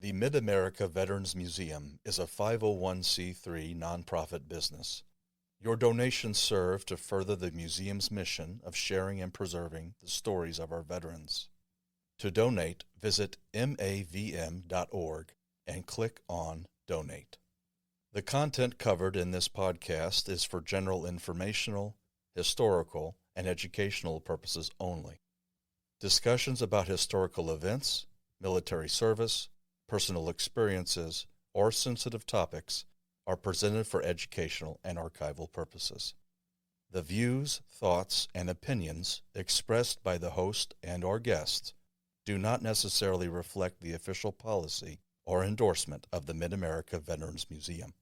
The Mid-America Veterans Museum is a 501c3 nonprofit business. Your donations serve to further the museum's mission of sharing and preserving the stories of our veterans. To donate, visit mavm.org and click on Donate. The content covered in this podcast is for general informational, historical, and educational purposes only. Discussions about historical events, military service, personal experiences, or sensitive topics are presented for educational and archival purposes. The views, thoughts, and opinions expressed by the host and/or guests do not necessarily reflect the official policy or endorsement of the Mid-America Veterans Museum.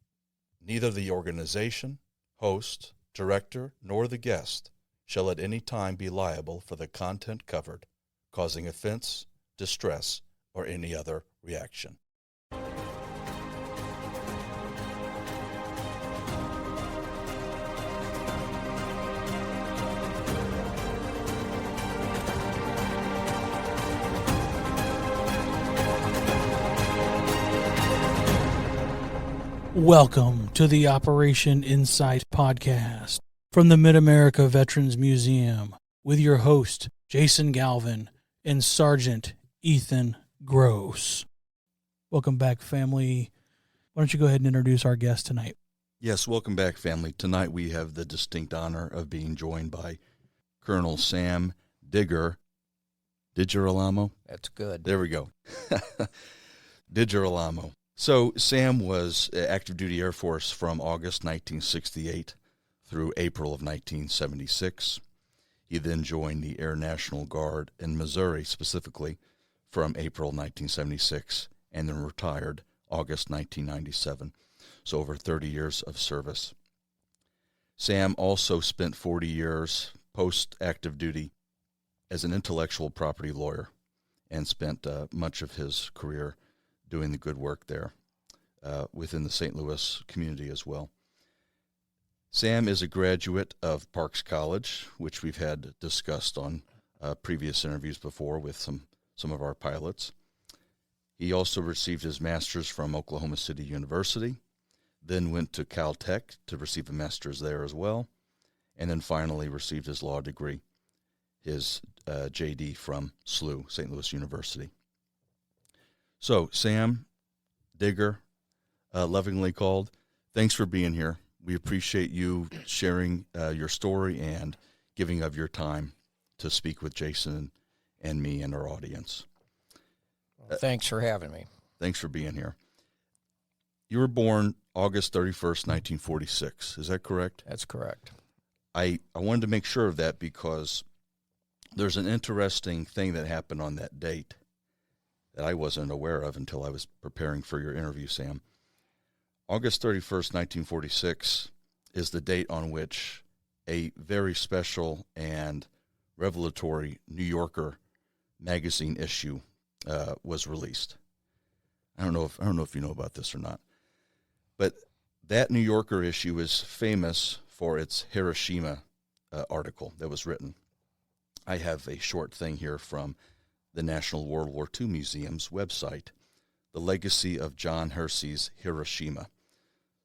Neither the organization, host, director, nor the guest shall at any time be liable for the content covered, causing offense, distress, or any other reaction. Welcome to the Operation Insight podcast from the Mid-America Veterans Museum with your host, Jason Galvin and Sergeant Ethan Gross. Welcome back, family. Why don't you go ahead and introduce our guest tonight? Yes, welcome back, family. Tonight we have the distinct honor of being joined by Colonel Sam Digirolamo. That's good. There we go. Digirolamo. So Sam was active duty Air Force from August 1968 through April of 1976. He then joined the Air National Guard in Missouri, specifically from April 1976, and then retired August 1997. So over 30 years of service. Sam also spent 40 years post-active duty as an intellectual property lawyer and spent much of his career doing the good work there within the St. Louis community as well. Sam is a graduate of Parks College, which we've had discussed on previous interviews before with some of our pilots. He also received his master's from Oklahoma City University, then went to Caltech to receive a master's there as well, and then finally received his law degree, his JD from SLU, St. Louis University. So, Sam Digger, lovingly called, thanks for being here. We appreciate you sharing your story and giving of your time to speak with Jason and me and our audience. Well, thanks for having me. Thanks for being here. You were born August 31st, 1946. Is that correct? That's correct. I wanted to make sure of that because there's an interesting thing that happened on that date that I wasn't aware of until I was preparing for your interview, Sam. August 31st, 1946 is the date on which a very special and revelatory New Yorker magazine issue was released. I don't know if you know about this or not, but that New Yorker issue is famous for its Hiroshima article that was written. I have a short thing here from the National World War II Museum's website, The Legacy of John Hersey's Hiroshima.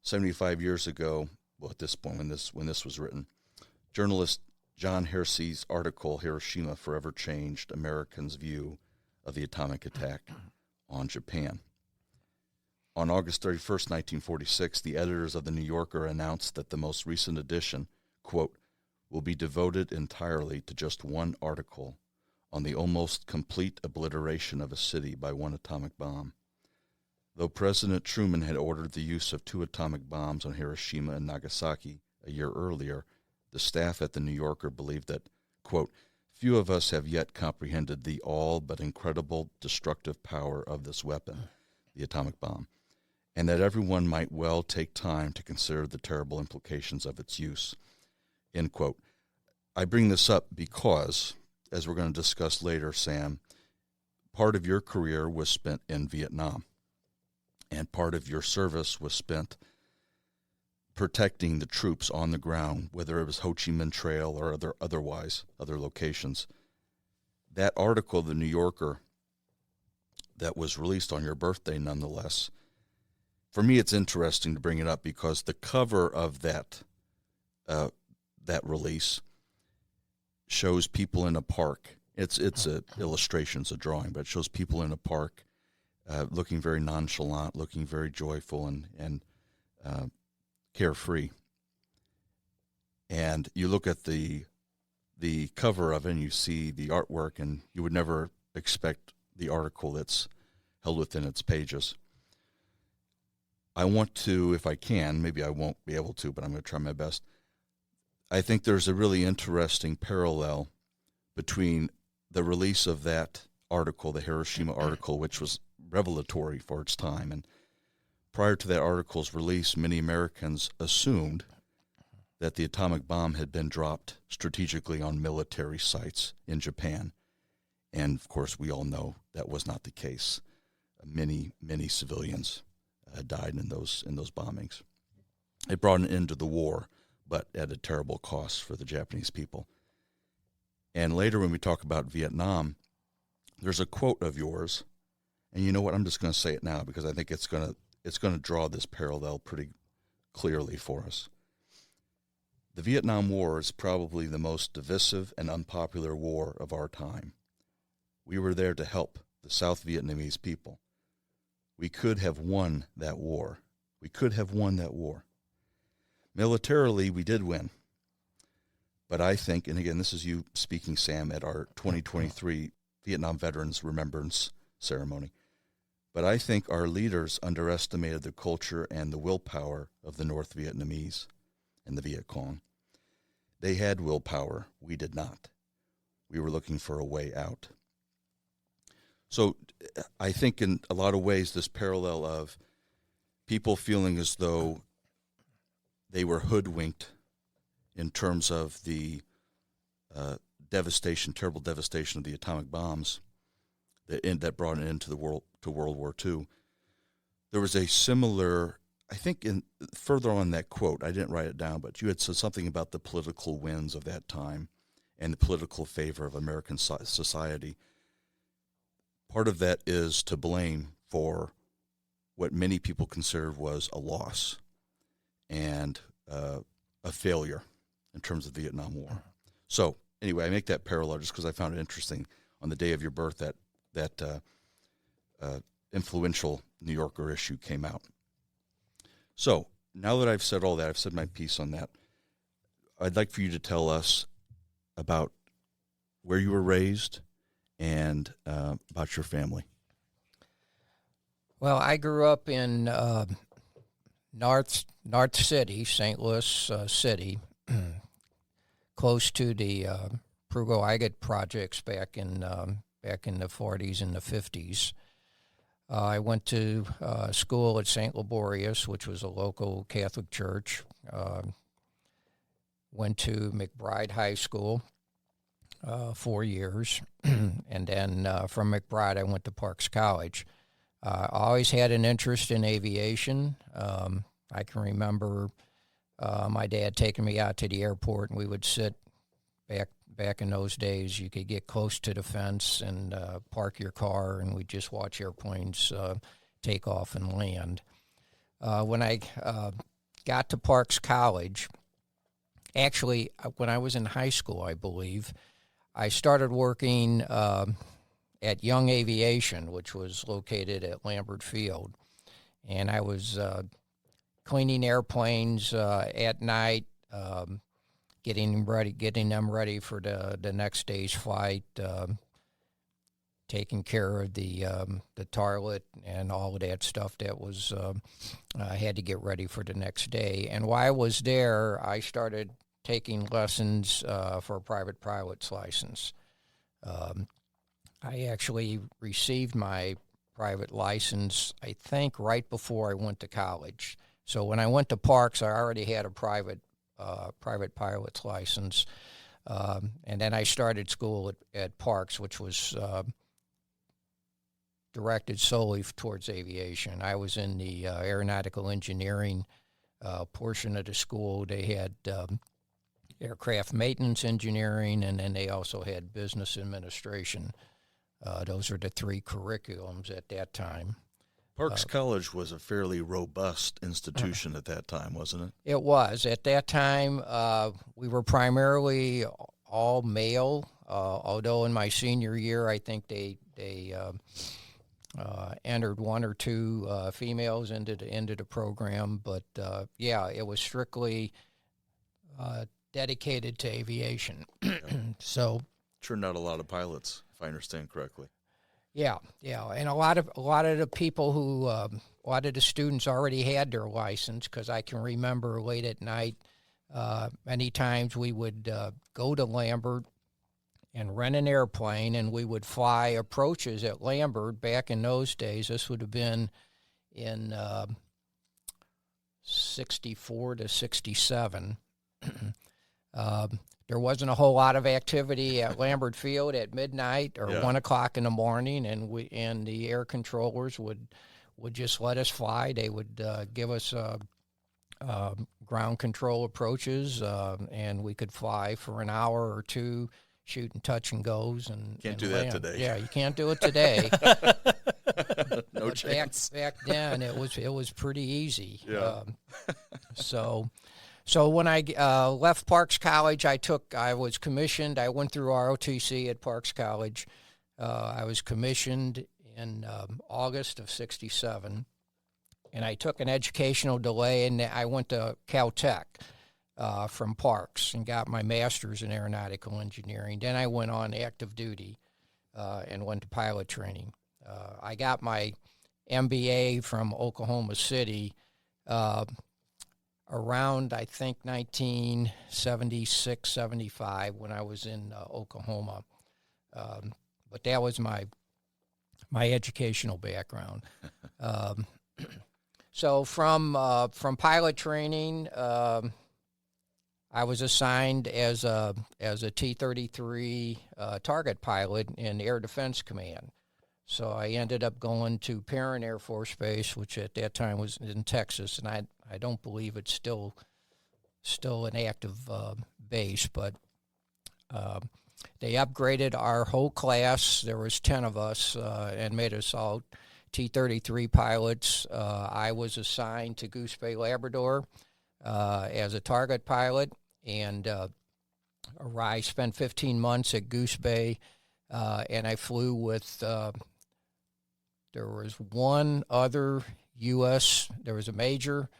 75 years ago, well, at this point when this was written, journalist John Hersey's article, Hiroshima Forever Changed Americans' View of the Atomic Attack on Japan. On August 31st, 1946, the editors of the New Yorker announced that the most recent edition, quote, will be devoted entirely to just one article on the almost complete obliteration of a city by one atomic bomb. Though President Truman had ordered the use of 2 atomic bombs on Hiroshima and Nagasaki a year earlier, the staff at the New Yorker believed that, quote, few of us have yet comprehended the all but incredible destructive power of this weapon, the atomic bomb, and that everyone might well take time to consider the terrible implications of its use, end quote. I bring this up because, as we're going to discuss later, Sam, part of your career was spent in Vietnam, and part of your service was spent protecting the troops on the ground, whether it was Ho Chi Minh Trail or other locations. That article, the New Yorker, that was released on your birthday nonetheless. For me, it's interesting to bring it up because the cover of that release shows people in a park. It's a illustration, it's a drawing, but it shows people in a park looking very nonchalant, looking very joyful and carefree. And you look at the cover of it and you see the artwork, and you would never expect the article that's held within its pages. I want to, if I can, maybe I won't be able to, but I'm going to try my best. I think there's a really interesting parallel between the release of that article, the Hiroshima article, which was revelatory for its time. And prior to that article's release, many Americans assumed that the atomic bomb had been dropped strategically on military sites in Japan. And, of course, we all know that was not the case. Many, many civilians died in those bombings. It brought an end to the war, but at a terrible cost for the Japanese people. And later when we talk about Vietnam, there's a quote of yours, and you know what, I'm just going to say it now because I think it's going to draw this parallel pretty clearly for us. The Vietnam War is probably the most divisive and unpopular war of our time. We were there to help the South Vietnamese people. We could have won that war. We could have won that war. Militarily, we did win. But I think, and again, this is you speaking, Sam, at our 2023 Vietnam Veterans Remembrance ceremony. But I think our leaders underestimated the culture and the willpower of the North Vietnamese and the Viet Cong. They had willpower. We did not. We were looking for a way out. So I think in a lot of ways this parallel of people feeling as though they were hoodwinked in terms of the devastation, terrible devastation of the atomic bombs that brought an end to World War II. There was a similar, I think, in further on that quote, I didn't write it down, but you had said something about the political winds of that time and the political favor of American society. Part of that is to blame for what many people considered was a loss and a failure in terms of the Vietnam War. So anyway, I make that parallel just because I found it interesting on the day of your birth that influential New Yorker issue came out. So now that I've said all that, I've said my piece on that, I'd like for you to tell us about where you were raised and about your family. Well, I grew up in North City, St. Louis City, close to the Prugo-Igat projects back in the 40s and the 50s. I went to school at St. Laborious, which was a local Catholic church. Went to McBride High School 4 years, and then from McBride I went to Parks College. I always had an interest in aviation. I can remember my dad taking me out to the airport, and we would sit back in those days. You could get close to the fence and park your car, and we'd just watch airplanes take off and land. When I got to Parks College, actually, when I was in high school, I believe, I started working at Young Aviation, which was located at Lambert Field. And I was cleaning airplanes at night, getting them ready for the next day's flight, taking care of the toilet and all of that stuff that was I had to get ready for the next day. And while I was there, I started taking lessons for a private pilot's license. I actually received my private license, I think, right before I went to college. So when I went to Parks, I already had a private pilot's license. And then I started school at Parks, which was directed solely towards aviation. I was in the aeronautical engineering portion of the school. They had aircraft maintenance engineering, and then they also had business administration Those are the three curriculums at that time. Parks College was a fairly robust institution at that time, wasn't it? It was. At that time, we were primarily all male, although in my senior year, I think they entered one or two females into the program. But, it was strictly dedicated to aviation. So Turned out a lot of pilots, if I understand correctly. Yeah, and a lot of the people who, a lot of the students already had their license, because I can remember late at night, many times we would go to Lambert and rent an airplane, and we would fly approaches at Lambert. Back in those days, this would have been in 64 to 67. There wasn't a whole lot of activity at Lambert Field at midnight or 1 o'clock in the morning, and the air controllers would just let us fly. They would give us ground control approaches, and we could fly for an hour or two, shooting touch and goes. And can't do land. that today. Yeah, you can't do it today. No chance. Back then, it was pretty easy. Yeah. So when I left Parks College, I was commissioned. I went through ROTC at Parks College. I was commissioned in August of '67, and I took an educational delay, and I went to Caltech from Parks and got my master's in aeronautical engineering. Then I went on active duty and went to pilot training. I got my MBA from Oklahoma City around, I think, 1976, 75, when I was in Oklahoma. But that was my educational background. So from pilot training, I was assigned as a T-33 target pilot in Air Defense Command. So I ended up going to Perrin Air Force Base, which at that time was in Texas, and I don't believe it's still an active base, but they upgraded our whole class. There was 10 of us, and made us all T-33 pilots. I was assigned to Goose Bay, Labrador, as a target pilot, and I spent 15 months at Goose Bay, and I flew with. There was one other U.S. There was a major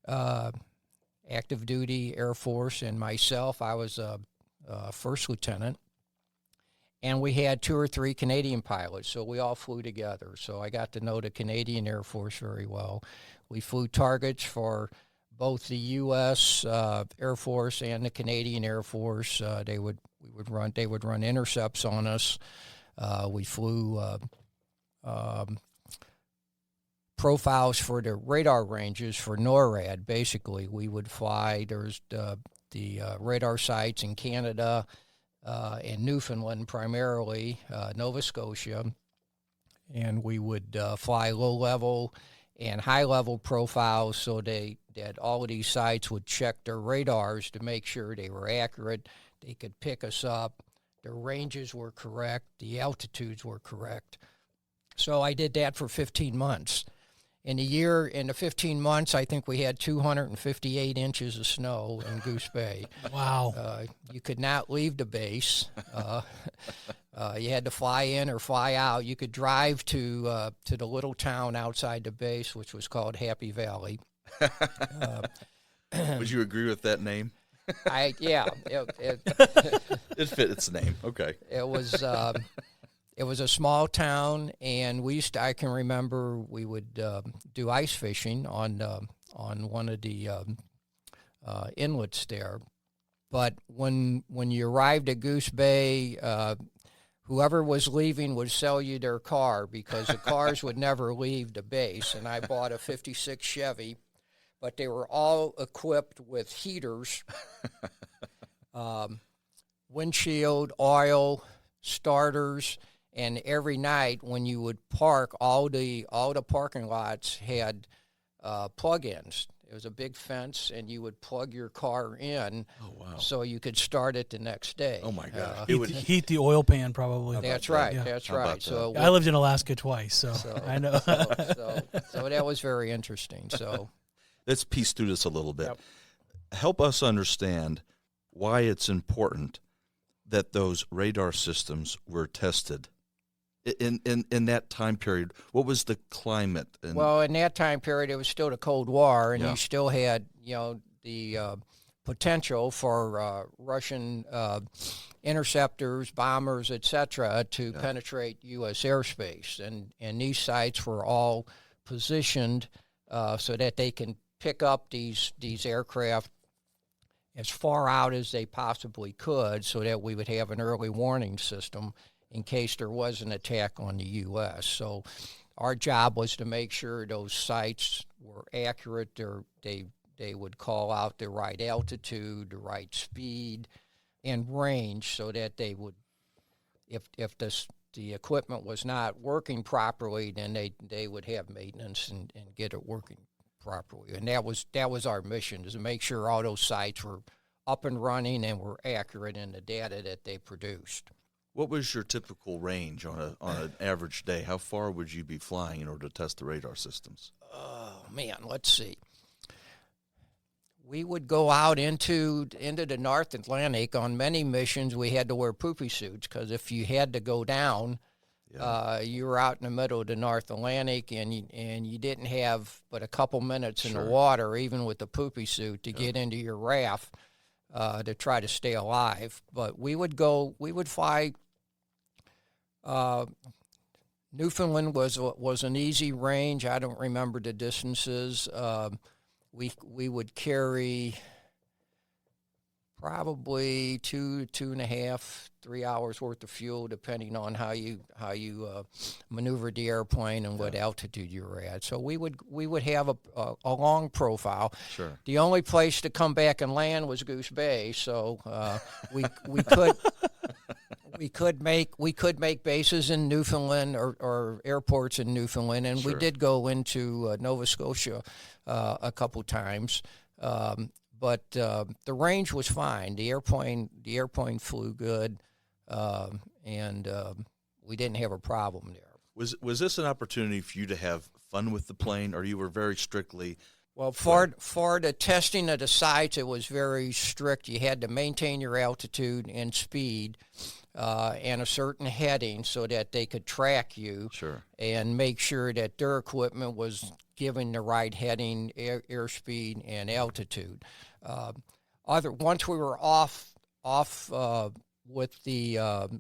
active duty Air Force, and myself. I was a first lieutenant, and we had 2 or 3 Canadian pilots, so we all flew together. So I got to know the Canadian Air Force very well. We flew targets for both the U.S. Air Force and the Canadian Air Force. They would run intercepts on us. We flew profiles for the radar ranges for NORAD. Basically, we would fly. There's the radar sites in Canada and Newfoundland, primarily Nova Scotia, and we would fly low-level and high-level profiles, so that all of these sites would check their radars to make sure they were accurate. They could pick us up. The ranges were correct. The altitudes were correct. So I did that for 15 months. In the 15 months, I think we had 258 inches of snow in Goose Bay. Wow. You could not leave the base. You had to fly in or fly out. You could drive to the little town outside the base, which was called Happy Valley. Would you agree with that name? It fit its name. Okay. It was a small town, and I can remember we would do ice fishing on one of the inlets there. But when you arrived at Goose Bay, whoever was leaving would sell you their car, because the cars would never leave the base. And I bought a 56 Chevy, but they were all equipped with heaters, windshield, oil, starters. And every night when you would park, all the parking lots had plug-ins. It was a big fence, and you would plug your car in. Oh, wow. So you could start it the next day. Oh, my gosh. Heat the oil pan probably. That's right. Yeah. That's How about right. So I lived in Alaska twice, so I know. so that was very interesting. So Let's piece through this a little bit. Yep. Help us understand why it's important that those radar systems were tested in that time period. What was the climate? Well, in that time period, it was still the Cold War, and Yeah. you still had, the potential for Russian interceptors, bombers, etc., to penetrate U.S. airspace, and these sites were all positioned so that they can pick up these aircraft as far out as they possibly could, so that we would have an early warning system in case there was an attack on the U.S. So our job was to make sure those sites were accurate. They would call out the right altitude, the right speed, and range, so that they would, if the equipment was not working properly, then they would have maintenance and get it working properly. And that was our mission, is to make sure all those sites were up and running and were accurate in the data that they produced. What was your typical range on an average day? How far would you be flying in order to test the radar systems? Oh man, let's see. We would go out into the North Atlantic on many missions. We had to wear poopy suits, because if you had to go down, you were out in the middle of the North Atlantic, and you didn't have but a couple minutes in the water, even with the poopy suit, to get into your raft to try to stay alive. But we would fly. Newfoundland was an easy range. I don't remember the distances. We would carry probably 2.5, 3 hours worth of fuel, depending on how you maneuvered the airplane and what altitude you were at. So we would have a long profile. Sure. The only place to come back and land was Goose Bay, so we could. We could make bases in Newfoundland or airports in Newfoundland, and we did go into Nova Scotia a couple times. But the range was fine. The airplane flew good, and we didn't have a problem there. Was this an opportunity for you to have fun with the plane, or you were very strictly? Well, for the testing of the sites, it was very strict. You had to maintain your altitude and speed and a certain heading, so that they could track you and make sure that their equipment was giving the right heading, airspeed, and altitude. Once we were off with the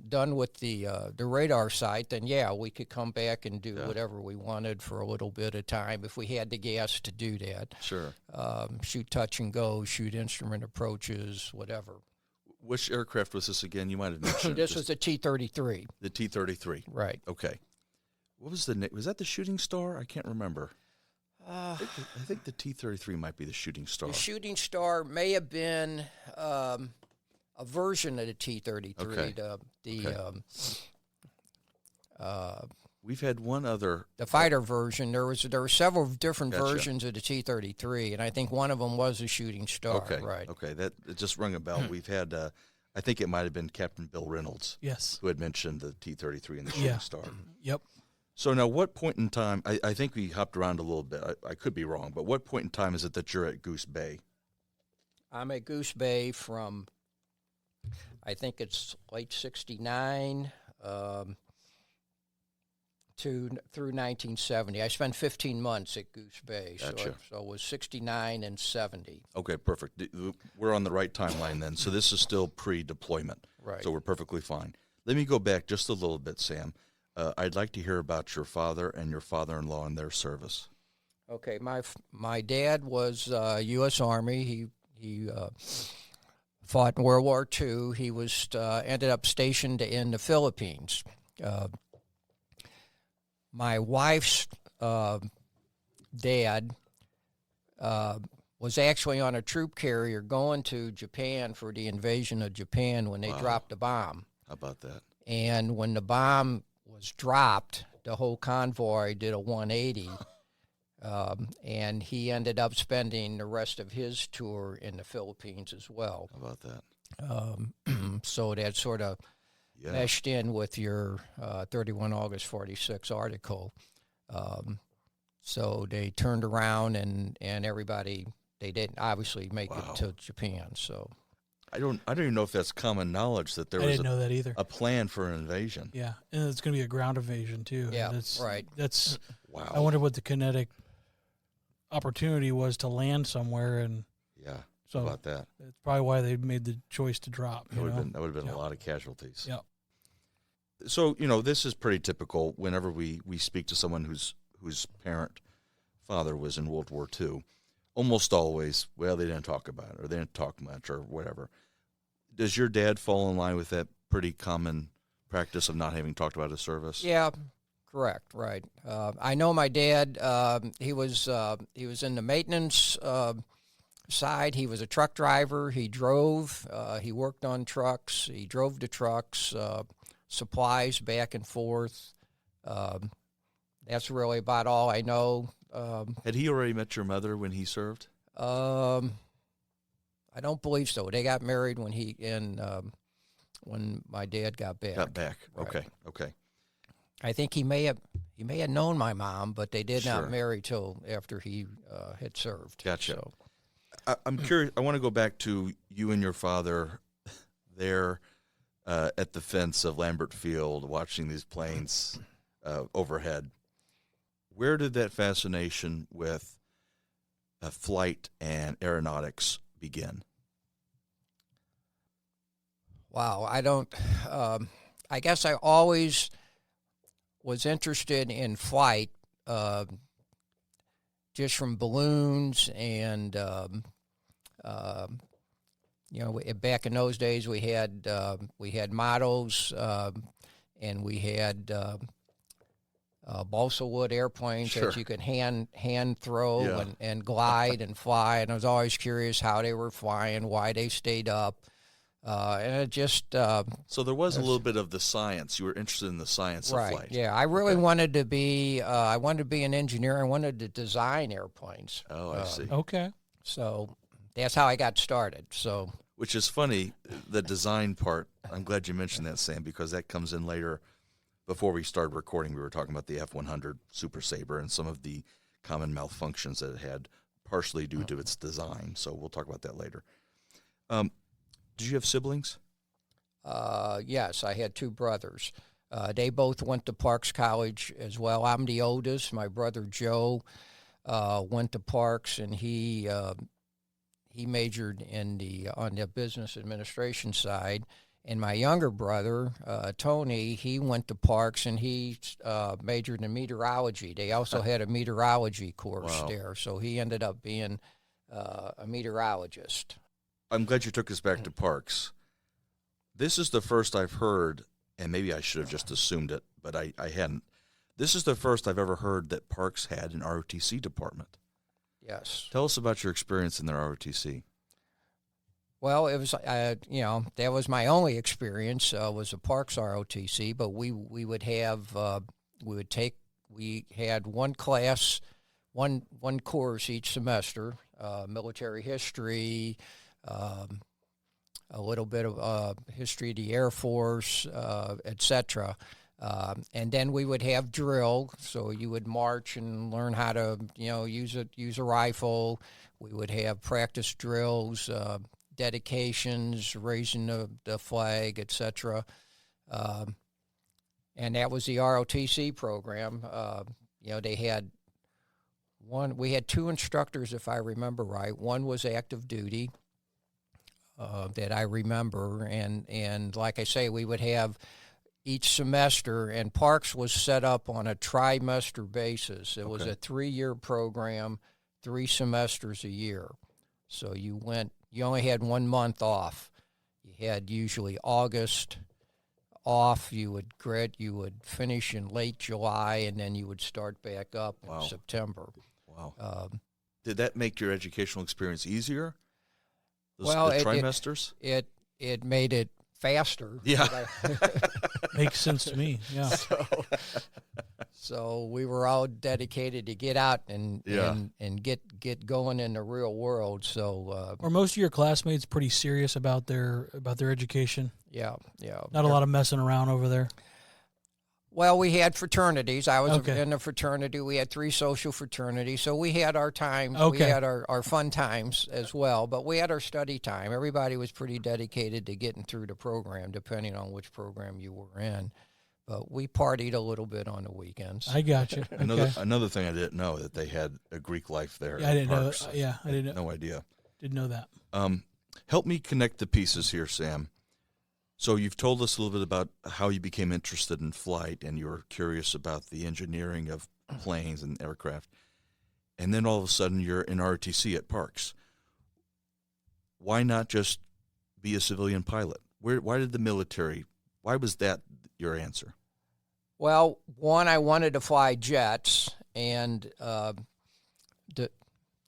done with the radar site, then we could come back and do whatever we wanted for a little bit of time if we had the gas to do that. Sure. Shoot touch and go, shoot instrument approaches, whatever. Which aircraft was this again? You might have mentioned. This was the T-33. The T-33. Right. Okay. What was the name? Was that the Shooting Star? I can't remember. I think the T-33 might be the Shooting Star. The Shooting Star may have been a version of the T-33. Okay. We've had one other. The fighter version. There were several different versions of the T-33, and I think one of them was a Shooting Star. Okay. Right. Okay. That it just rung a bell. We've had. I think it might have been Captain Bill Reynolds. Yes. Who had mentioned the T-33 and the Shooting Star. Yep. So now, what point in time? I think we hopped around a little bit. I could be wrong, but what point in time is it that you're at Goose Bay? I'm at Goose Bay from, I think it's late '69 through 1970. I spent 15 months at Goose Bay, Gotcha. so it was '69 and '70. Okay, perfect. We're on the right timeline then. So this is still pre-deployment. Right. So we're perfectly fine. Let me go back just a little bit, Sam. I'd like to hear about your father and your father-in-law and their service. Okay, my dad was U.S. Army. He fought in World War II. He was ended up stationed in the Philippines. My wife's dad was actually on a troop carrier going to Japan for the invasion of Japan when they dropped the bomb. How about that? And when the bomb was dropped, the whole convoy did a 180 And he ended up spending the rest of his tour in the Philippines as well. How about that? So that sort of meshed in with your 31 August 46 article. So they turned around and everybody, they didn't obviously make it to Japan. So I don't even know if that's common knowledge that there I was didn't know that either. a plan for an invasion. Yeah, and it's going to be a ground invasion too. Yeah, right. That's wow. I wonder what the kinetic opportunity was to land somewhere, and yeah, so how about that? That's probably why they made the choice to drop. That would have been a lot of casualties. Yeah. So this is pretty typical. Whenever we speak to someone whose father was in World War II, almost always, well, they didn't talk about it, or they didn't talk much, or whatever. Does your dad fall in line with that pretty common practice of not having talked about his service? Yeah, correct, right. I know my dad, he was in the maintenance side. He was a truck driver. He drove. He worked on trucks. He drove the trucks, supplies back and forth. That's really about all I know. Had he already met your mother when he served? I don't believe so. They got married when when my dad got back. Right. Okay. I think he may have known my mom, but they did Sure. not marry till after he had served. Gotcha. So, I'm curious. I want to go back to you and your father there at the fence of Lambert Field, watching these planes overhead. Where did that fascination with flight and aeronautics begin? wow, I don't. I guess I always was interested in flight, just from balloons and back in those days we had models and we had balsa wood airplanes Sure. that you could hand throw Yeah. and glide and fly, and I was always curious how they were flying, why they stayed up, and it just So there was a little bit of the science. You were interested in the science of flight. Yeah, I really wanted to be an engineer. I wanted to design airplanes. Oh, I see. Okay. So that's how I got started. So Which is funny, the design part. I'm glad you mentioned that, Sam, because that comes in later. Before we started recording, we were talking about the F-100 Super Sabre and some of the common malfunctions that it had, partially due to its design. So we'll talk about that later. Did you have siblings? yes, I had two brothers. They both went to Parks College as well. I'm the oldest. My brother Joe went to Parks, and he majored on the business administration side. And my younger brother, Tony, he went to Parks, and he majored in meteorology. They also had a meteorology course there, so he ended up being a meteorologist. I'm glad you took us back to Parks. This is the first I've heard, and maybe I should have just assumed it, but I hadn't. This is the first I've ever heard that Parks had an ROTC department. Yes. Tell us about your experience in their ROTC. Well, it was, that was my only experience, was a Parks ROTC, but we had one class, one course each semester, military history, a little bit of history of the Air Force, etc. And then we would have drill, so you would march and learn how to, use a rifle. We would have practice drills, dedications, raising the flag, etc. And that was the ROTC program. They had we had two instructors, if I remember right. One was active duty, that I remember, and like I say, we would have each semester, and Parks was set up on a trimester basis. It was a 3-year program, 3 semesters a year. So you only had 1 month off. You had usually August off. You would finish in late July, and then you would start back up in September. Wow. Did that make your educational experience easier? The trimesters? It made it faster. Yeah. Makes sense to me. Yeah. So we were all dedicated to get out and get going in the real world. So Were most of your classmates pretty serious about their education? yeah. Not a lot of messing around over there. Well, we had fraternities. I was Okay. in a fraternity. We had 3 social fraternities, so we had our time. We Okay. had our fun times as well, but we had our study time. Everybody was pretty dedicated to getting through the program, depending on which program you were in. But we partied a little bit on the weekends. I got you. Okay. Another thing I didn't know, that they had a Greek life there. Yeah, I at didn't know. Parks. Yeah, I didn't know. No idea. Didn't know that. Help me connect the pieces here, Sam. So you've told us a little bit about how you became interested in flight, and you were curious about the engineering of planes and aircraft. And then all of a sudden you're in ROTC at Parks. Why not just be a civilian pilot? Why did the military, why was that your answer? Well, one, I wanted to fly jets, and the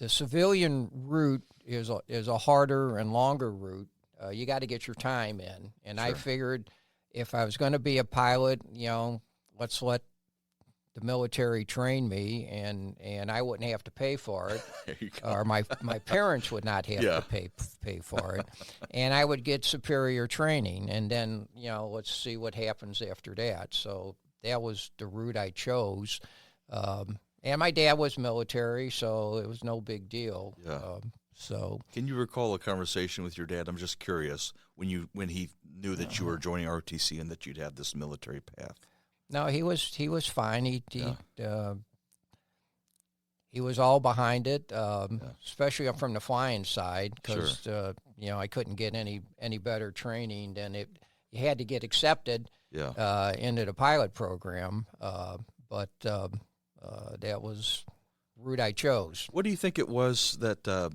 civilian route is a harder and longer route. You got to get your time in, and Sure. I figured if I was going to be a pilot, let's let the military train me, and I wouldn't have to pay for it, There you go. or my parents would not have to pay for it, and I would get superior training, and then let's see what happens after that. So that was the route I chose, and my dad was military, so it was no big deal. Yeah. So Can you recall a conversation with your dad? I'm just curious, when he knew that you were joining ROTC and that you'd have this military path. no, he was fine. He was all behind it, especially from the flying side, because I couldn't get any better training than it. You had to get accepted into the pilot program, but that was the route I chose. What do you think it was that?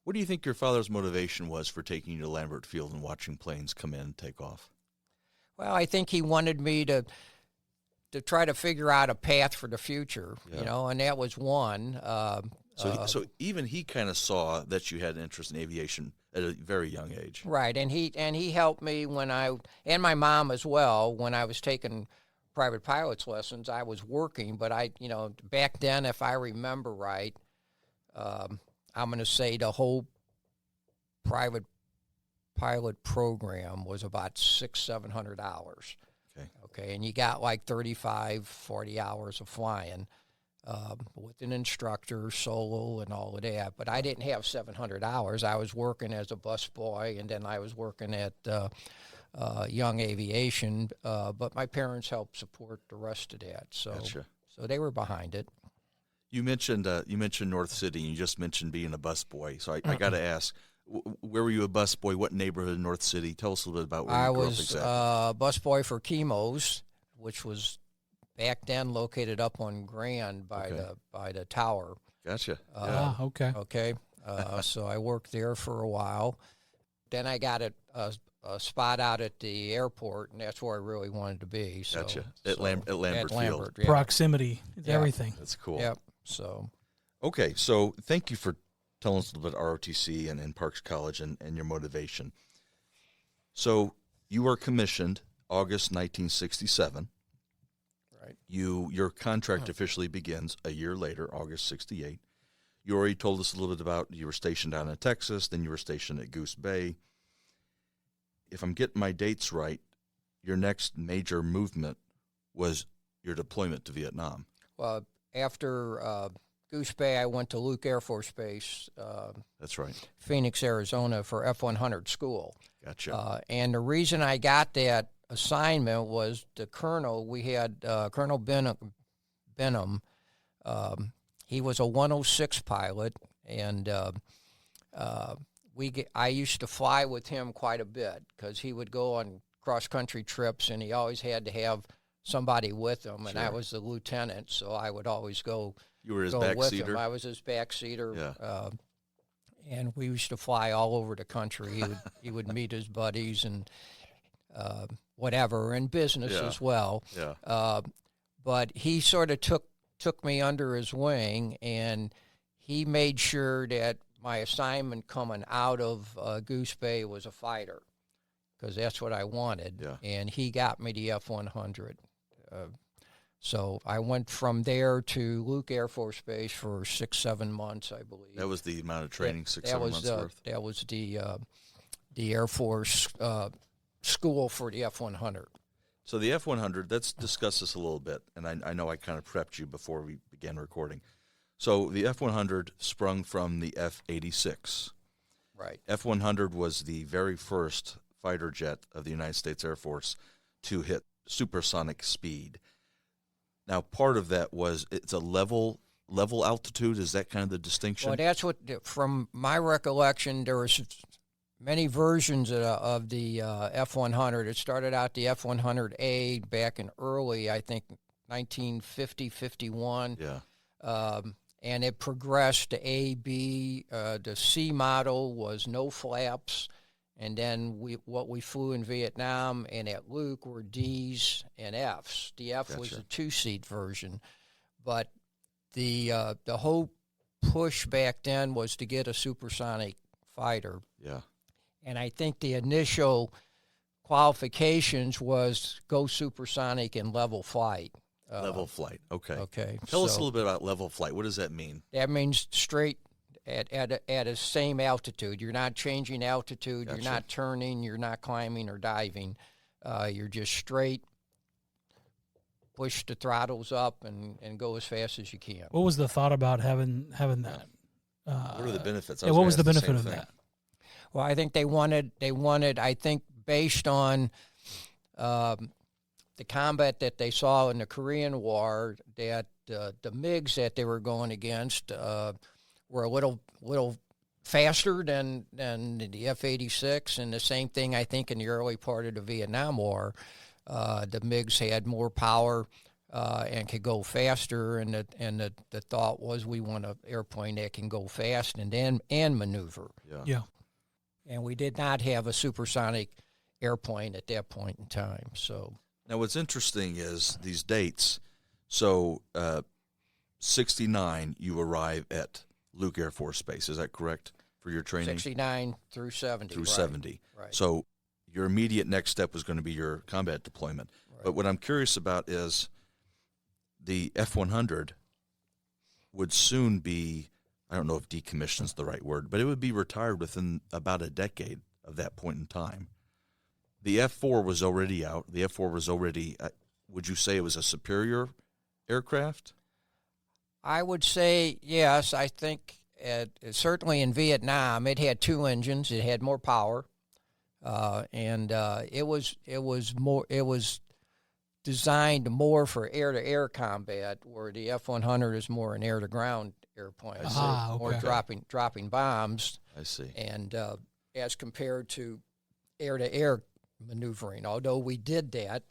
What do you think your father's motivation was for taking you to Lambert Field and watching planes come in and take off? Well, I think he wanted me to try to figure out a path for the future, and that was one. So even he kind of saw that you had an interest in aviation at a very young age. Right, and he helped me and my mom as well, when I was taking private pilot's lessons. I was working, but back then, if I remember right, I'm going to say the whole private pilot program was about $600-700. Okay, and you got like 35-40 hours of flying with an instructor, solo, and all of that. But I didn't have 700 hours. I was working as a busboy, and then I was working at Young Aviation. But my parents helped support the rest of that. So, Gotcha. So they were behind it. You mentioned North City, and you just mentioned being a busboy. So I got to ask, where were you a busboy? What neighborhood in North City? Tell us a little bit about where you grew up exactly. I was busboy for Chemo's, which was back then located up on Grand by the tower. Gotcha. Okay. Okay. So I worked there for a while. Then I got a spot out at the airport, and that's where I really wanted to be. So, Gotcha. At Lambert Field. Yeah. Proximity. It's everything. That's cool. Yep. So. Okay, so thank you for telling us a little bit about ROTC and Parks College and your motivation. So you were commissioned August 1967. Right. Your contract officially begins a year later, August 68. You already told us a little bit about you were stationed down in Texas, then you were stationed at Goose Bay. If I'm getting my dates right, your next major movement was your deployment to Vietnam. Well, after Goose Bay, I went to Luke Air Force Base. That's right. Phoenix, Arizona, for F-100 school. Gotcha. And the reason I got that assignment was the colonel. We had Colonel Benham. He was a 106 pilot, and I used to fly with him quite a bit because he would go on cross-country trips, and he always had to have somebody with him, and I was the lieutenant, so I would always go. You were his with backseater? him. I was his backseater. Yeah. And we used to fly all over the country. He would meet his buddies and whatever, and business as well. Yeah. But he sort of took me under his wing, and he made sure that my assignment coming out of Goose Bay was a fighter, because that's what I wanted. Yeah. And he got me the F-100. So I went from there to Luke Air Force Base for 6-7 months, I believe. That was the amount of training, 6-7 months worth? That was the Air Force school for the F-100. So the F-100, let's discuss this a little bit, and I know I kind of prepped you before we began recording. So the F-100 sprung from the F-86. Right. F-100 was the very first fighter jet of the United States Air Force to hit supersonic speed. Now, part of that was it's a level altitude. Is that kind of the distinction? Well, that's what, from my recollection, there was many versions of the F-100. It started out the F-100A back in early, I think, 1950, 51. Yeah. And it progressed to A, B. The C model was no flaps. And then what we flew in Vietnam and at Luke were Ds and Fs. The F was a 2-seat version. But the whole push back then was to get a supersonic fighter. Yeah. And I think the initial qualifications was go supersonic and level flight. Level flight. Okay. Okay. Tell us a little bit about level flight. What does that mean? That means straight at a same altitude. You're not changing altitude. Gotcha. You're not turning. You're not climbing or diving. You're just straight. Push the throttles up and go as fast as you can. What was the thought about having that? What are the benefits? What was the benefit of that? Well, I think they wanted. I think based on the combat that they saw in the Korean War, that the MiGs that they were going against were a little faster than the F-86, and the same thing I think in the early part of the Vietnam War. The MiGs had more power and could go faster, and the thought was we want an airplane that can go fast and maneuver. Yeah. And we did not have a supersonic airplane at that point in time. So now what's interesting is these dates. So 69, you arrive at Luke Air Force Base. Is that correct for your training? 69 through 70. Through right. 70. Right. So your immediate next step was going to be your combat deployment. Right. But what I'm curious about is the F-100 would soon be, I don't know if decommissioned is the right word, but it would be retired within about a decade of that point in time. The F-4 was already out. The F-4 was already, would you say it was a superior aircraft? I would say yes. I think certainly in Vietnam, it had 2 engines. It had more power, and it was designed more for air-to-air combat, where the F-100 is more an air-to-ground airplane, more dropping bombs. I see. And as compared to air-to-air maneuvering, although we did that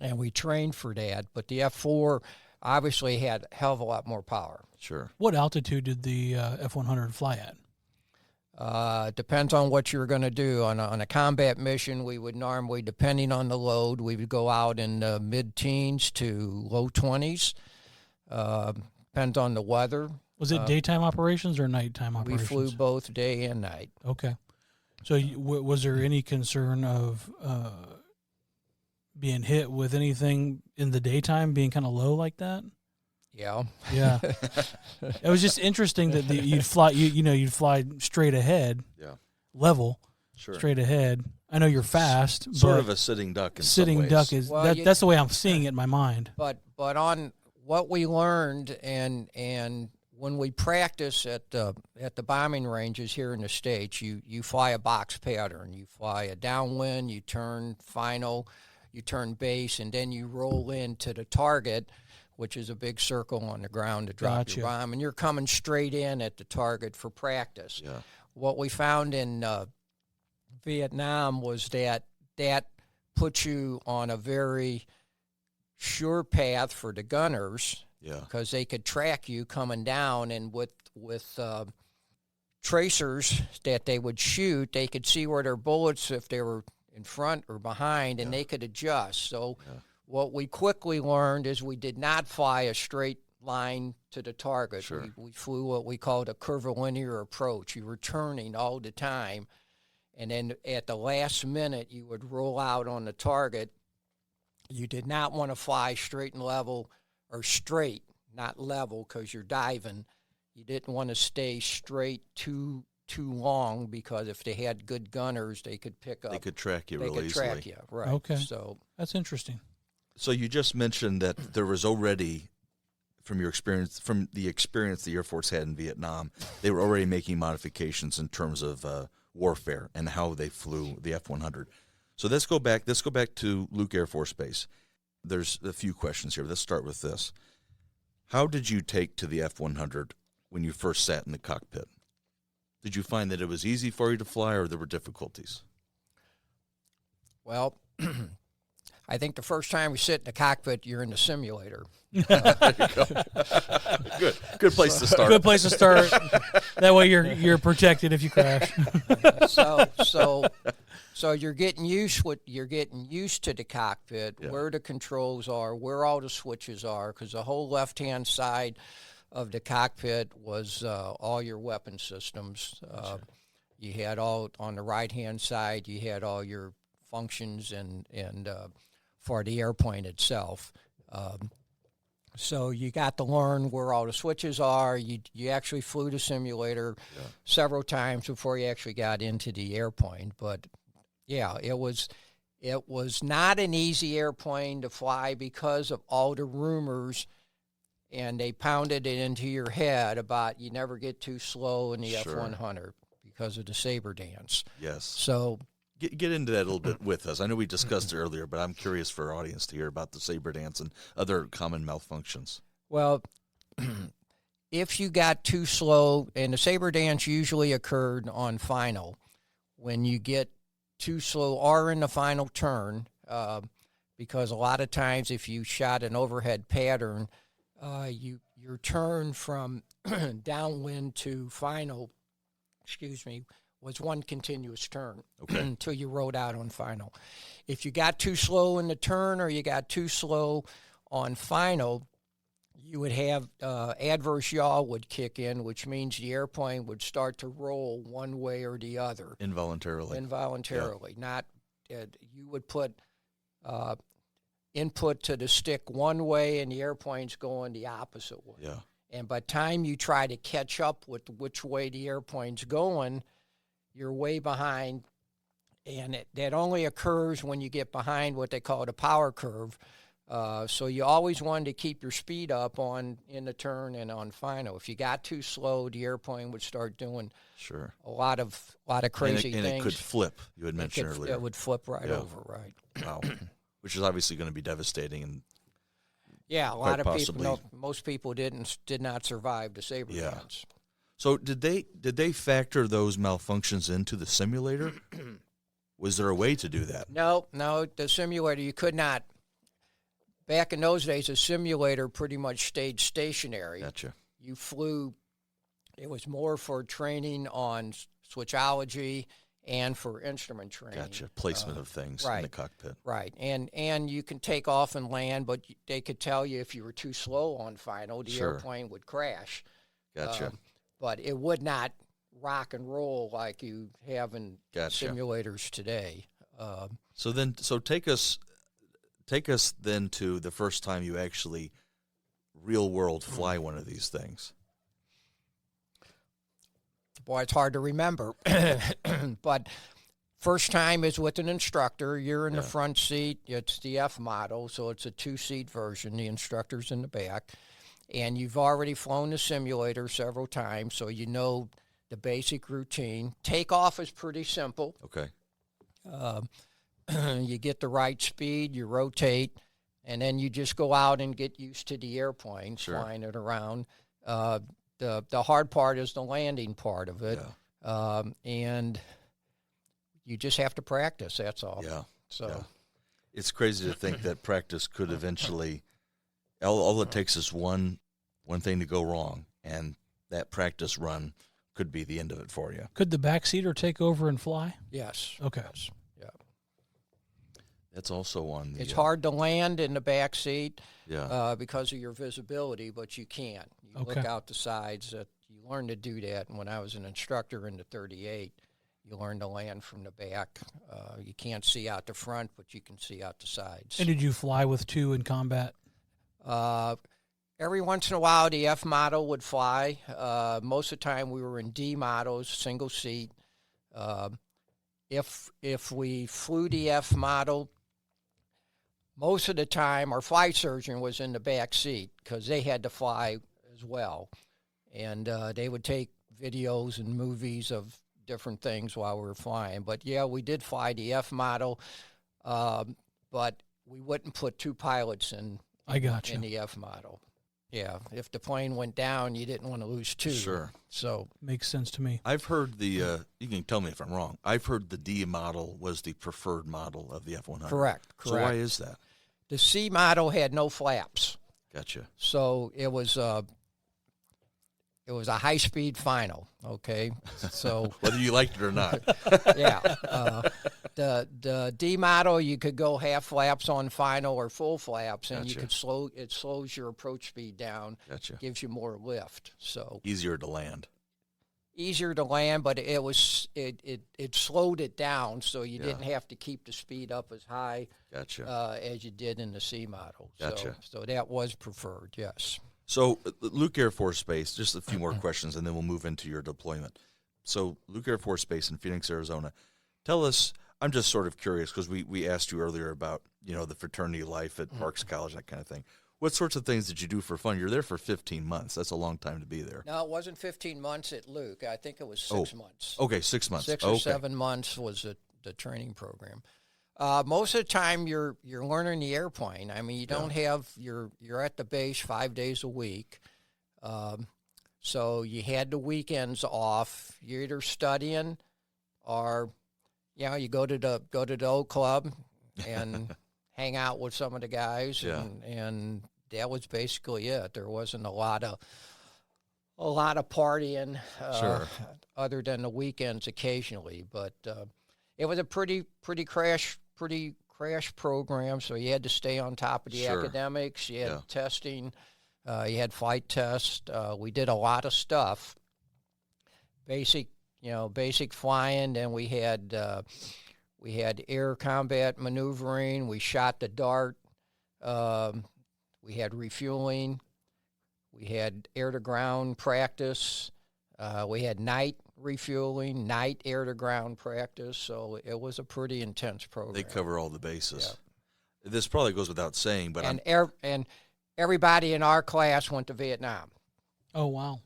and we trained for that, but the F-4 obviously had a hell of a lot more power. Sure. What altitude did the F-100 fly at? Depends on what you're going to do. On a combat mission, we would normally, depending on the load, we would go out in the mid-teens to low 20s. Depends on the weather. Was it daytime operations or nighttime operations? We flew both day and night. Okay. So was there any concern of being hit with anything in the daytime, being kind of low like that? Yeah. Yeah. It was just interesting that you'd fly, you'd fly straight ahead. Yeah. Level. Sure. Straight ahead. I know you're fast. Sort but of a sitting duck in sitting some ways. duck is that's the way I'm seeing it in my mind. But on what we learned and when we practice at the bombing ranges here in the States, you fly a box pattern. You fly a downwind, you turn final, you turn base, and then you roll into the target, which is a big circle on the ground to drop your bomb, and you're coming straight in at the target for practice. Yeah. What we found in Vietnam was that puts you on a very sure path for the gunners, because they could track you coming down, and with tracers that they would shoot, they could see where their bullets, if they were in front or behind, and they could adjust. So what we quickly learned is we did not fly a straight line to the target. Sure. We flew what we called a curvilinear approach. You were turning all the time, and then at the last minute you would roll out on the target You did not want to fly straight and level, or straight, not level, because you're diving. You didn't want to stay straight too long, because if they had good gunners, they could pick up. They could track you They really could easily. track you, right? Okay. So That's interesting. So you just mentioned that there was already, from your experience, from the experience the Air Force had in Vietnam, they were already making modifications in terms of warfare and how they flew the F-100. So let's go back to Luke Air Force Base. There's a few questions here. Let's start with this. How did you take to the F-100 when you first sat in the cockpit? Did you find that it was easy for you to fly, or there were difficulties? Well, I think the first time we sit in the cockpit, you're in the simulator. There you go. Good place to start. Good place to start. That way you're protected if you crash. So you're getting used to the cockpit, Yeah. where the controls are, where all the switches are, because the whole left-hand side of the cockpit was all your weapon systems. You had all on the right-hand side. You had all your functions and for the airplane itself. So you got to learn where all the switches are. You actually flew the simulator several times before you actually got into the airplane. But yeah, it was not an easy airplane to fly because of all the rumors, and they pounded it into your head about you never get too slow in the Sure. F-100 because of the Sabre dance. Yes. So Get into that a little bit with us. I know we discussed it earlier, but I'm curious for our audience to hear about the Sabre dance and other common malfunctions. well, if you got too slow, and the Sabre dance usually occurred on final, when you get too slow or in the final turn, because a lot of times if you shot an overhead pattern, your turn from downwind to final, was one continuous turn until you rode out on final. If you got too slow in the turn or you got too slow on final, you would have adverse yaw would kick in, which means the airplane would start to roll one way or the other. Involuntarily. Not you would put input to the stick one way and the airplane's going the opposite way. Yeah. And by the time you try to catch up with which way the airplane's going, you're way behind. And that only occurs when you get behind what they call the power curve. So you always wanted to keep your speed up in the turn and on final. If you got too slow, the airplane would start doing a lot of crazy things. And it could flip. You had mentioned earlier. It would flip right over, right? Wow. Which is obviously going to be devastating. And yeah, a lot of possibly. people. Most people did not survive the Sabre dance. So did they factor those malfunctions into the simulator? Was there a way to do that? No, the simulator, you could not. Back in those days, the simulator pretty much stayed stationary. Gotcha. You flew, it was more for training on switchology and for instrument training. Gotcha. Placement of things in the cockpit. Right. And you can take off and land, but they could tell you if you were too slow on final, the airplane would crash. Gotcha. But it would not rock and roll like you have in simulators today. So take us then to the first time you actually real world fly one of these things. Boy, it's hard to remember. But first time is with an instructor. You're in the front seat. It's the F model, so it's a 2-seat version. The instructor's in the back. And you've already flown the simulator several times, so you know the basic routine. Takeoff is pretty simple. Okay. You get the right speed, you rotate, and then you just go out and get used to the airplane, flying it around. The hard part is the landing part of it, and you just have to practice, that's all. Yeah. So it's crazy to think that practice could eventually, all it takes is one thing to go wrong, and that practice run could be the end of it for you. Could the backseater take over and fly? Yes. Okay. Yes. Yeah. That's also on the... It's hard to land in the back seat because of your visibility, but you can. You look out the sides. You learn to do that. And when I was an instructor in the 38, You learn to land from the back. You can't see out the front, but you can see out the sides. And did you fly with two in combat? Every once in a while, the F model would fly. Most of the time, we were in D models, single seat. If we flew the F model, most of the time, our flight surgeon was in the back seat because they had to fly as well. And they would take videos and movies of different things while we were flying. But, yeah, we did fly the F model, but we wouldn't put two pilots in the F model. Yeah, if the plane went down, you didn't want to lose two. Sure. So makes sense to me. I've heard you can tell me if I'm wrong. I've heard the D model was the preferred model of the F-100. Correct. So why is that? The C model had no flaps. Gotcha. So it was a high-speed final, okay? So whether you liked it or not. Yeah. The D model, you could go half flaps on final or full flaps, and Gotcha. it slows your approach speed down. Gotcha. Gives you more lift. So Easier to land. But it slowed it down, so you didn't have to keep the speed up as high Gotcha. as you did in the C model. Gotcha. So that was preferred, yes. So Luke Air Force Base, just a few more questions, and then we'll move into your deployment. So Luke Air Force Base in Phoenix, Arizona. Tell us, I'm just sort of curious because we asked you earlier about, the fraternity life at Parks College, that kind of thing. What sorts of things did you do for fun? You're there for 15 months. That's a long time to be there. No, it wasn't 15 months at Luke. I think it was 6 months. Okay, 6 months. 6 or 7 months was the training program. Most of the time, you're learning the airplane. I mean, you don't have you're at the base 5 days a week, so you had the weekends off. You're either studying, or you go to the old club and hang out with some of the guys, and that was basically it. There wasn't a lot of partying, other than the weekends occasionally. But it was a pretty crash program. So you had to stay on top of the academics. You had testing. You had flight tests. We did a lot of stuff. Basic flying. Then we had air combat maneuvering. We shot the dart. We had refueling. We had air-to-ground practice. We had night refueling, night air-to-ground practice. So it was a pretty intense program. They cover all the bases. Yeah. This probably goes without saying, but and everybody in our class went to Vietnam. Oh, wow.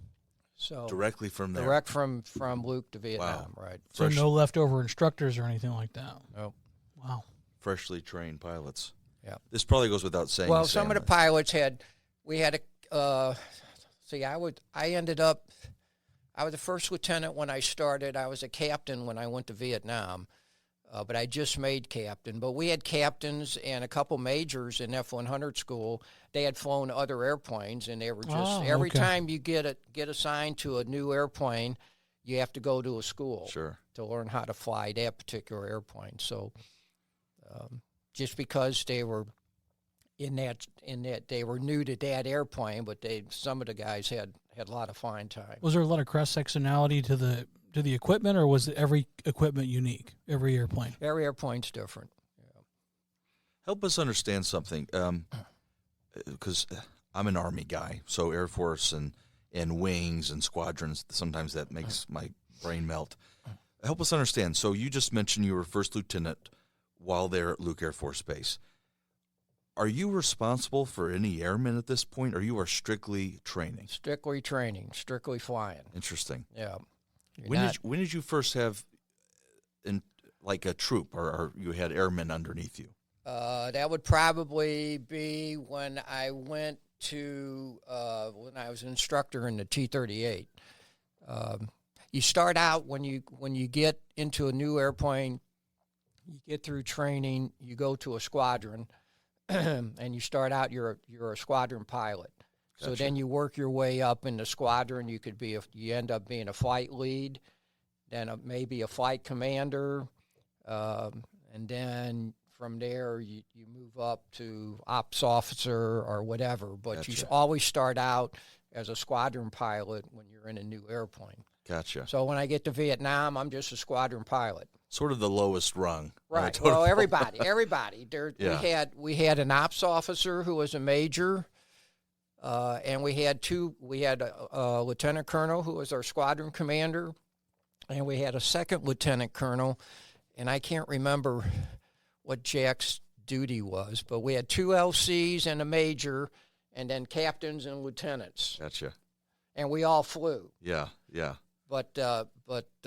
So directly from there. Direct from Luke to Vietnam, right? So no leftover instructors or anything like that. Nope. Wow. Freshly trained pilots. Yeah. This probably goes without saying. Well, some of the pilots I was a first lieutenant when I started. I was a captain when I went to Vietnam, but I just made captain. But we had captains and a couple majors in F-100 school. They had flown other airplanes, and they were just every time you get assigned to a new airplane, you have to go to a school to learn how to fly that particular airplane. So just because they were in that they were new to that airplane, but some of the guys had a lot of flying time. Was there a lot of cross-sectionality to the equipment, or was every equipment unique, every airplane? Every airplane's different. Yeah. Help us understand something, because I'm an Army guy, so Air Force and wings and squadrons, sometimes that makes my brain melt. Help us understand. So you just mentioned you were first lieutenant while there at Luke Air Force Base. Are you responsible for any airmen at this point, or you are strictly training? Strictly training, strictly flying. Interesting. Yeah. When did you first have like a troop, or you had airmen underneath you? That would probably be when I went to when I was an instructor in the T-38. You start out when you get into a new airplane, you get through training, you go to a squadron, and you start out you're a squadron pilot. Gotcha. So then you work your way up in the squadron. You end up being a flight lead, then maybe a flight commander, and then from there you move up to ops officer or whatever. But Gotcha. You always start out as a squadron pilot when you're in a new airplane. Gotcha. So when I get to Vietnam, I'm just a squadron pilot. Sort of the lowest rung. Right. Totem Well, pole. everybody. There, Yeah. we had an ops officer who was a major, and we had a lieutenant colonel who was our squadron commander, and we had a second lieutenant colonel, and I can't remember what Jack's duty was, but we had 2 LCs and a major, and then captains and lieutenants, Gotcha. and we all flew. Yeah. But the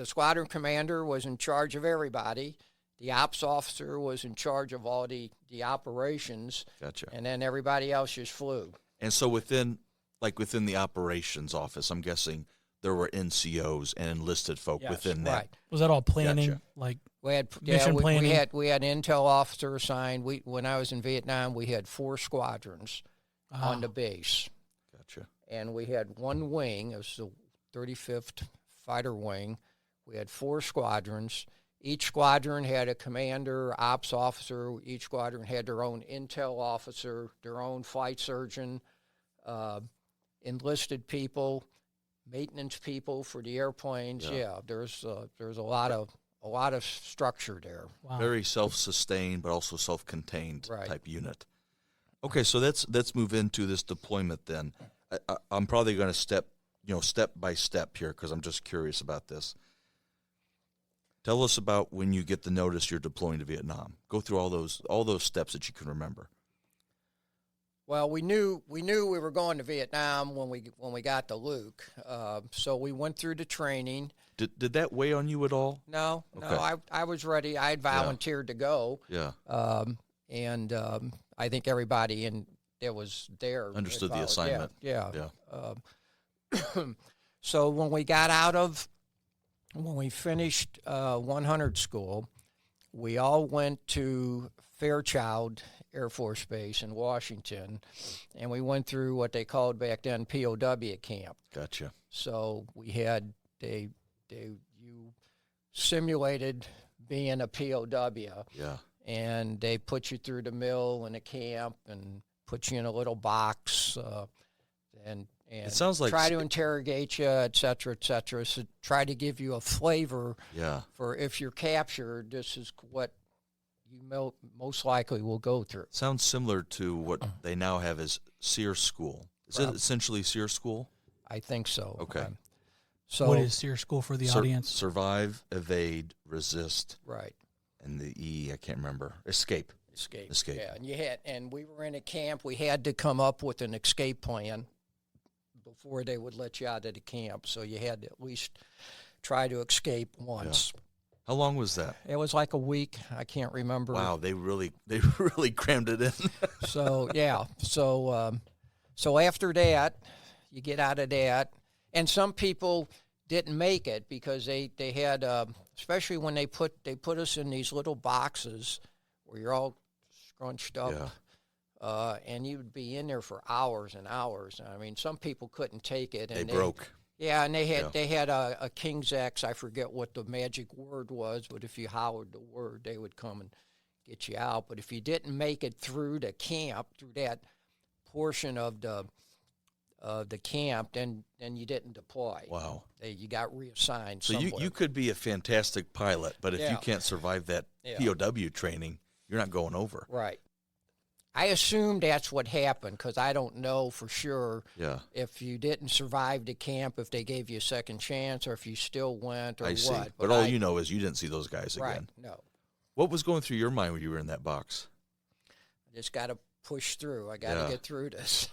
squadron commander was in charge of everybody. The ops officer was in charge of all the operations. Gotcha. And then everybody else just flew. And so within the operations office, I'm guessing there were NCOs and enlisted folk within that. Right. Was that all planning? Gotcha. Like We had mission planning? we had intel officer assigned. When I was in Vietnam, we had 4 squadrons on the base. Gotcha. And we had 1 wing. It was the 35th Fighter Wing. We had 4 squadrons. Each squadron had a commander, ops officer. Each squadron had their own intel officer, their own flight surgeon, enlisted people, maintenance people for the airplanes. Yeah, there's a lot of structure there. wow. Very self-sustained, but also self-contained Right. type unit. Okay, so let's move into this deployment then. I'm probably going to step by step here because I'm just curious about this. Tell us about when you get the notice you're deploying to Vietnam. Go through all those steps that you can remember. Well, we knew we were going to Vietnam when we got to Luke, so we went through the training. Did that weigh on you at all? No, Okay. I was ready. I had volunteered to go. Yeah. And I think everybody that was there Understood the had assignment. Yeah. Yeah. So when we finished 100 school, we all went to Fairchild Air Force Base in Washington, and we went through what they called back then POW camp. Gotcha. So we had you simulated being a POW. Yeah. And they put you through the mill in a camp and put you in a little box and It sounds like try to interrogate you, et cetera, so try to give you a flavor for if you're captured, this is what you most likely will go through. Sounds similar to what they now have as SEER school. Is it essentially SEER school? I think so. Okay. So what is SEER school for the audience? Survive, evade, resist. Right. And the E, I can't remember. Escape. Escape. Yeah, and we were in a camp. We had to come up with an escape plan before they would let you out of the camp. So you had to at least try to escape once. Yeah. How long was that? It was like a week. I can't remember. Wow, they really crammed it in. So yeah. So after that, you get out of that, and some people didn't make it because they had especially when they put us in these little boxes where you're all scrunched up. Yeah. And you would be in there for hours and hours. I mean, some people couldn't take it. And they broke. Yeah, and they had a King's X. I forget what the magic word was, but if you hollered the word, they would come and get you out. But if you didn't make it through the camp, through that portion of the camp, then you didn't deploy. Wow. You got reassigned. So somewhere. you could be a fantastic pilot, but if you can't survive that POW training, you're not going over. Right. I assume that's what happened because I don't know for sure if you didn't survive the camp, if they gave you a second chance, or if you still went or I what. see. But all you know is you didn't see those guys right, again. No. What was going through your mind when you were in that box? I just got to push through. I got to get through this.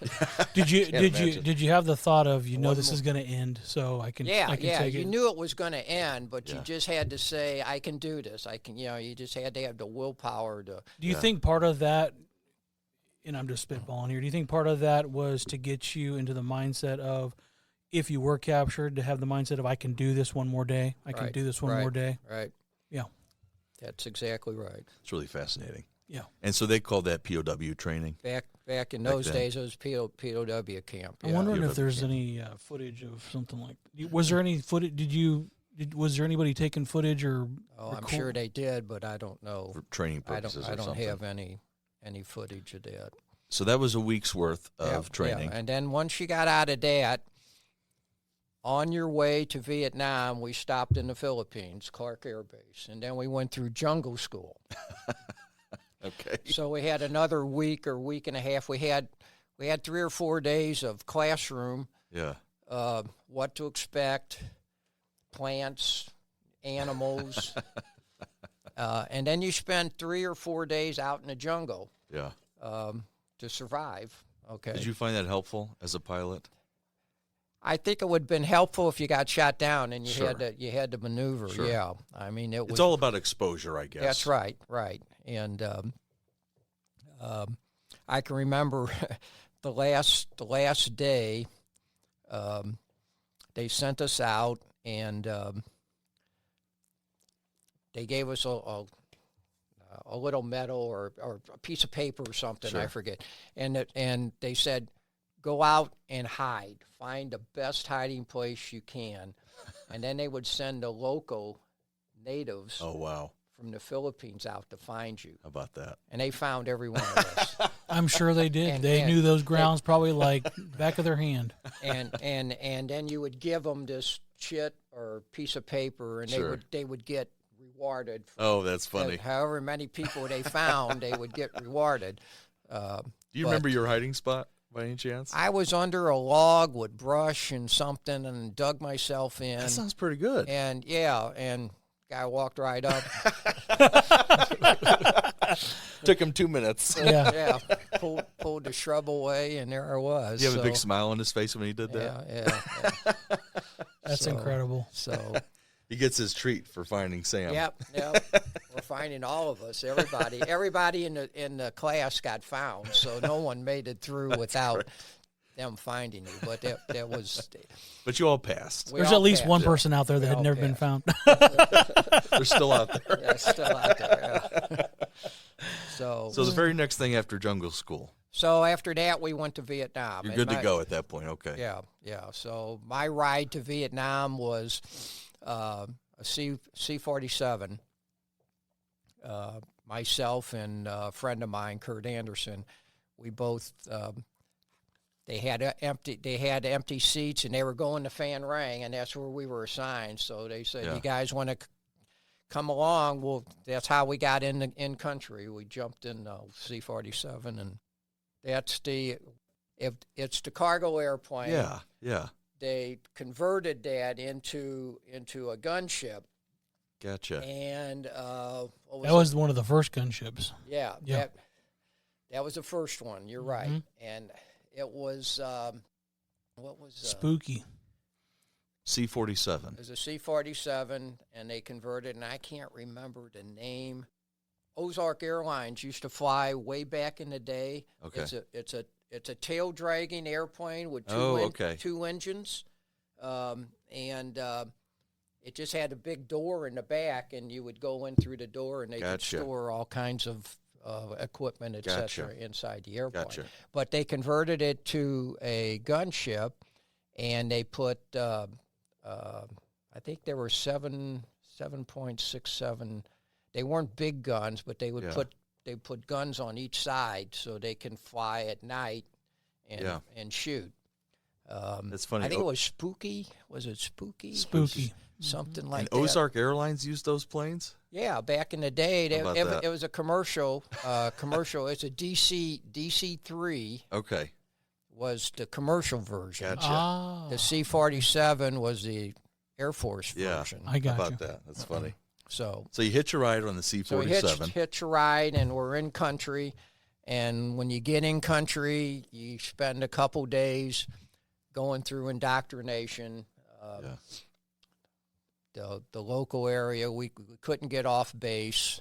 Did you have the thought of this is going to end, so I can take it? You knew it was going to end, but you just had to say, I can do this. I can. You just had to have the willpower to. Do you think part of that? And I'm just spitballing here. Do you think part of that was to get you into the mindset of, if you were captured, to have the mindset of, I can do this one more day. I can do this one more day. Right. Yeah. That's exactly right. It's really fascinating. Yeah. And so they called that POW training. Back in those days, it was POW camp. I'm wondering if there's any footage of something like that. Was there any footage? Was there anybody taking footage or? Oh, I'm sure they did, but I don't know. For training purposes I don't something. have any footage of that. So that was a week's worth of training. Yeah. And then once you got out of that, on your way to Vietnam, we stopped in the Philippines, Clark Air Base, and then we went through jungle school. Okay. So we had another week or week and a half. We had 3 or 4 days of classroom. Yeah. What to expect, plants, animals, and then you spend 3 or 4 days out in the jungle. Yeah. To survive. Okay. Did you find that helpful as a pilot? I think it would have been helpful if you got shot down and you Sure. had to maneuver. Sure. Yeah, I mean It's all about exposure, I guess. That's right, and I can remember the last day. They sent us out and they gave us a little medal or a piece of paper or something. Sure. I forget, and they said, go out and hide. Find the best hiding place you can. And then they would send the local natives Oh, wow. from the Philippines out to find you. How about that? And they found every one of us. I'm sure they did. And- They and- knew those grounds probably like back of their hand. and then you would give them this chit or piece of paper, and Sure. they would get rewarded. For Oh, that's funny. however many people they found, they would get rewarded. Do you remember your hiding spot by any chance? I was under a log with brush and something and dug myself in. That sounds pretty good. And guy walked right up. Took him 2 minutes. Yeah. Pulled the shrub away, and there I was. Do you have a big smile on his face when he did that? Yeah. That's incredible. So, He gets his treat for finding Sam. yep. We're finding all of us. Everybody in the class got found, so no one made it through without them finding you. But that was. But you all passed. We There's all at least passed. one person out there that We had all never been passed. found. They're still out there. Yeah, still out there. Yeah. So the very next thing after jungle school, So after that, we went to Vietnam. you're And good to go at that point. Okay. Yeah. So my ride to Vietnam was a C-47. Myself and a friend of mine, Kurt Anderson, we both they had empty seats, and they were going to Fan Rang, and that's where we were assigned. So they said, Yeah. "You guys want to come along?" Well, that's how we got in country. We jumped in C-47, and it's the cargo airplane. Yeah. They converted that into a gunship, Gotcha. and That was one of the first gunships. yeah. Yeah. That was the first one. You're right, Mhm. and it was what was Spooky. C-47. it was a C-47, and they converted, and I can't remember the name. Ozark Airlines used to fly way back in the day. Okay. It's a tail dragging airplane with two engines, and it just had a big door in the back, and you would go in through the door, and they Gotcha. could store all kinds of equipment, etc., Gotcha. inside the airplane. Gotcha. But they converted it to a gunship, and they put I think there were 7.67. They weren't big guns, but they would put guns on each side so they can fly at night and shoot. That's funny. I think it was Spooky. Was it Spooky? Spooky. Something like And that. Ozark Airlines used those planes? Yeah, back in the day, How about that? it was a commercial. It's a DC-3 Okay. was the commercial version. Gotcha. Ah, The C-47 was the Air Force Yeah. version. I got How you. about that? That's funny. So So you hitch a ride on the So we C-47. hitch a ride, and we're in country. And when you get in country, you spend a couple days going through indoctrination. Yeah. The local area, we couldn't get off base.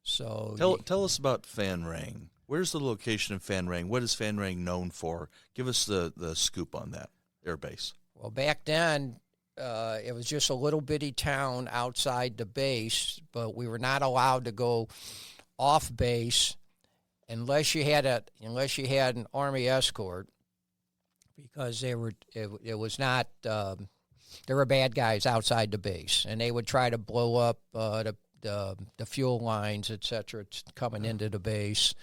So Tell us about Fan Rang. Where's the location of Fan Rang? What is Fan Rang known for? Give us the scoop on that air base. well, back then, it was just a little bitty town outside the base, but we were not allowed to go off base unless you had an Army escort, because it was not there were bad guys outside the base, and they would try to blow up the fuel lines, etc., coming into the base.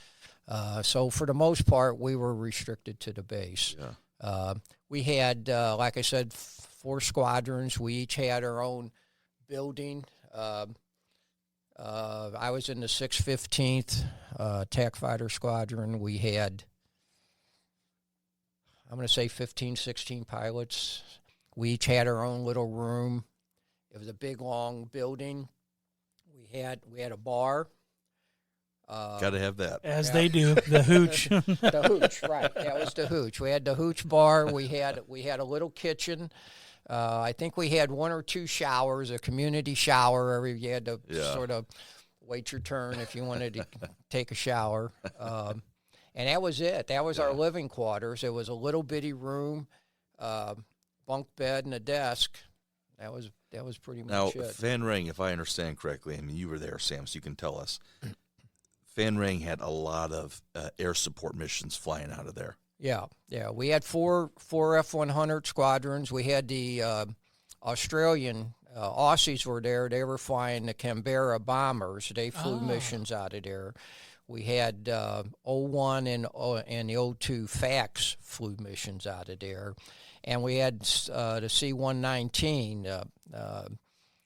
So for the most part, we were restricted to the base. Yeah. We had, like I said, 4 squadrons. We each had our own building. I was in the 615th TAC Fighter Squadron. We had, I'm going to say 15, 16 pilots. We each had our own little room. It was a big, long building. We had a bar. Got to have that. As they do, the hooch. The hooch, right. That was the hooch. We had the hooch bar. We had a little kitchen. I think we had 1 or 2 showers, a community shower. You had to sort of wait your turn if you wanted to take a shower. And that was it. That was our living quarters. It was a little bitty room, bunk bed and a desk. That was pretty much it. Now, Van Rang, if I understand correctly, I mean, you were there, Sam, so you can tell us. Van Rang had a lot of air support missions flying out of there. Yeah. We had four F-100 squadrons. We had the Australian Aussies were there. They were flying the Canberra bombers. They flew missions out of there. We had 01 and the 02 FACs flew missions out of there. And we had the C-119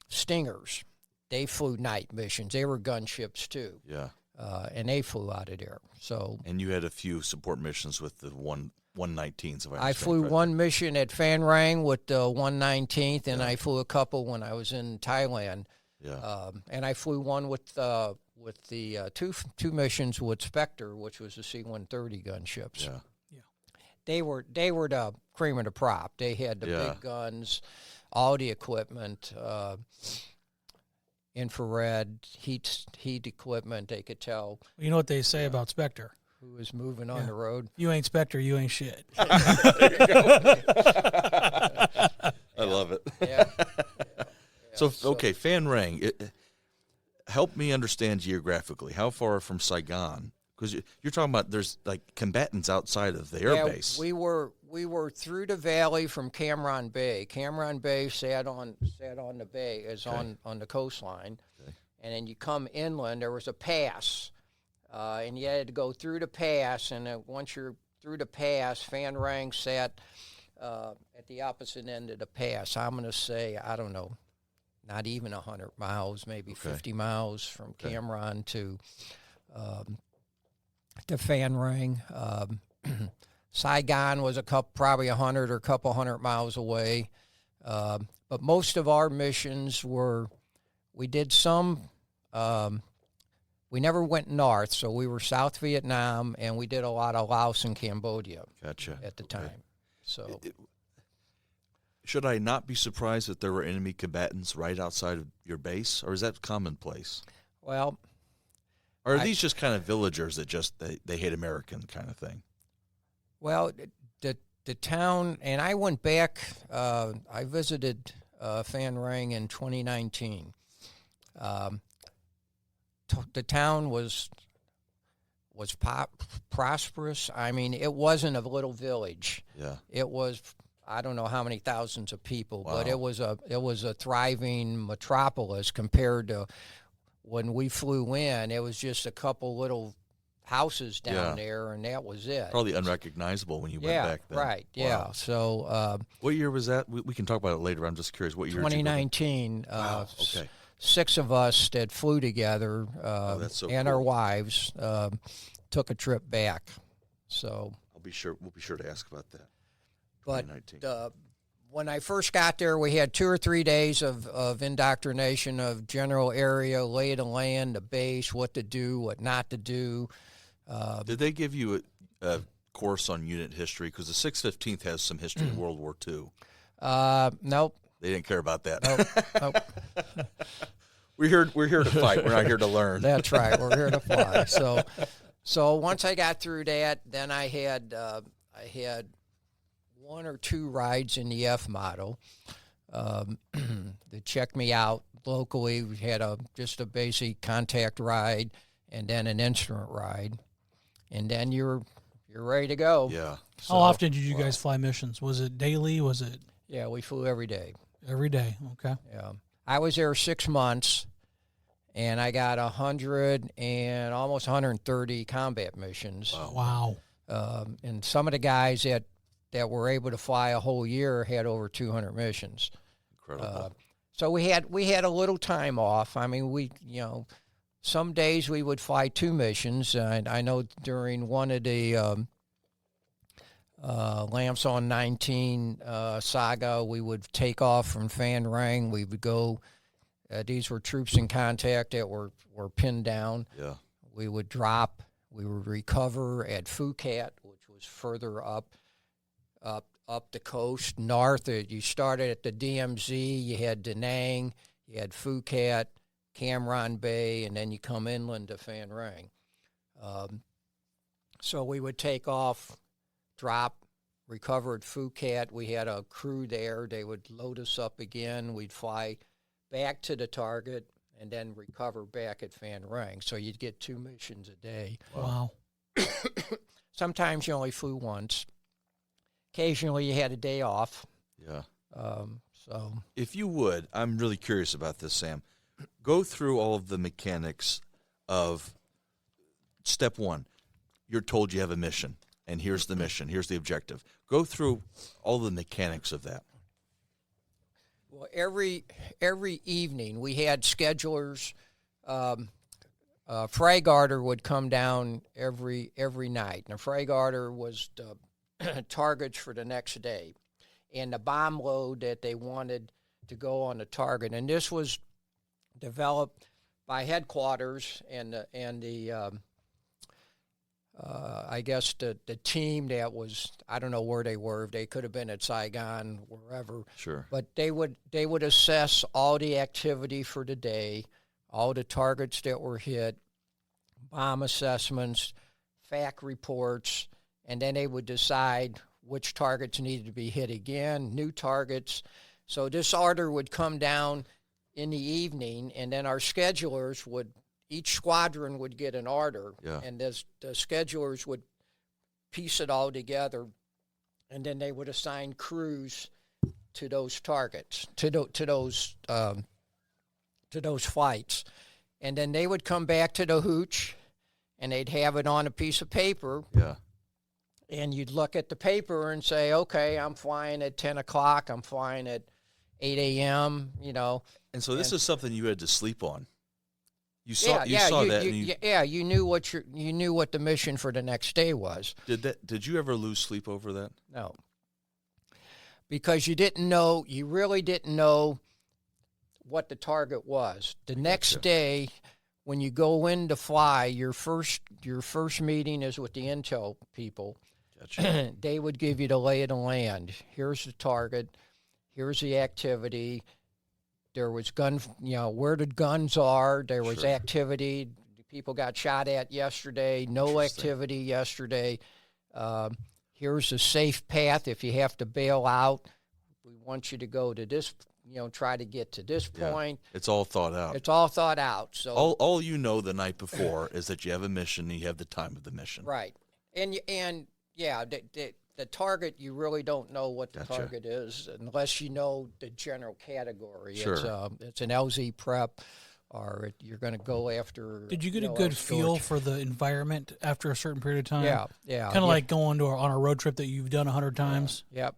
Stingers. They flew night missions. They were gunships, too. Yeah. And they flew out of there. So, and you had a few support missions with the 119s. If I flew one mission at Phan Rang with the 119th, and I flew a couple when I was in Thailand. Yeah. And I flew one with the two missions with Spectre, which was the C-130 gunships. Yeah. They were the cream of the crop. They had the big guns, all the equipment. Infrared, heat equipment, they could tell. You know what they say about Spectre? Who was moving on the road. You ain't Spectre, you ain't shit. I love it. Yeah. So, okay, Phan Rang, help me understand geographically. How far from Saigon? Because you're talking about there's like combatants outside of the air base. We were through the valley from Cam Bay. Cam Bay sat on the bay, on the coastline, and then you come inland. There was a pass, and you had to go through the pass. And once you're through the pass, Phan Rang sat at the opposite end of the pass. I'm going to say, I don't know, not even 100 miles, maybe 50 miles from Cam to Phan Rang. Saigon was probably 100 or a couple hundred miles away. But most of our missions we did some, we never went north, so we were South Vietnam, and we did a lot of Laos and Cambodia at the time. So, should I not be surprised that there were enemy combatants right outside of your base, or is that commonplace? Well, or are these just kind of villagers that just they hate American kind of thing? Well, the town, and I went back. I visited Phan Rang in 2019. The town was prosperous. I mean, it wasn't a little village. Yeah, it was. I don't know how many thousands of people, but it was a thriving metropolis compared to when we flew in. It was just a couple little houses down there, and that was it. Probably unrecognizable when you went back then. Right, yeah. So what year was that? We can talk about it later. I'm just curious. What year? 2019. Wow. Okay. 6 of us that flew together that's so and cool. our wives took a trip back. So we'll be sure to ask about that. But when I first got there, we had 2 or 3 days of indoctrination of general area, lay of the land, the base, what to do, what not to do. Did they give you a course on unit history? Because the 615th has some history of World War II. Nope. They didn't care about that. Nope. We're here to fight. We're not here to learn. That's right. We're here to fly. So once I got through that, then I had 1 or 2 rides in the F model. They checked me out locally. We had just a basic contact ride and then an instrument ride, and then you're ready to go. Yeah. So, how often did you guys fly missions? Was it daily? Was it? Yeah, we flew every day. Every day. Okay. Yeah, I was there 6 months, and I got 100 and almost 130 combat missions. Wow. And some of the guys that that were able to fly a whole year had over 200 missions. Incredible. So we had a little time off. I mean, some days we would fly 2 missions. And I know during one of the Lamps on 19 saga, we would take off from Phan Rang. We would go. These were troops in contact that were pinned down. Yeah. We would drop. We would recover at Phuket, which was further up the coast north. You started at the DMZ. You had Da Nang. You had Phuket, Cam Ranh Bay, and then you come inland to Phan Rang. So we would take off, drop, recover at Phuket. We had a crew there. They would load us up again. We'd fly back to the target and then recover back at Phan Rang. So you'd get 2 missions a day. Wow. Sometimes you only flew once. Occasionally you had a day off. Yeah. So If you would, I'm really curious about this, Sam. Go through all of the mechanics of step 1. You're told you have a mission, and here's the mission. Here's the objective. Go through all the mechanics of that. well, every evening we had schedulers. Freigarter would come down every night, and a Freigarter was the targets for the next day, and the bomb load that they wanted to go on the target. And this was developed by headquarters and the I guess the team that was, I don't know where they were. They could have been at Saigon, wherever. Sure. But they would assess all the activity for the day, all the targets that were hit, bomb assessments, FAC reports, and then they would decide which targets needed to be hit again, new targets. So this order would come down in the evening, and then our schedulers would, each squadron would get an order, and the schedulers would piece it all together, and then they would assign crews to those targets, to those flights. And then they would come back to the hooch, and they'd have it on a piece of paper. Yeah. And you'd look at the paper and say, okay, I'm flying at 10 o'clock, I'm flying at 8 a.m., And so this is something you had to sleep on. You saw you knew what the mission for the next day was. Did you ever lose sleep over that? No. Because you really didn't know what the target was. The next day, when you go in to fly, your first meeting is with the intel people. Gotcha. They would give you the lay of the land. Here's the target. Here's the activity. There was where the guns are. There was activity. People got shot at yesterday. No activity yesterday. Here's a safe path if you have to bail out. We want you to go to this, try to get to this point. It's all thought out. It's all thought out. So all you know the night before is that you have a mission and you have the time of the mission. Right. The target, you really don't know what the target is unless you know the general category. Sure. It's an LZ prep, or you're going to go after. Did you get a good feel for the environment after a certain period of time? Yeah. Kind of like going on a road trip that you've done 100 times. Yep.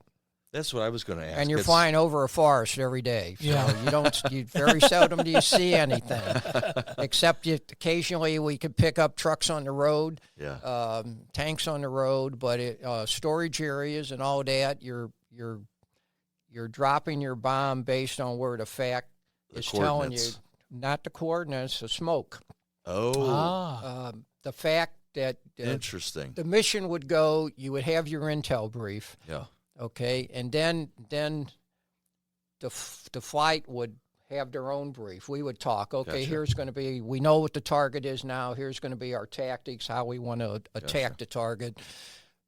That's what I was going to ask. And you're flying over a forest every day. So you very seldom do you see anything, except occasionally we could pick up trucks on the road, tanks on the road, but storage areas and all that, you're dropping your bomb based on where the FAC is telling you, not the coordinates, the smoke. Oh. The fact that interesting. The mission would go, you would have your intel brief. Yeah. Okay, and then the flight would have their own brief. We would talk. Okay, here's going to be. We know what the target is now. Here's going to be our tactics, how we want to attack the target,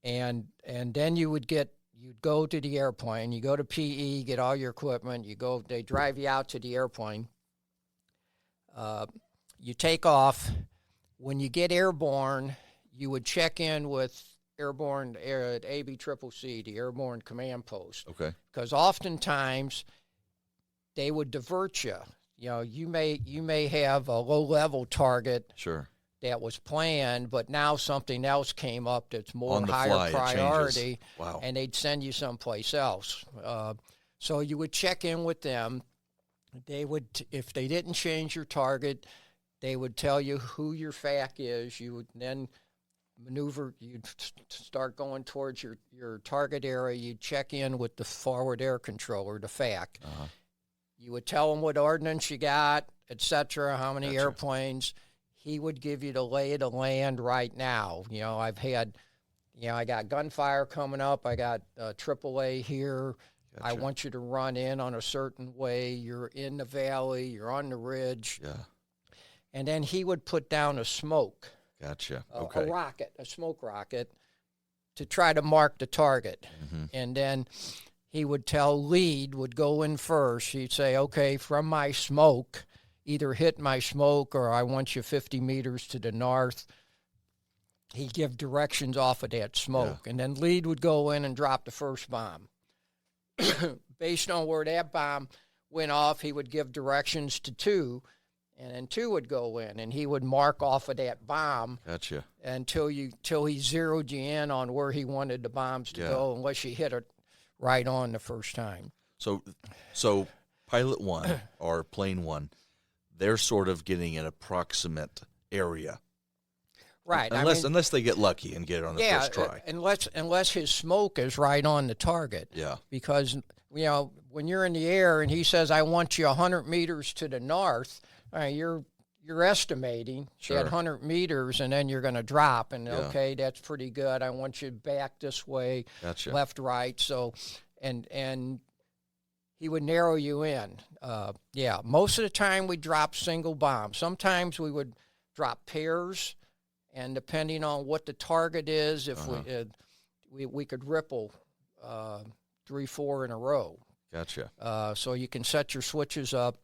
and then you'd go to the airplane. You go to PE, get all your equipment. They drive you out to the airplane. You take off. When you get airborne, you would check in with Airborne at ABCCC, the Airborne Command Post. Okay. Because oftentimes they would divert you. You may have a low-level target. Sure. that was planned, but now something else came up that's more On the higher fly, it priority, changes. Wow. and they'd send you someplace else. So you would check in with them. They would, if they didn't change your target, they would tell you who your FAC is. You would then maneuver, you'd start going towards your target area. You'd check in with the forward air controller, the FAC. Uh-huh. You would tell him what ordnance you got, et cetera, how many Gotcha. airplanes. He would give you the lay of the land right now. You know, I've had, you know, I got gunfire coming up. I got AAA here. Gotcha. I want you to run in on a certain way. You're in the valley. You're on the ridge. Yeah. And then he would put down a smoke. Gotcha. Okay. A rocket, a smoke rocket, to try to mark the target. Mm-hmm. And then he would tell lead, would go in first. He'd say, okay, from my smoke, either hit my smoke or I want you 50 meters to the north. He'd give directions off of that smoke. Yeah. And then lead would go in and drop the first bomb. Based on where that bomb went off, he would give directions to 2. And then 2 would go in, and he would mark off of that bomb. Gotcha. Until he zeroed you in on where he wanted the bombs to Yeah. go, unless you hit it right on the first time. So pilot 1 or plane 1, they're sort of getting an approximate area. Right. Unless they get lucky and get it on the first try. Unless his smoke is right on the target. Yeah. Because, you know, when you're in the air and he says, I want you 100 meters to the north, you're estimating Sure. at 100 meters, and then you're going to drop. And, Yeah. okay, that's pretty good. I want you back this way, Gotcha. left, right. So, and he would narrow you in. Most of the time we drop single bombs. Sometimes we would drop pairs, and depending on what the target is, if we could ripple 3, 4 in a row. Gotcha. So you can set your switches up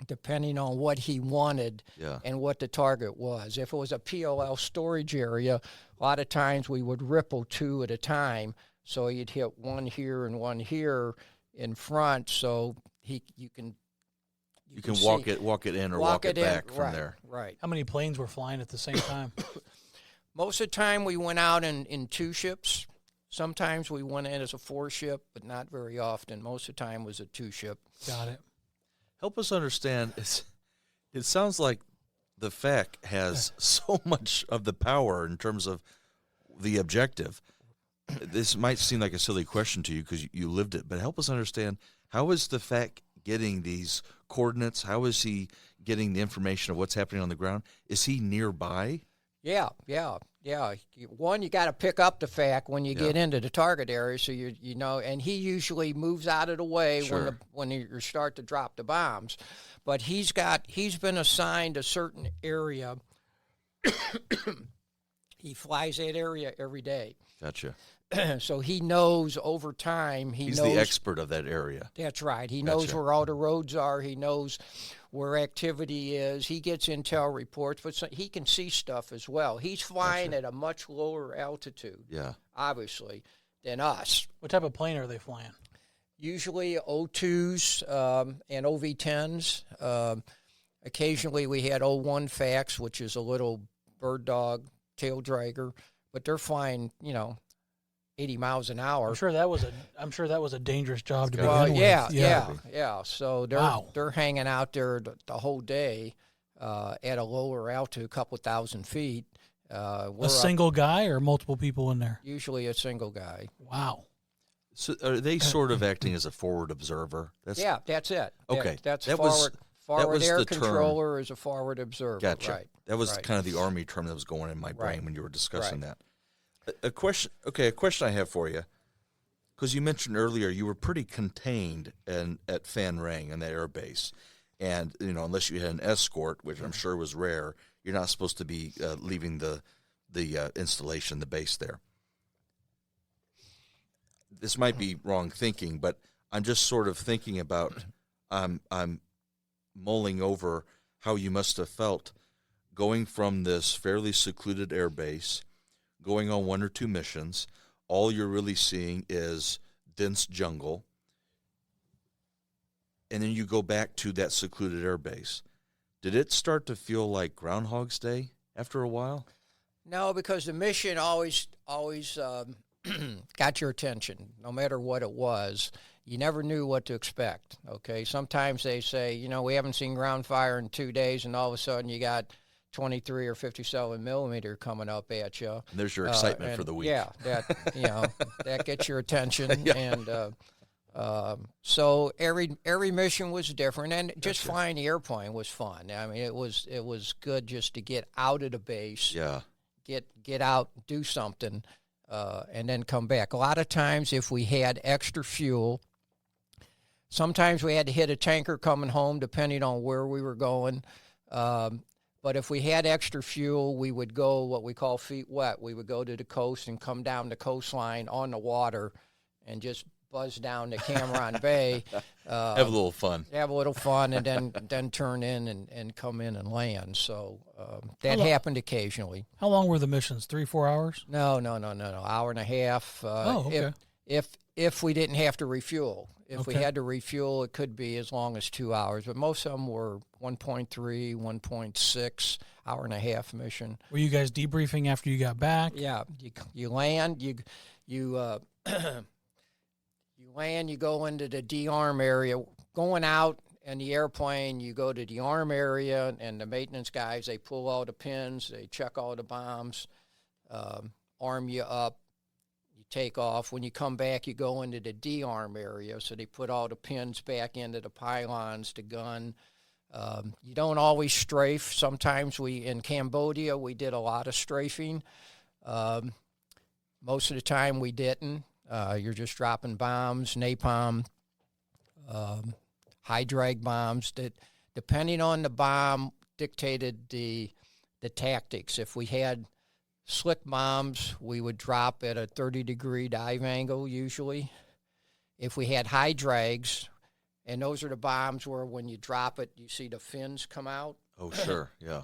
depending on what he wanted Yeah. and what the target was. If it was a POL storage area, a lot of times we would ripple 2 at a time. So you'd hit 1 here and 1 here in front, so you can walk it in or walk it back from right, there. Right. How many planes were flying at the same time? Most of the time we went out in 2 ships. Sometimes we went in as a 4-ship, but not very often. Most of the time was a 2-ship. Got it. Help us understand. It sounds like the FAC has so much of the power in terms of the objective. This might seem like a silly question to you because you lived it, but help us understand, how is the FAC getting these coordinates? How is he getting the information of what's happening on the ground? Is he nearby? Yeah. One, you got to pick up the FAC when you get into the target area, so you know. And he usually moves out of the way Sure. when you start to drop the bombs. But he's been assigned a certain area. He flies that area every day. Gotcha. So he knows over time. He's knows, the expert of that area. That's right. He Gotcha. knows where all the roads are. He knows where activity is. He gets intel reports, but he can see stuff as well. He's flying at a much lower altitude, Yeah. obviously, than us. What type of plane are they flying? Usually O2s and OV-10s. Occasionally we had O1 FACs, which is a little bird dog tail dragger, but they're flying, 80 miles an hour. I'm sure that was a dangerous job to begin Well, with. yeah. So they're hanging out there the whole day at a lower altitude, a couple thousand feet. A single guy or multiple people in there? Usually a single guy. Wow. So are they sort of acting as a forward observer? That's it. Okay. That's that forward. Forward was air the term. Controller is a forward observer. Gotcha. Right. That was right. kind of the Army term that was going in my brain Right. when you were discussing Right. that. A question I have for you, because you mentioned earlier you were pretty contained at Phan Rang and that air base, and unless you had an escort, which I'm sure was rare, you're not supposed to be leaving the installation, the base there. This might be wrong thinking, but I'm just sort of thinking about I'm mulling over how you must have felt going from this fairly secluded air base, going on 1 or 2 missions. All you're really seeing is dense jungle, and then you go back to that secluded air base. Did it start to feel like Groundhog's Day after a while? No, because the mission always got your attention, no matter what it was. You never knew what to expect, okay? Sometimes they say, you know, we haven't seen ground fire in 2 days, and all of a sudden you got 23 or 57 millimeter coming up at you. And there's your excitement for the week. Yeah, that, you know, that gets your attention. Yeah. And so every mission was different, and just flying the airplane was fun. I mean, it was good just to get out of the base. Yeah. Get out, do something, and then come back. A lot of times, if we had extra fuel, sometimes we had to hit a tanker coming home, depending on where we were going. But if we had extra fuel, we would go what we call feet wet. We would go to the coast and come down the coastline on the water and just buzz down to Cameron Bay. Have a little fun. Have a little fun, and then turn in and come in and land. So that happened occasionally. How long were the missions? 3-4 hours? No. Hour and a half. Okay. If we didn't have to refuel. If we had to refuel, it could be as long as 2 hours. But most of them were 1.3, 1.6 hour and a half mission. Were you guys debriefing after you got back? Yeah. You land. You land. You go into the de-arm area. Going out in the airplane, you go to the arm area, and the maintenance guys, they pull all the pins, they check all the bombs, arm you up. Take off. When you come back, you go into the de-arm area, so they put all the pins back into the pylons, the gun. You don't always strafe. Sometimes in Cambodia, we did a lot of strafing. Most of the time, we didn't. You're just dropping bombs, napalm, high drag bombs. That, depending on the bomb, dictated the tactics. If we had slick bombs, we would drop at a 30-degree dive angle usually. If we had high drags, and those are the bombs where when you drop it, you see the fins come out. Oh, sure, yeah.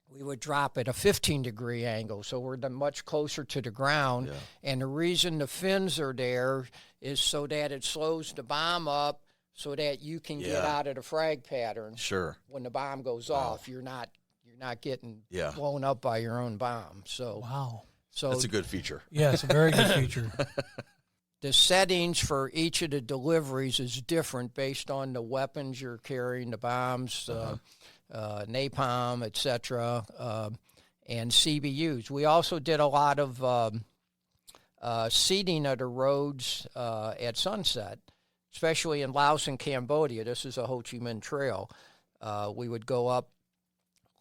We would drop at a 15-degree angle, so we're much closer to the ground. Yeah. And the reason the fins are there is so that it slows the bomb up so that you can get out of the frag pattern. Sure. When the bomb goes off, you're not getting blown up by your own bomb. So wow. So that's a good feature. Yeah, it's a very good feature. The settings for each of the deliveries is different based on the weapons you're carrying, the bombs, napalm, etc., and CBUs. We also did a lot of seeding of the roads at sunset, especially in Laos and Cambodia. This is a Ho Chi Minh Trail. We would go up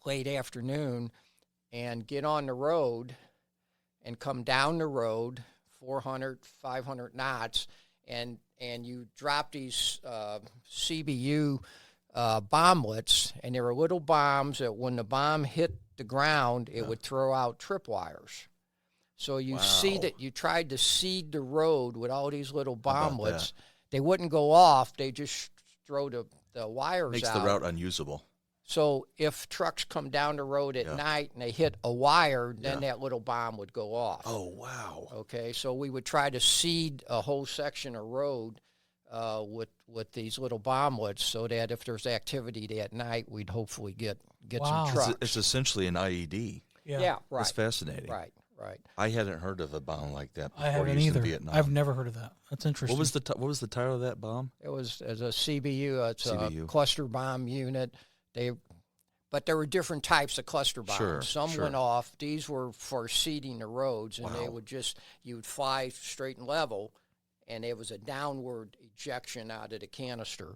late afternoon and get on the road and come down the road 400, 500 knots, and you drop these CBU bomblets, and they were little bombs that when the bomb hit the ground, it would throw out tripwires. So you you tried to seed the road with all these little bomblets. They wouldn't go off. They just throw the wires out. Makes the route unusable. So if trucks come down the road at night and they hit a wire, then that little bomb would go off. Oh, wow. Okay, so we would try to seed a whole section of road with these little bomblets so that if there's activity that night, we'd hopefully get some trucks. It's essentially an IED. Yeah, right. It's fascinating. Right. I hadn't heard of a bomb like that before. I haven't used either. In Vietnam. I've never heard of that. That's interesting. What was the title of that bomb? It was as a CBU. It's CBU. A cluster bomb unit. But there were different types of cluster bombs. Sure, Some went off. These were for seeding the roads, and they would you would fly straight and level, and it was a downward ejection out of the canister.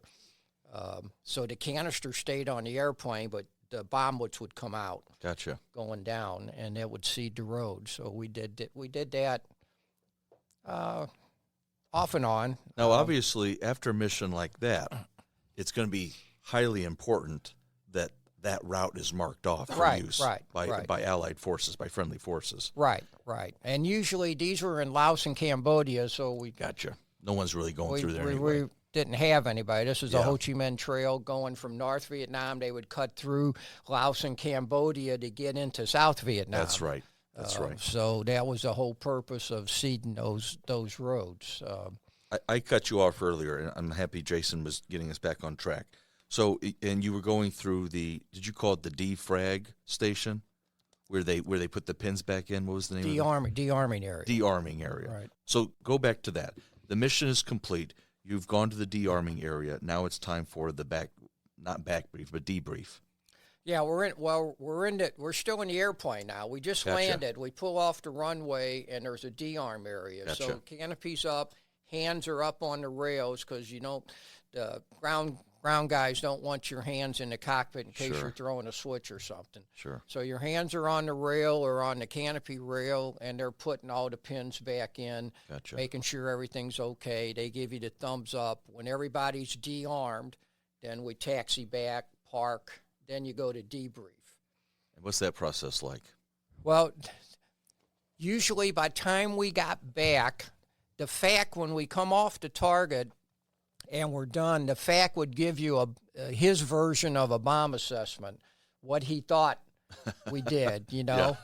So the canister stayed on the airplane, but the bomblets would come out. Gotcha. Going down, and it would seed the road. So we did that off and on. Now, obviously, after a mission like that, it's going to be highly important that route is marked off for use by Allied forces, by friendly forces. Right. And usually these were in Laos and Cambodia, so we... Gotcha. No one's really going through there anyway. We didn't have anybody. This is a Ho Chi Minh Trail going from North Vietnam. They would cut through Laos and Cambodia to get into South Vietnam. That's right. So that was the whole purpose of seeding those roads. I cut you off earlier, and I'm happy Jason was getting us back on track. So, and you were going through did you call it the defrag station? Where they put the pins back in? What was the name of it? De-arming area. De-arming area. Right. So go back to that. The mission is complete. You've gone to the de-arming area. Now it's time for the not back brief, but debrief. Yeah, we're still in the airplane now. We just Gotcha. landed. We pull off the runway, and there's a de-arm area. Gotcha. So canopy's up, hands are up on the rails because the ground guys don't want your hands in the cockpit in case Sure. you're throwing a switch or something. Sure. So your hands are on the rail or on the canopy rail, and they're putting all the pins back in, Gotcha. making sure everything's okay. They give you the thumbs up. When everybody's de-armed, then we taxi back, park, then you go to debrief. And what's that process like? Well, usually by the time we got back, the FAC, when we come off the target and we're done, the FAC would give you his version of a bomb assessment, what he thought we did, you know.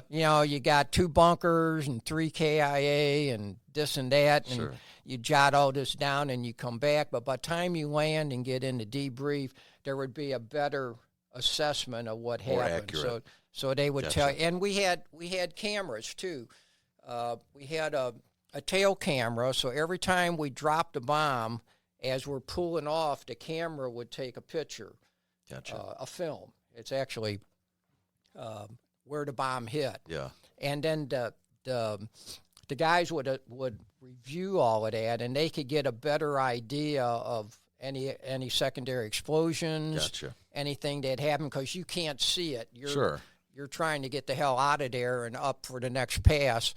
You got 2 bunkers and 3 KIA and this and that, and Sure. you jot all this down and you come back. But by the time you land and get into debrief, there would be a better assessment of what More happened. accurate. So they would Gotcha. tell you. And we had cameras too. We had a tail camera, so every time we dropped a bomb, as we're pulling off, the camera would take a picture, Gotcha. a film. It's actually where the bomb hit. Yeah. And then the guys would review all of that, and they could get a better idea of any secondary explosions, Gotcha. anything that happened, because you can't see it. Sure. You're trying to get the hell out of there and up for the next pass.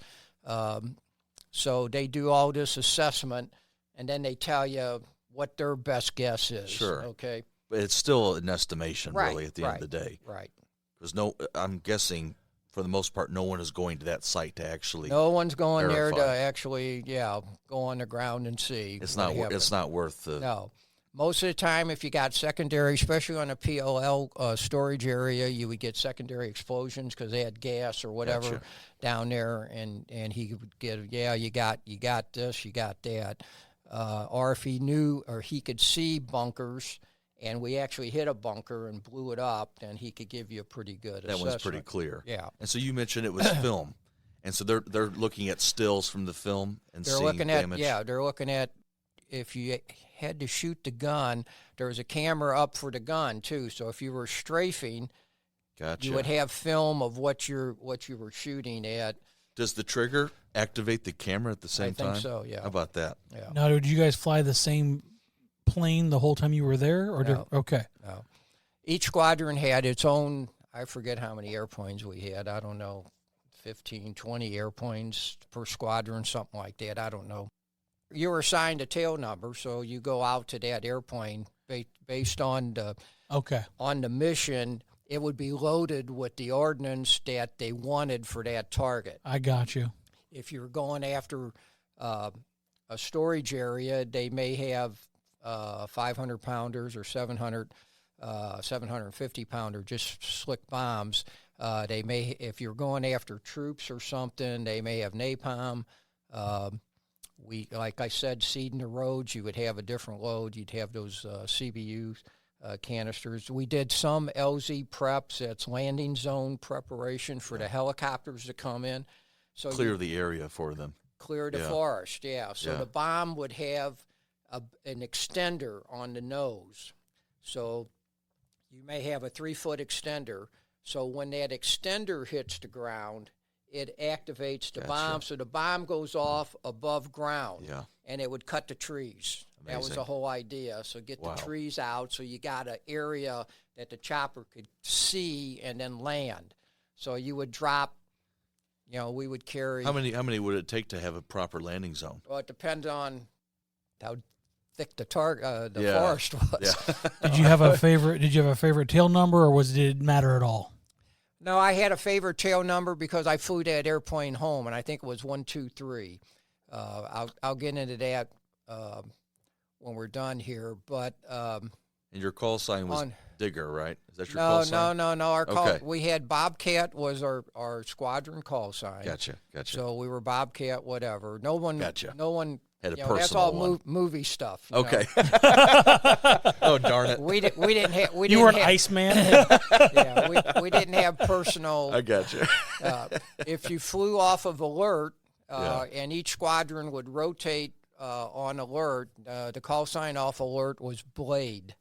So they do all this assessment, and then they tell you what their best guess is. Sure. Okay. But it's still an estimation, Right, really, at the end of the day. Right. Because I'm guessing, for the most part, no one is going to that site to actually. No one's going there to verify. actually, go on the ground and see. It's what not. happened. It's not worth the. No. Most of the time, if you got secondary, especially on a PLL storage area, you would get secondary explosions because they had gas or whatever Gotcha. down there, and he would get, you got this, you got that. Or if he knew or he could see bunkers, and we actually hit a bunker and blew it up, then he could give you a pretty good assessment. That one's pretty clear. Yeah. And so you mentioned it was film, and so they're looking at stills from the film and They're seeing looking damage. they're looking at if you had to shoot the gun, there was a camera up for the gun too. So if you were strafing, Gotcha. you would have film of what you were shooting at. Does the trigger activate the camera at the same time? I think so, yeah. How about that? Yeah. Now, did you guys fly the same plane the whole time you were there, or No. okay? No. Each squadron had its own. I forget how many airplanes we had. I don't know, 15, 20 airplanes per squadron, something like that. I don't know. You were assigned a tail number, so you go out to that airplane based on the mission. It would be loaded with the ordnance that they wanted for that target. I got you. If you're going after a storage area, they may have 500 pounders or 750 pounder, just slick bombs. They may, if you're going after troops or something, they may have napalm. Like I said, seeding the roads, you would have a different load. You'd have those CBU canisters. We did some LZ preps. That's landing zone preparation for the helicopters to come in. So Clear the area for them. clear the Yeah. forest, yeah. So Yeah. the bomb would have an extender on the nose. So you may have a 3-foot extender. So when that extender hits the ground, it activates the Gotcha. bomb. So the bomb goes off above ground, Yeah. and it would cut the trees. That was Amazing. the whole idea. So get Wow. the trees out so you got an area that the chopper could see and then land. So you would drop, we would carry. How many would it take to have a proper landing zone? Well, it depends on how thick the Yeah. forest was. Yeah. Did you have a favorite? Did you have a favorite tail number, or did it matter at all? No, I had a favorite tail number because I flew that airplane home, and I think it was 123. I'll get into that when we're done here. But And your call sign was Digger, right? Is that your no, call sign? no. Our call, Okay. we had Bobcat was our squadron call sign. Gotcha. So we were Bobcat, whatever. No one Gotcha. No one had a you personal know, that's all one. movie stuff. You Okay. know? Oh, darn it. We didn't have. You were an Iceman? Yeah, we didn't have personal. I got you. If you flew off of alert, Yeah. and each squadron would rotate on alert, the call sign off alert was Blade.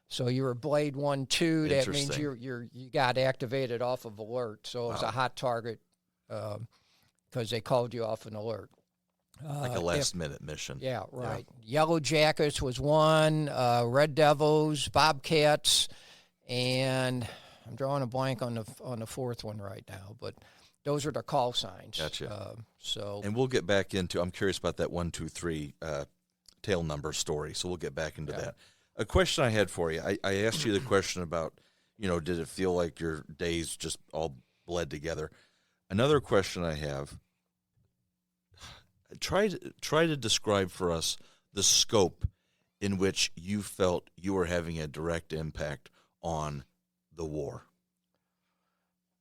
So you were Blade 1-2. That means you got activated off of alert. So it was a hot target because they called you off an alert. Like a last-minute mission. Yeah, right. Yeah. Yellow Jackets was one, Red Devils, Bobcats, and I'm drawing a blank on the fourth one right now, but those are the call signs. Gotcha. So, and we'll get back into, I'm curious about that 1, 2, 3 tail number story, so we'll get back into that. A question I had for you, I asked you the question about, you know, did it feel like your days just all bled together? Another question I have, try to describe for us the scope in which you felt you were having a direct impact on the war.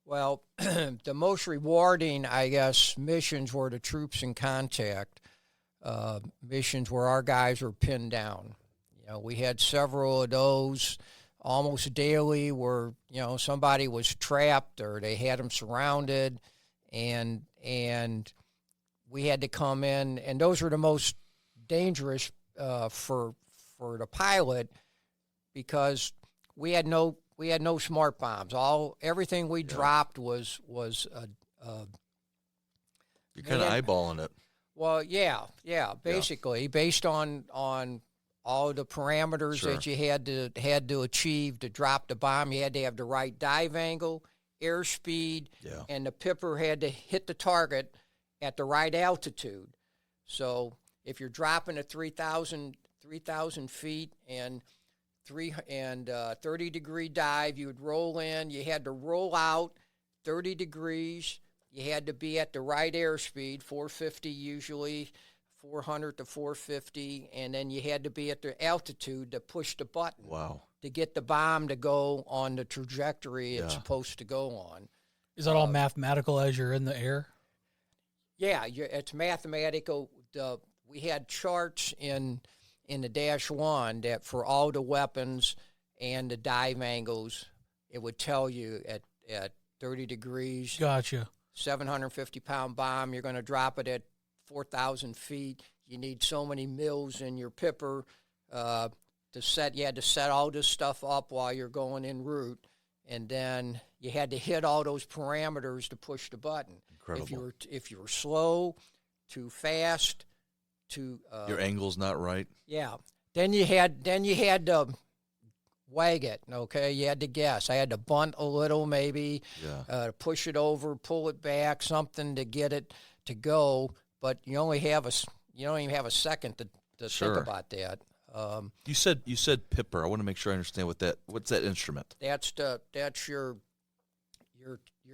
Well, the most rewarding, I guess, missions were the troops in contact, missions where our guys were pinned down. You know, we had several of those almost daily where, you know, somebody was trapped or they had them surrounded, and we had to come in, and those were the most dangerous for the pilot because we had no smart bombs. Everything we dropped was You're kind of eyeballing it. Well, yeah, basically based on all the parameters that you had to achieve to drop the bomb. You had to have the right dive angle, airspeed, and the pipper had to hit the target at the right altitude. So if you're dropping at 3,000 feet and 30-degree dive, you would roll in. You had to roll out 30 degrees. You had to be at the right airspeed, 450 usually, 400 to 450, and then you had to be at the altitude to push the button. Wow. To get the bomb to go on the trajectory it's supposed to go on. Is that all mathematical as you're in the air? Yeah, it's mathematical. We had charts in the -1 that for all the weapons and the dive angles, it would tell you at 30 degrees. Gotcha. 750-pound bomb, you're going to drop it at 4,000 feet. You need so many mils in your pipper to set. You had to set all this stuff up while you're going en route, and then you had to hit all those parameters to push the button. Incredible. If you were slow, too fast, your angle's not right. Yeah. Then you had to wag it. Okay, you had to guess. I had to bunt a little, maybe. Push it over, pull it back, something to get it to go. But you don't even have a second to think about that. You said pipper. I want to make sure I understand what's that instrument. That's your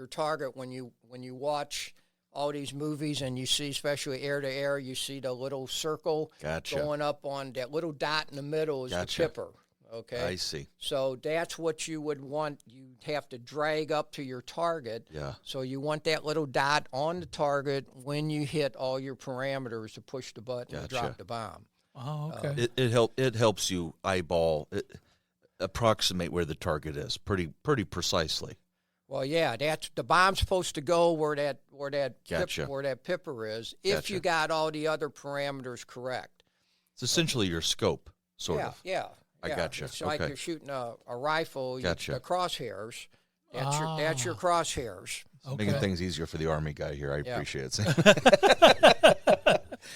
target when you watch all these movies and you see, especially air to air, you see the little circle going up on that little dot in the middle is the pipper. Okay, I see. So that's what you would want. You'd have to drag up to your target. Yeah. So you want that little dot on the target when you hit all your parameters to push the button and drop the bomb. Oh, okay. It helps you approximate where the target is pretty precisely. Well, yeah, the bomb's supposed to go where that pipper is if you got all the other parameters correct. It's essentially your scope, sort of. Yeah. I gotcha. It's like you're shooting a rifle. The crosshairs. That's your crosshairs. Okay. Making things easier for the Army guy here. I appreciate it, Sam.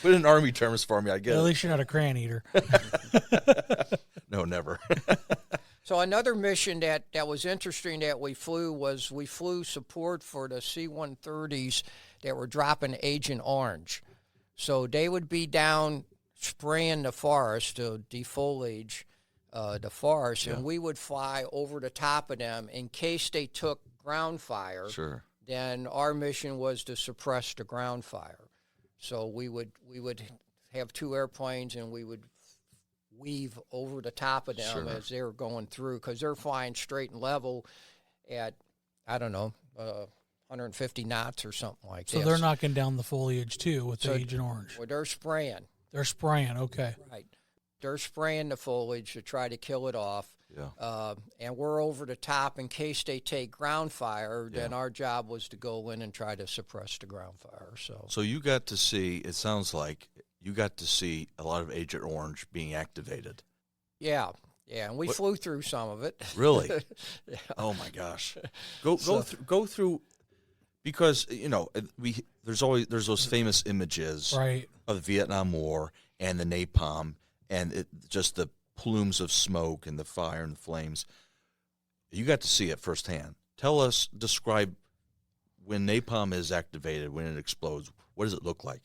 Put in Army terms for me, I get it. At least you're not a crayon eater. No, never. So another mission that was interesting that we flew support for the C-130s that were dropping Agent Orange. So they would be down spraying the forest to defoliage the forest, and we would fly over the top of them in case they took ground fire. Sure. Then our mission was to suppress the ground fire. So we would have two airplanes, and we would weave over the top of them as they were going through, because they're flying straight and level at, 150 knots or something like that. So they're knocking down the foliage, too, with the Agent Orange. Well, they're spraying. They're spraying, okay. Right. They're spraying the foliage to try to kill it off. Yeah. And we're over the top in case they take ground fire. Then Yeah. our job was to go in and try to suppress the ground fire. So you got to see, it sounds like you got to see a lot of Agent Orange being activated. Yeah, and we flew through some of it. Really? Yeah. Oh my gosh. Go through because there's those famous images Right. of the Vietnam War and the napalm and just the plumes of smoke and the fire and the flames. You got to see it firsthand. Describe when napalm is activated, when it explodes. What does it look like?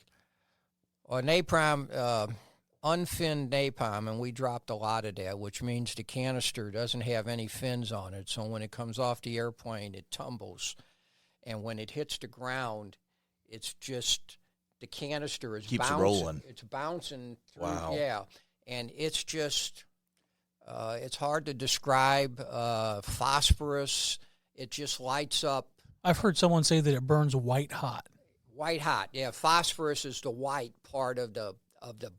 Well, napalm, unfinned napalm, and we dropped a lot of that, which means the canister doesn't have any fins on it. So when it comes off the airplane, it tumbles. And when it hits the ground, it's just the canister is Keeps bouncing. rolling. It's bouncing through. Wow. Yeah. And it's just, it's hard to describe. Phosphorus, it just lights up. I've heard someone say that it burns white hot. White hot, yeah. Phosphorus is the white part of the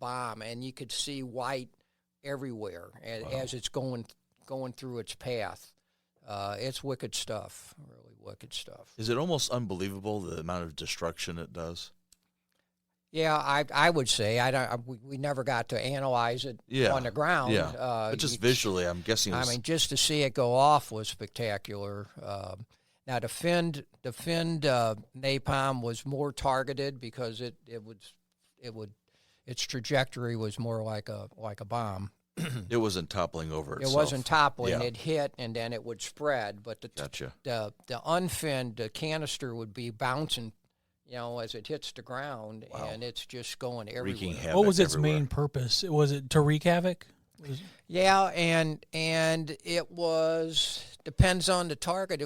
bomb, and you could see white everywhere as it's going through its path. It's wicked stuff, really wicked stuff. Is it almost unbelievable the amount of destruction it does? Yeah, I would say we never got to analyze it on the ground. Yeah, but just visually, I'm guessing. Just to see it go off was spectacular. Now the finned napalm was more targeted because its trajectory was more like a bomb. It wasn't toppling over itself. It wasn't toppling. Yeah. It hit and then it would spread. But Gotcha. the unfinned, the canister would be bouncing, as it hits the ground, Wow. and it's just going everywhere. Wreaking havoc What was its everywhere. main purpose? Was it to wreak havoc? Yeah, and it was depends on the target.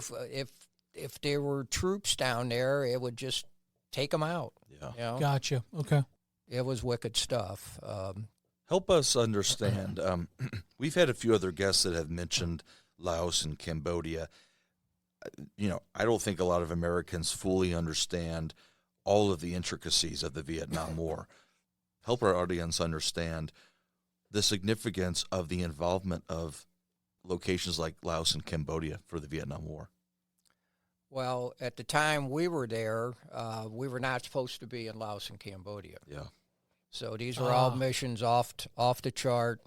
If there were troops down there, it would just take them out. Yeah. Gotcha. Okay. It was wicked stuff. Help us understand. We've had a few other guests that have mentioned Laos and Cambodia. I don't think a lot of Americans fully understand all of the intricacies of the Vietnam War. Help our audience understand the significance of the involvement of locations like Laos and Cambodia for the Vietnam War. Well, at the time we were there, we were not supposed to be in Laos and Cambodia. Yeah. So these were all missions off the chart.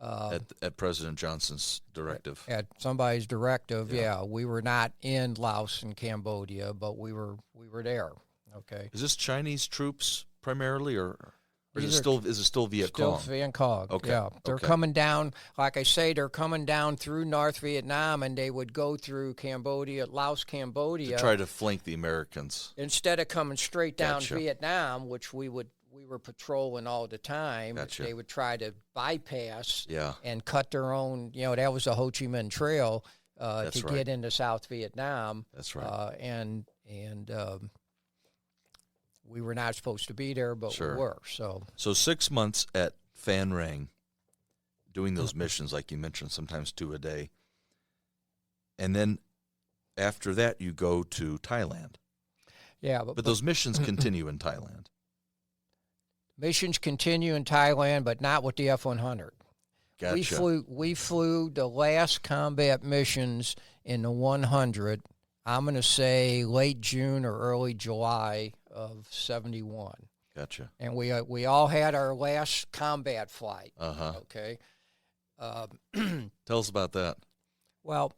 At President Johnson's directive. At somebody's directive, Yeah. we were not in Laos and Cambodia, but we were there. Okay. Is this Chinese troops primarily, or is These it still Viet Cong? Still Viet Cong. Okay. Yeah, they're Okay. coming down. Like I say, they're coming down through North Vietnam, and they would go through Cambodia, Laos, Cambodia, To try to flank the Americans. instead of coming straight down Gotcha. Vietnam, which we were patrolling all the time. Gotcha. They would try to bypass Yeah. and cut their own. That was the Ho Chi Minh Trail That's to right. get into South Vietnam. That's right. And we were not supposed to be there, but Sure. we were. So. So 6 months at Phan Rang, doing those missions like you mentioned, sometimes 2 a day. And then after that, you go to Thailand. Yeah, But those missions continue in Thailand. missions continue in Thailand, but not with the F-100. Gotcha. We flew the last combat missions in the 100. I'm going to say late June or early July of '71, Gotcha. and we all had our last combat flight. Uh-huh. Okay. Tell us about that. Well,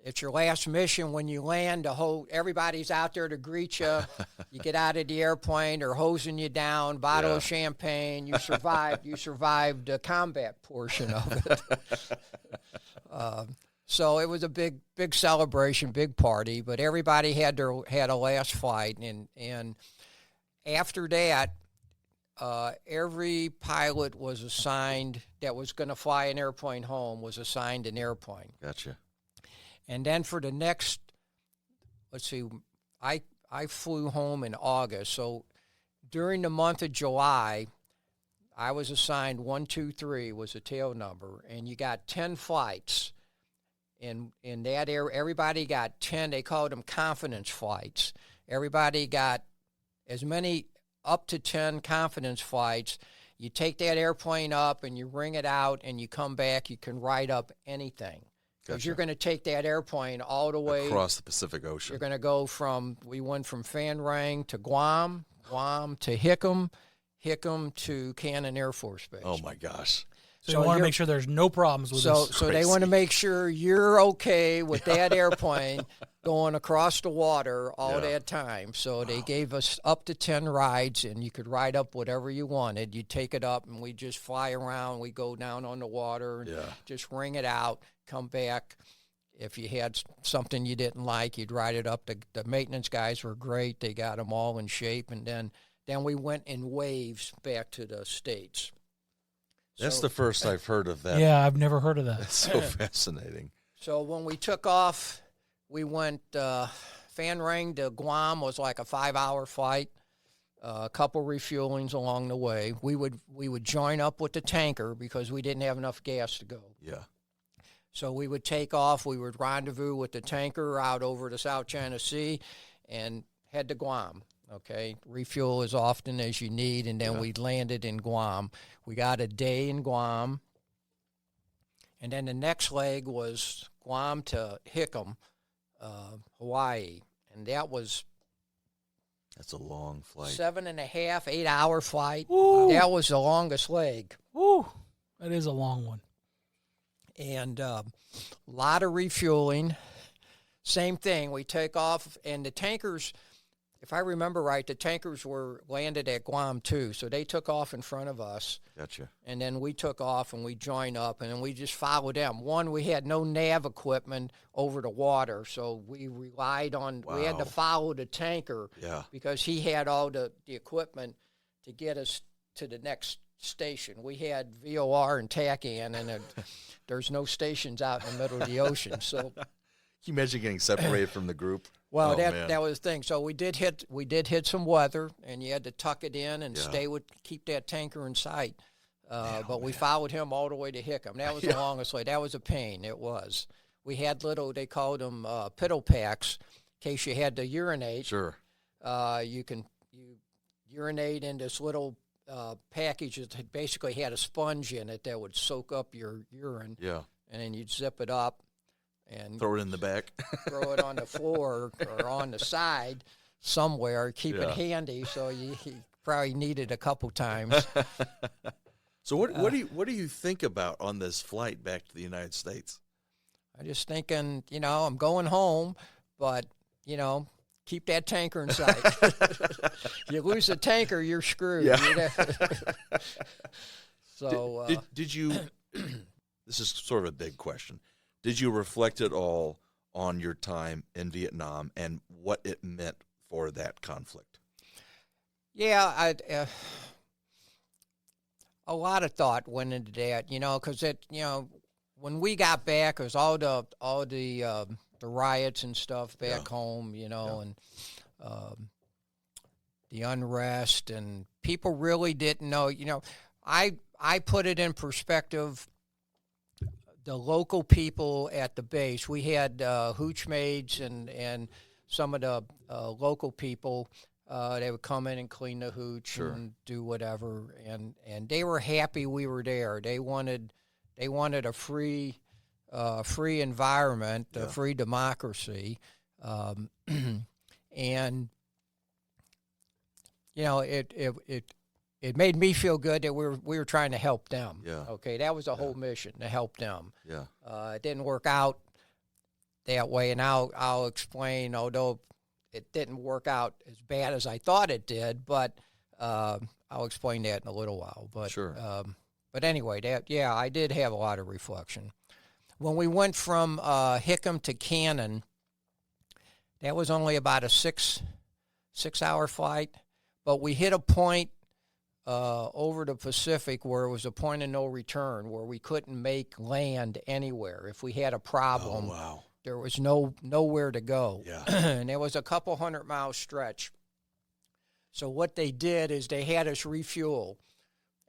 it's your last mission. When you land, everybody's out there to greet you. You get out of the airplane, they're hosing you down, bottle of champagne. You survived. You survived the combat portion of it. So it was a big celebration, big party. But everybody had a last flight, and after that, every pilot was assigned that was going to fly an airplane home was assigned an airplane. Gotcha. And then for the next, let's see, I flew home in August. So during the month of July, I was assigned 123 was the tail number, and you got 10 flights. In that area, everybody got 10. They called them confidence flights. Everybody got as many up to 10 confidence flights. You take that airplane up and you ring it out and you come back, you can write up anything. Because you're going to take that airplane all the way across the Pacific Ocean. You're going to go we went from Phan Rang to Guam, Guam to Hickam, Hickam to Cannon Air Force Base. Oh, my gosh. So you want to make sure there's no problems with this. So they want to make sure you're okay with that airplane going across the water all that time. So they gave us up to 10 rides, and you could ride up whatever you wanted. You take it up, and we just fly around. We go down on the water and just ring it out, come back. If you had something you didn't like, you'd ride it up. The maintenance guys were great. They got them all in shape. And then we went in waves back to the States. That's the first I've heard of that. Yeah, I've never heard of that. That's so fascinating. So when we took off, we went Phan Rang to Guam was like a 5-hour flight, a couple refuelings along the way. We would join up with the tanker because we didn't have enough gas to go. Yeah. So we would take off. We would rendezvous with the tanker out over the South China Sea and head to Guam. Okay, refuel as often as you need, and then we landed in Guam. We got a day in Guam, and then the next leg was Guam to Hickam, Hawaii, and that's a long flight. 7.5, 8-hour flight. Ooh. That was the longest leg. Woo, that is a long one. And a lot of refueling. Same thing. We take off, and the tankers. If I remember right, the tankers were landed at Guam, too, so they took off in front of us. Gotcha. And then we took off, and we joined up, and then we just followed them. One, we had no nav equipment over the water, so we relied on we had to follow the tanker because he had all the equipment to get us to the next station. We had VOR and TACAN, and there's no stations out in the middle of the ocean. So, can you imagine getting separated from the group? Well, that was the thing. So we did hit some weather, and you had to tuck it in and keep that tanker in sight. But we followed him all the way to Hickam. That was the longest way. That was a pain. It was. We had they called them piddle packs, in case you had to urinate. Sure. You urinate in this little package that basically had a sponge in it that would soak up your urine. Yeah. And then you'd zip it up. And throw it in the back. Throw it on the floor or on the side somewhere. Keep it handy, so you probably need it a couple times. So what do you think about on this flight back to the United States? I'm just thinking, I'm going home, but keep that tanker in sight. You lose the tanker, you're screwed. Yeah. So did you? This is sort of a big question. Did you reflect at all on your time in Vietnam and what it meant for that conflict? Yeah, a lot of thought went into that, because when we got back, it was all the riots and stuff back home, and the unrest, and people really didn't know. I put it in perspective. The local people at the base, we had hooch maids and some of the local people. They would come in and clean the hooch and do whatever, and they were happy we were there. They wanted a free environment, a free democracy, and it made me feel good that we were trying to help them. Yeah. Okay, that was the whole mission, to help them. Yeah. It didn't work out that way, and I'll explain. Although it didn't work out as bad as I thought it did, but I'll explain that in a little while. But but anyway, I did have a lot of reflection. When we went from Hickam to Cannon, that was only about a 6-hour flight, but we hit a point over the Pacific where it was a point of no return, where we couldn't make land anywhere. If we had a problem, there was nowhere to go. Yeah. And it was a couple 100-mile stretch. So what they did is they had us refuel,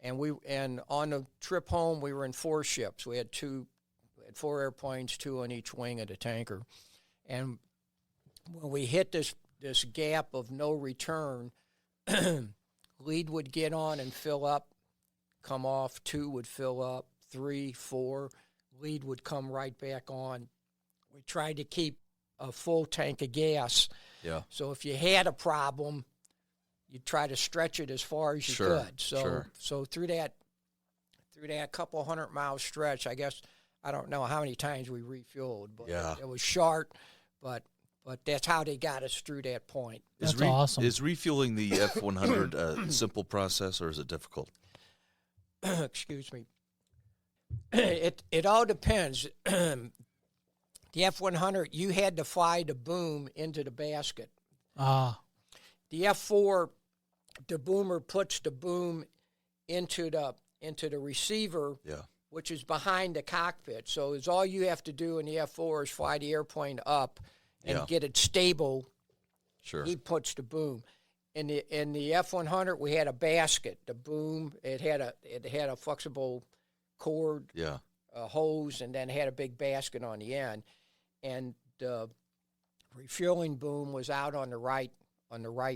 and on the trip home we were in 4 ships. We had 4 airplanes, 2 on each wing of the tanker, and when we hit this gap of no return. lead would get on and fill up, come off, 2 would fill up, 3, 4, lead would come right back on. We tried to keep a full tank of gas. Yeah. So if you had a problem, you'd try to stretch it as far as you could. So through that couple 100-mile stretch, I guess, I don't know how many times we refueled, but it was short, but that's how they got us through that point. That's awesome. Is refueling the F-100 a simple process, or is it difficult? Excuse me. It all depends. The F-100, you had to fly the boom into the basket. The F-4, the boomer puts the boom into the receiver, which is behind the cockpit. So it's all you have to do in the F-4 is fly the airplane up and get it stable. Sure. He puts the boom. In the F-100, we had a basket. The boom, it had a flexible cord, hose, and then it had a big basket on the end. And the refueling boom was out on the right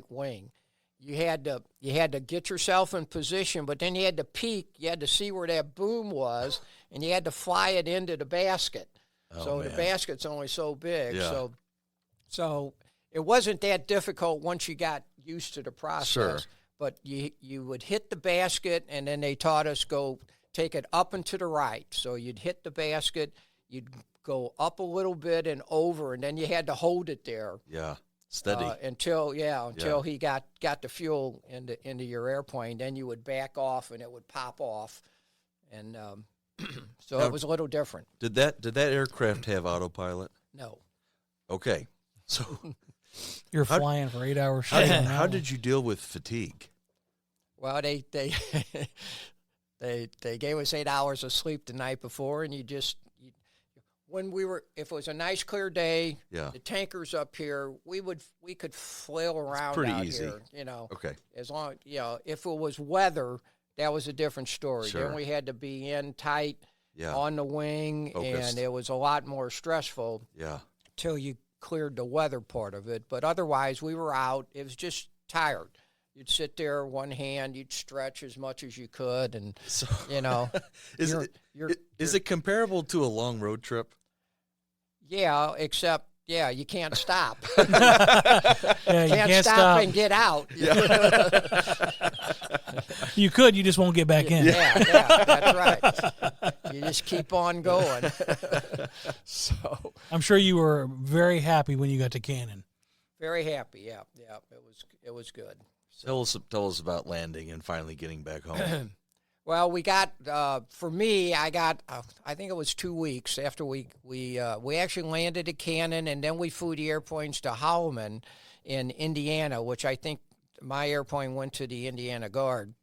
wing. You had to get yourself in position, but then you had to peek. You had to see where that boom was, and you had to fly it into the basket. The basket's only so big. Yeah. So it wasn't that difficult once you got used to the process. Sure. But you would hit the basket, and then they taught us go take it up and to the right. So you'd hit the basket, you'd go up a little bit and over, and then you had to hold it there. Yeah. Steady. Until he got the fuel into your airplane. Then you would back off, and it would pop off. And so it was a little different. Did that aircraft have autopilot? No. Okay. So you're flying for 8 hours. How did you deal with fatigue? Well, they gave us 8 hours of sleep the night before, and if it was a nice clear day, the tankers up here, we could flail around pretty out easy. here, Okay. As long, if it was weather, that was a different story. Sure. Then we had to be in tight on the wing, Focused. And it was a lot more stressful. Yeah. Till you cleared the weather part of it. But otherwise, we were out. It was just tired. You'd sit there, one hand, you'd stretch as much as you could, and So, is it comparable to a long road trip? Yeah, except you can't stop. You can't stop and get out. You could, you just won't get back in. Yeah, that's right. You just keep on going. So I'm sure you were very happy when you got to Cannon. Very happy. Yeah. It was good. So. Tell us about landing and finally getting back home. Well, we got for me. I got I think it was 2 weeks after we actually landed at Cannon, and then we flew the airplanes to Holloman in Indiana, which I think my airplane went to the Indiana Guard.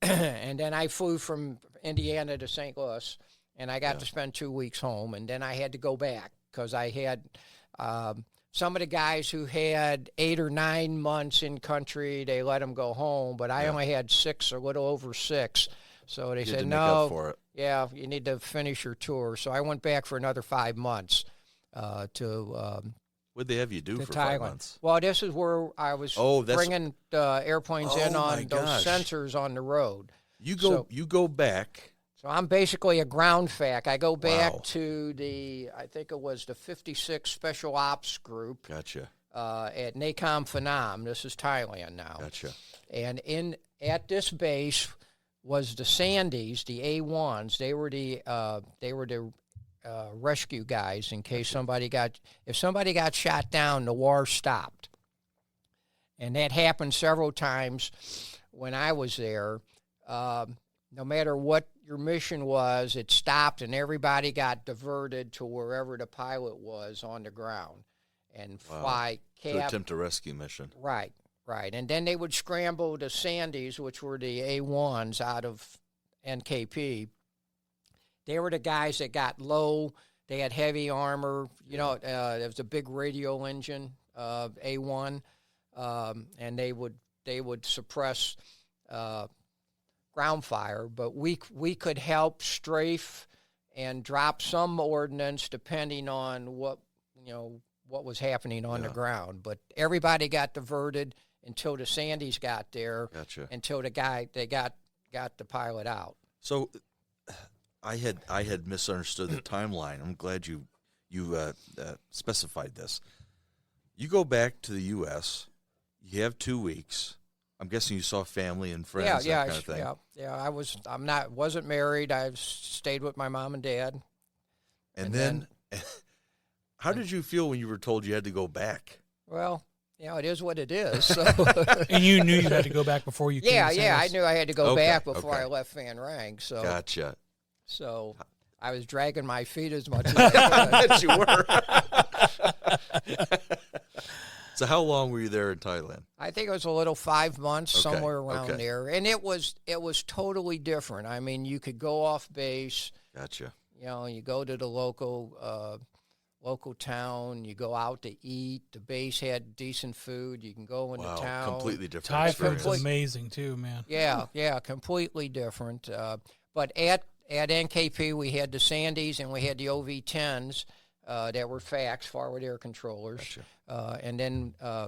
And then I flew from Indiana to St. Louis, and I got to spend 2 weeks home, and then I had to go back because I had some of the guys who had 8 or 9 months in country, they let them go home, but I only had 6, or a little over 6. So they said, no, make up for it. Yeah, you need to finish your tour. So I went back for another 5 months to What'd they have you do for Thailand. 5 months? Well, this is where I was bringing airplanes in on those sensors on the road. You go back. So I'm basically a ground fac. I go back to I think it was the 56 Special Ops Group. Gotcha. At Nakhon Phanom. This is Thailand now. Gotcha. And at this base was the Sandies, the A1s. They were the rescue guys in case if somebody got shot down, the war stopped. And that happened several times when I was there. No matter what your mission was, it stopped and everybody got diverted to wherever the pilot was on the ground and fly to attempt a rescue mission. Right. And then they would scramble the Sandies, which were the A1s out of NKP. They were the guys that got low. They had heavy armor. There was a big radial engine, A1, and they would suppress ground fire. But we could help strafe and drop some ordnance depending on what was happening on the ground. But everybody got diverted until the Sandys got there. Gotcha. Until they got the pilot out. So I had misunderstood the timeline. I'm glad you specified this. You go back to the U.S. You have 2 weeks. I'm guessing you saw family and friends. That kind of thing. Yeah. Wasn't married. I stayed with my mom and dad. And then how did you feel when you were told you had to go back? Well, it is what it is. So. And you knew you had to go back before you came to St. Louis? I knew I had to go back before I left Van Rang. So. Gotcha. So I was dragging my feet as much as I could. Yes, you were. So how long were you there in Thailand? I think it was a little 5 months, somewhere around there. And it was totally different. I mean, you could go off base. Gotcha. You go to the local town. You go out to eat. The base had decent food. You can go into town. Completely different. Thai food's amazing too, man. Yeah, completely different. But at NKP, we had the Sandys and we had the OV-10s that were FACs, forward air controllers. Gotcha. And then I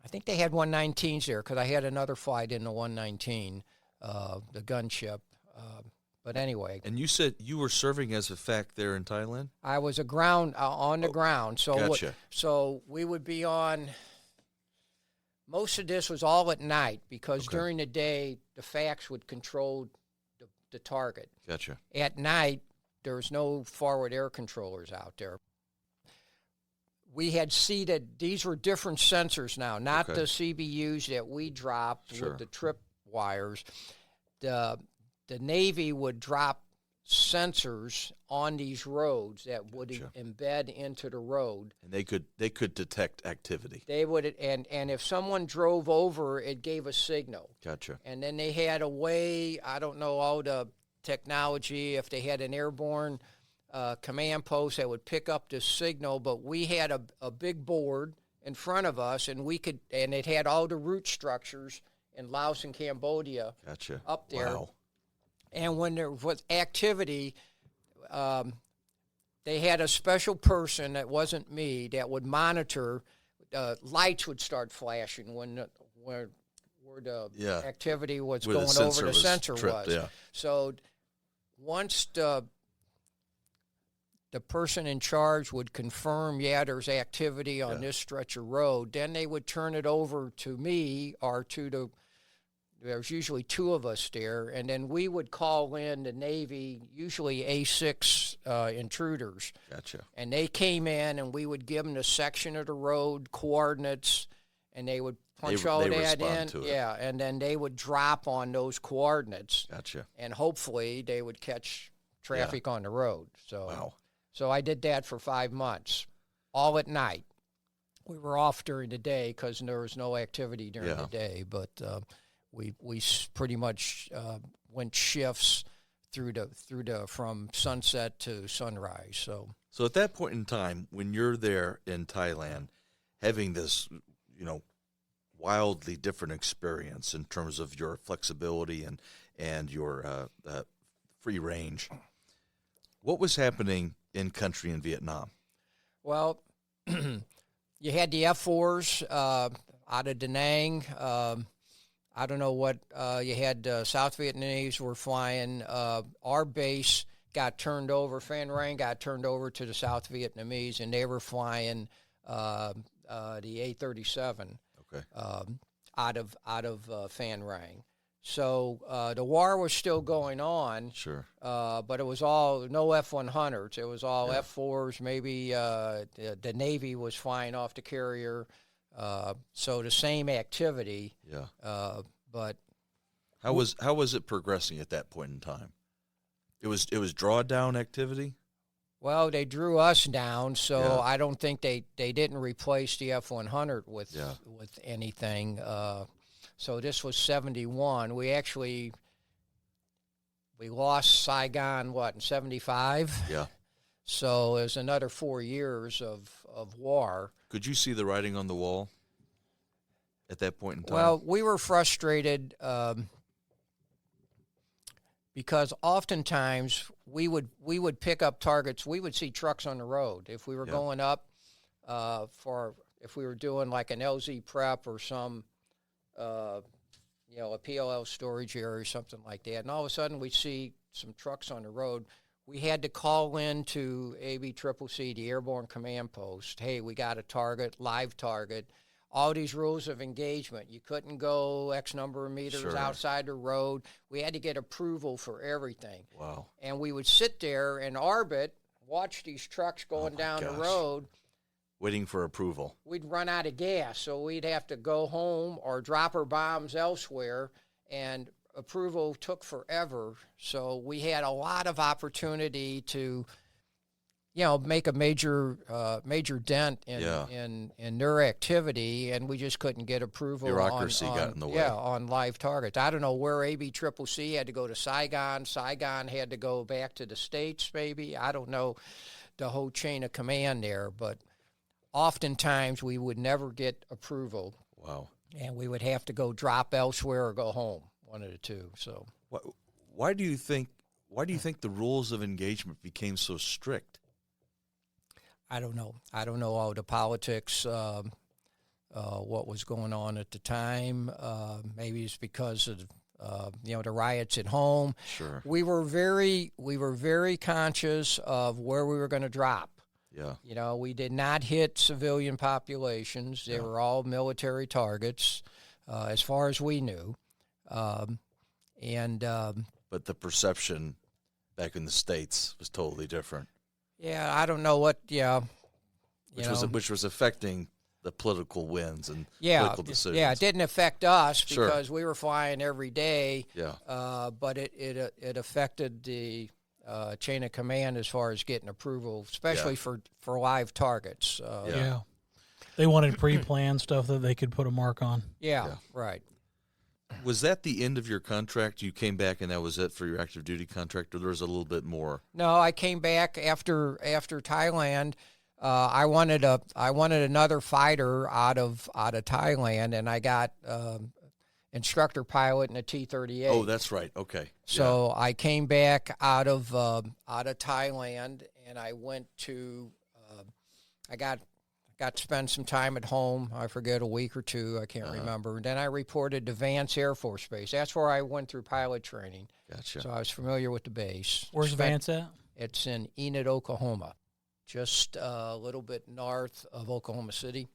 think they had 119s there because I had another flight in the 119, the gunship. But anyway. And you said you were serving as a FAC there in Thailand? I was on the ground. So gotcha. So we would be on. Most of this was all at night because during the day the FACs would control the target. Gotcha. At night there was no forward air controllers out there. We had seated, these were different sensors now, not the CBUs that we dropped with the trip wires. The Navy would drop sensors on these roads that would embed into the road. And they could detect activity. They would, and if someone drove over, it gave a signal. Gotcha. And then they had a way, I don't know all the technology, if they had an airborne command post that would pick up this signal, but we had a big board in front of us, and it had all the root structures in Laos and Cambodia up there. Wow. And when there was activity, they had a special person that wasn't me that would monitor. Lights would start flashing where the activity was where going over. The sensor was. Yeah. So once the person in charge would confirm, there's activity on this stretch of road, then they would turn it over to me or there's usually two of us there, and then we would call in the Navy, usually A6 intruders. Gotcha. And they came in, and we would give them the section of the road, coordinates, and they would punch all that in. And then they would drop on those coordinates. Gotcha. And hopefully they would catch traffic on the road. Wow. So I did that for 5 months, all at night. We were off during the day because there was no activity during the day, but we pretty much went shifts through from sunset to sunrise. So at that point in time, when you're there in Thailand, having this, wildly different experience in terms of your flexibility and your free range, what was happening in country in Vietnam? Well, you had the F-4s out of Da Nang. I don't know what you had. South Vietnamese were flying. Our base got turned over. Phan Rang got turned over to the South Vietnamese, and they were flying the A-37 out of Phan Rang. So the war was still going on. Sure. But it was all no F-100s. It was all F-4s. Maybe the Navy was flying off the carrier. So the same activity. Yeah. But how was it progressing at that point in time? It was drawdown activity. Well, they drew us down, so I don't think they didn't replace the F-100 with anything. So this was 71. We lost Saigon in 75. Yeah. So it was another 4 years of war. Could you see the writing on the wall at that point in time? Well, we were frustrated because oftentimes we would pick up targets. We would see trucks on the road if we were going up if we were doing like an LZ prep or some, a PLL storage area or something like that, and all of a sudden we'd see some trucks on the road, we had to call in to ABCCC, the Airborne Command Post. Hey, we got a target, live target. All these rules of engagement. You couldn't go X number of meters outside the road. We had to get approval for everything. Wow. And we would sit there and orbit, watch these trucks going down the road. Waiting for approval. We'd run out of gas, so we'd have to go home or drop our bombs elsewhere, and approval took forever. So we had a lot of opportunity to make a major dent in their activity, and we just couldn't get approval. Bureaucracy got in the way. Yeah, on live targets. I don't know where ABCCC had to go to Saigon. Saigon had to go back to the States, maybe. I don't know the whole chain of command there, but oftentimes we would never get approval. Wow. And we would have to go drop elsewhere or go home, one of the two. So why do you think the rules of engagement became so strict? I don't know. I don't know all the politics, what was going on at the time. Maybe it's because of the riots at home. Sure. We were very conscious of where we were going to drop. Yeah. We did not hit civilian populations. They were all military targets, as far as we knew. But the perception back in the States was totally different. Yeah, I don't know what. Yeah, which was affecting the political wins and political decisions. Yeah, it didn't affect us because we were flying every day. Yeah. But it affected the chain of command as far as getting approval, especially for live targets. They wanted pre-planned stuff that they could put a mark on. Yeah. Right. Was that the end of your contract? You came back and that was it for your active duty contract, or there was a little bit more? No, I came back after Thailand. I wanted another fighter out of Thailand, and I got instructor pilot in a T-38. Oh, that's right. Okay. So I came back out of Thailand, and I went to I got to spend some time at home. I forget, a week or two. I can't remember. And then I reported to Vance Air Force Base. That's where I went through pilot training. Gotcha. So I was familiar with the base. Where's Vance at? It's in Enid, Oklahoma, just a little bit north of Oklahoma City.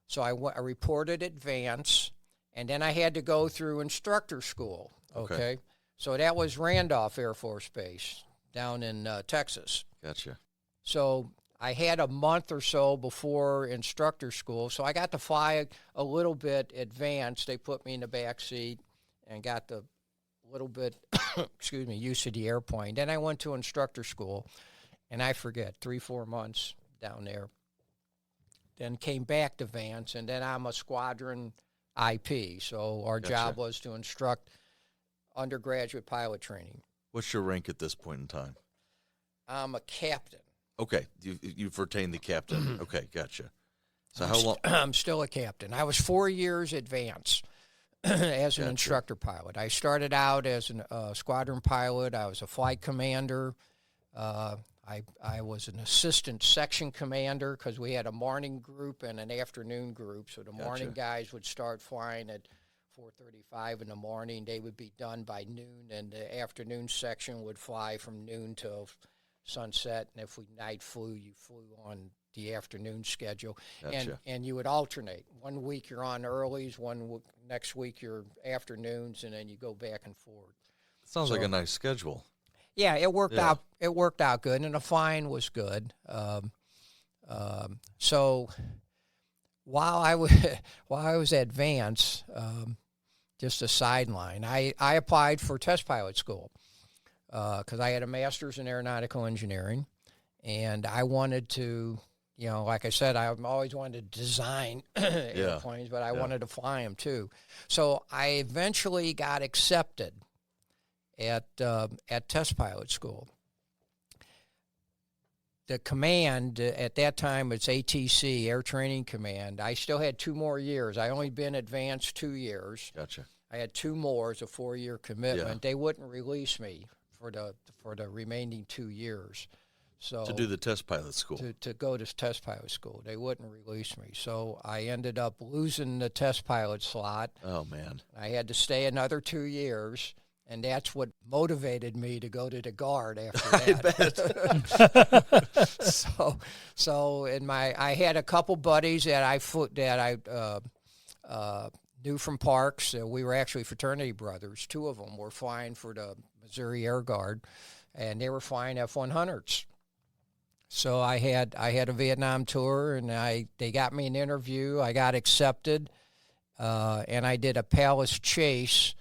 So I reported at Vance, and then I had to go through instructor school. Okay. So that was Randolph Air Force Base down in Texas. Gotcha. So I had a month or so before instructor school, so I got to fly a little bit advanced. They put me in the back seat and got the little bit, used to the airplane. Then I went to instructor school, and I forget, 3-4 months down there. Then came back to Vance, and then I'm a squadron IP. So our job was to instruct undergraduate pilot training. What's your rank at this point in time? I'm a captain. Okay, you've retained the captain. Okay, gotcha. So how long? I'm still a captain. I was 4 years advanced as an instructor pilot. I started out as a squadron pilot. I was a flight commander. I was an assistant section commander because we had a morning group and an afternoon group. So the morning guys would start flying at 4:35 in the morning. They would be done by noon, and the afternoon section would fly from noon till sunset. And if we night flew, you flew on the afternoon schedule. Gotcha. And you would alternate. 1 week you're on earlies, next week you're afternoons, and then you go back and forth. Sounds like a nice schedule. Yeah, it worked out. It worked out good, and the flying was good. So while I was at Vance, just a sideline, I applied for test pilot school because I had a master's in aeronautical engineering, and I wanted to, like I said, I always wanted to design airplanes, but I wanted to fly them too. So I eventually got accepted at test pilot school. The command at that time, it's ATC, Air Training Command. I still had 2 more years. I only been advanced 2 years. Gotcha. I had 2 more as a 4-year commitment. Yeah. They wouldn't release me for the remaining 2 years. So to do the test pilot school. To go to test pilot school. They wouldn't release me. So I ended up losing the test pilot slot. Oh, man. I had to stay another 2 years, and that's what motivated me to go to the Guard after that. I bet. So I had a couple buddies that I knew from Parks. We were actually fraternity brothers. Two of them were flying for the Missouri Air Guard, and they were flying F-100s. So I had a Vietnam tour, and they got me an interview. I got accepted, and I did a Palace chase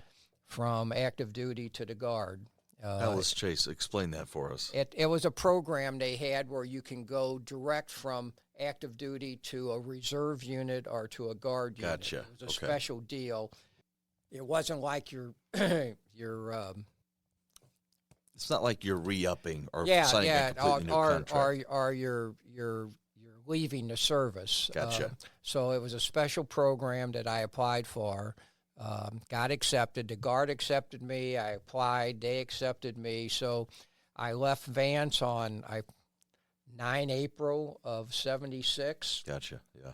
from active duty to the Guard. Palace chase, explain that for us. It was a program they had where you can go direct from active duty to a reserve unit or to a Guard unit. Gotcha. It was a special deal. It wasn't like your it's not like you're re-upping or signing a completely new contract. Or you're leaving the service. Gotcha. So it was a special program that I applied for. Got accepted. The Guard accepted me. I applied. They accepted me. So I left Vance on 9 April of 76. Gotcha, yeah.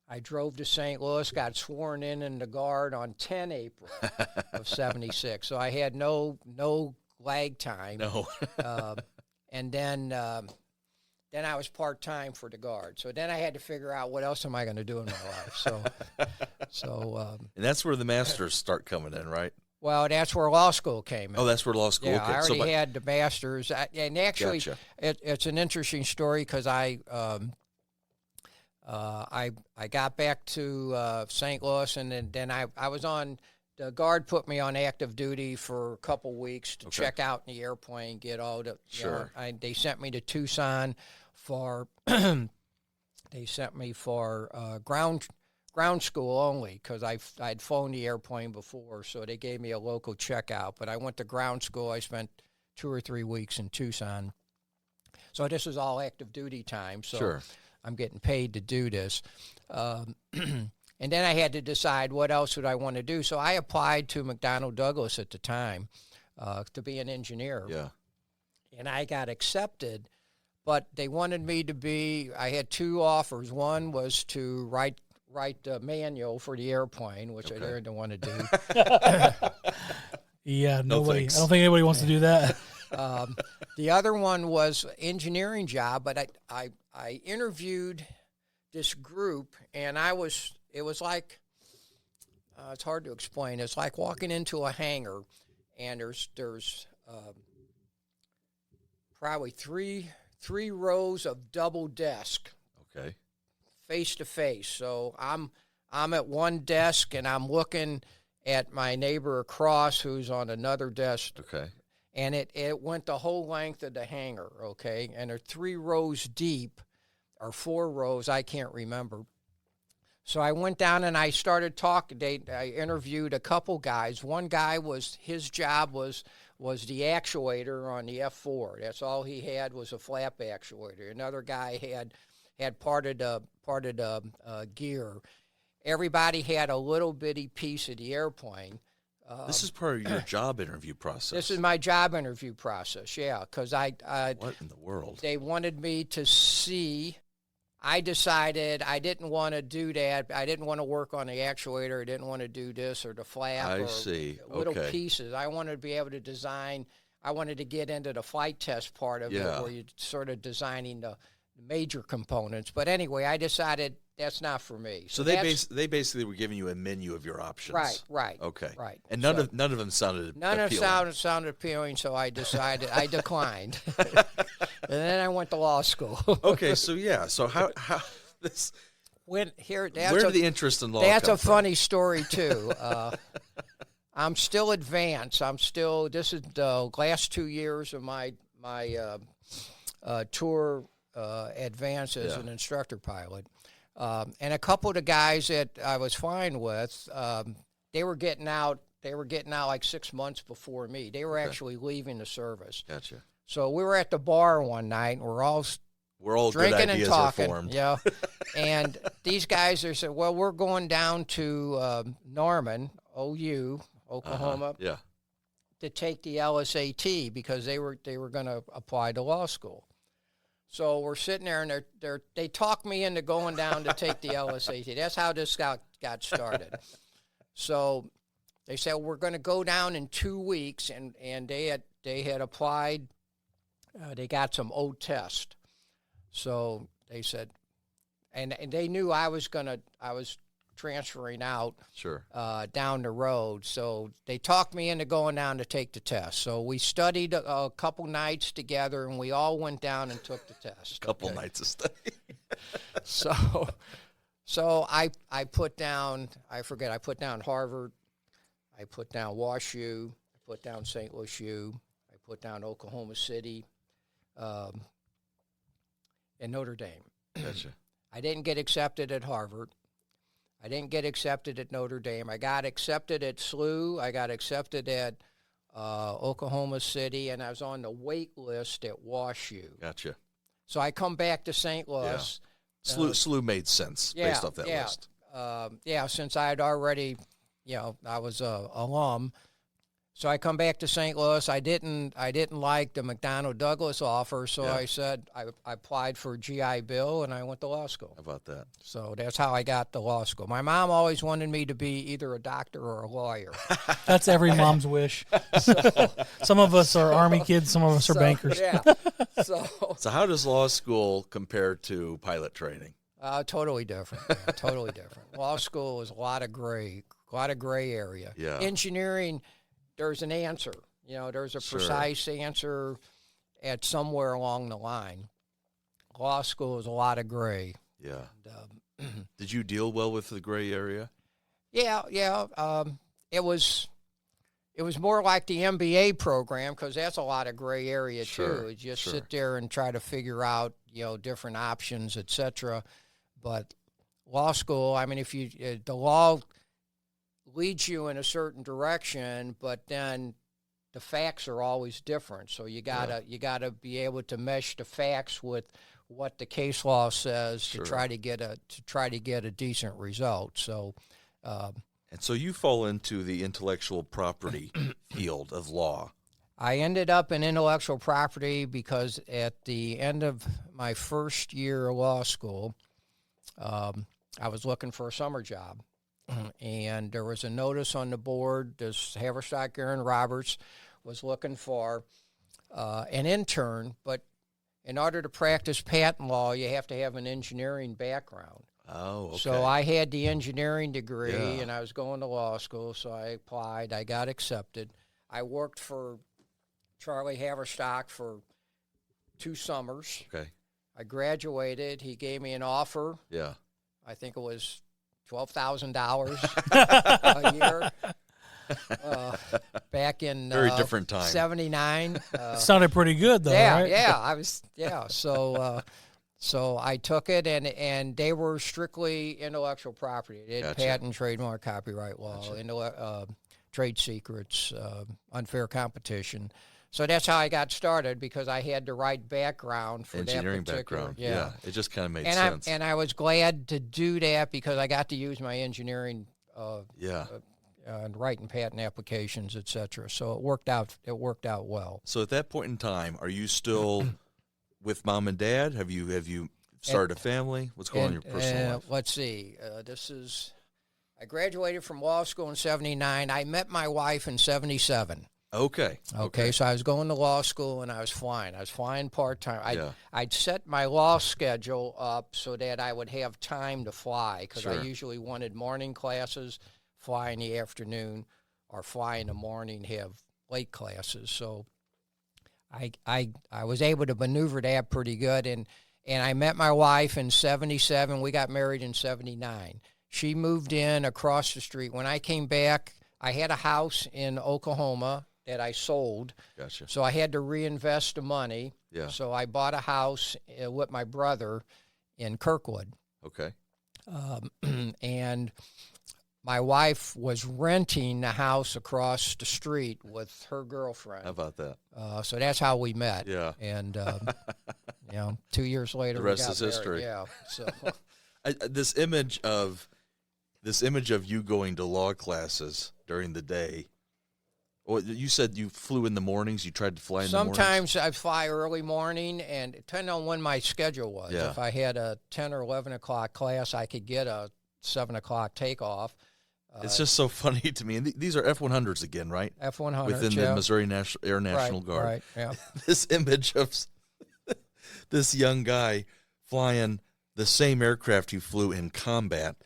I drove to St. Louis, got sworn in the Guard on 10 April of 76. So I had no lag time. No. And then I was part-time for the Guard. So then I had to figure out what else am I going to do in my life. And that's where the masters start coming in, right? Well, that's where law school came in. Oh, that's where law school came. Okay. I already had the masters. And actually, gotcha. It's an interesting story because I got back to St. Louis, and then I was on – the Guard put me on active duty for a couple weeks to check out in the airplane, get all the sure. They sent me to Tucson for ground school only because I'd flown the airplane before, so they gave me a local checkout. But I went to ground school. I spent 2 or 3 weeks in Tucson. So this is all active duty time. So sure. I'm getting paid to do this. And then I had to decide what else would I want to do. So I applied to McDonnell Douglas at the time to be an engineer. Yeah. And I got accepted, but they wanted me to be, I had 2 offers. One was to write the manual for the airplane, which I didn't want to do. Yeah, nobody. Thanks. I don't think anybody wants to do that. The other one was engineering job, but I interviewed this group, and it was like, it's hard to explain. It's like walking into a hangar, and there's probably three rows of double desk. Okay. Face to face. So I'm at one desk, and I'm looking at my neighbor across who's on another desk. Okay. And it went the whole length of the hangar, okay? And they're 3 rows deep, or 4 rows, I can't remember. So I went down and I started talking. I interviewed a couple guys. One guy his job was the actuator on the F-4. That's all he had was a flap actuator. Another guy had part of the gear. Everybody had a little bitty piece of the airplane. This is part of your job interview process. This is my job interview process, yeah, because I what in the world? They wanted me to see. I decided I didn't want to do that. I didn't want to work on the actuator. I didn't want to do this or the flap or little pieces. I wanted to be able to design. I wanted to get into the flight test part of it where you're sort of designing the major components. But anyway, I decided that's not for me. So they basically were giving you a menu of your options. Right. Okay. Right. And none of them sounded appealing. Sounded appealing, so I decided I declined. And then I went to law school. Okay, so how this where did the interest in law That's come a funny story too. I'm still advanced. This is the last 2 years of my tour advance as an instructor pilot. And a couple of the guys that I was flying with, they were getting out like 6 months before me. They were actually leaving the service. Gotcha. So we were at the bar one night, and we're all drinking and talking. Yeah. And these guys are saying, well, we're going down to Norman, OU, Oklahoma, to take the LSAT because they were going to apply to law school. So we're sitting there, and they talked me into going down to take the LSAT. That's how this got started. So they said, we're going to go down in 2 weeks, and they had applied. They got some old tests. So they said, and they knew I was transferring out Sure. down the road. So they talked me into going down to take the test. So we studied a couple nights together, and we all went down and took the test. Couple nights of study. So I put down, I put down Harvard, I put down WashU, I put down St. Louis U, I put down Oklahoma City, and Notre Dame. Gotcha. I didn't get accepted at Harvard. I didn't get accepted at Notre Dame. I got accepted at SLU. I got accepted at Oklahoma City, and I was on the wait list at WashU. Gotcha. So I come back to St. Louis. Yeah. SLU made sense based off that list. Since I had already, I was a alum. So I come back to St. Louis. I didn't like the McDonnell Douglas offer, so I said I applied for GI Bill, and I went to law school. How about that? So that's how I got to law school. My mom always wanted me to be either a doctor or a lawyer. That's every mom's wish. Some of us are Army kids, some of us are bankers. Yeah. So how does law school compare to pilot training? Totally different. Yeah, totally different. Law school is a lot of gray area. Yeah. Engineering, there's an answer. There's a precise answer at somewhere along the line. Law school is a lot of gray. Yeah. And, did you deal well with the gray area? Yeah. It was more like the MBA program, because that's a lot of gray area too. You just sit there and try to figure out different options, etc. But law school, I mean, if the law leads you in a certain direction, but then the facts are always different. So you gotta be able to mesh the facts with what the case law says to try to get a decent result. So, and so you fall into the intellectual property field of law. I ended up in intellectual property because at the end of my first year of law school, I was looking for a summer job. And there was a notice on the board. This Haverstock Aaron Roberts was looking for an intern, but in order to practice patent law, you have to have an engineering background. Oh, okay. So I had the engineering degree, and I was going to law school, so I applied. I got accepted. I worked for Charlie Haverstock for 2 summers. Okay. I graduated. He gave me an offer. Yeah. I think it was $12,000 a year. Back in very different time. 79. Sounded pretty good though, right? So I took it, and they were strictly intellectual property. They had patent, trademark, copyright law, trade secrets, unfair competition. So that's how I got started, because I had the right background for engineering that particular background. Yeah, it just kind of made sense. And I was glad to do that, because I got to use my engineering. And writing patent applications, etc. So it worked out. It worked out well. So at that point in time, are you still with mom and dad? Have you started a family? What's going on in your personal life? Let's see. I graduated from law school in 79. I met my wife in 77. Okay. So I was going to law school, and I was flying. I was flying part-time. I'd set my law schedule up so that I would have time to fly, because I usually wanted morning classes, fly in the afternoon, or fly in the morning, have late classes. So I was able to maneuver that pretty good. And I met my wife in 77. We got married in 79. She moved in across the street. When I came back, I had a house in Oklahoma that I sold. Gotcha. So I had to reinvest the money. Yeah. So I bought a house with my brother in Kirkwood. Okay. And my wife was renting the house across the street with her girlfriend. How about that? So that's how we met. Yeah. And 2 years later, the rest we got is history. married. Yeah. So this image of you going to law classes during the day Well, you said you flew in the mornings. You tried to fly in the mornings? Sometimes I'd fly early morning, and depending on when my schedule was. Yeah. If I had a 10 or 11 o'clock class, I could get a 7 o'clock takeoff. It's just so funny to me. And these are F-100s again, right? F-100, Within the Missouri Air National Guard. Right, yeah. This image of this young guy flying the same aircraft he flew in combat,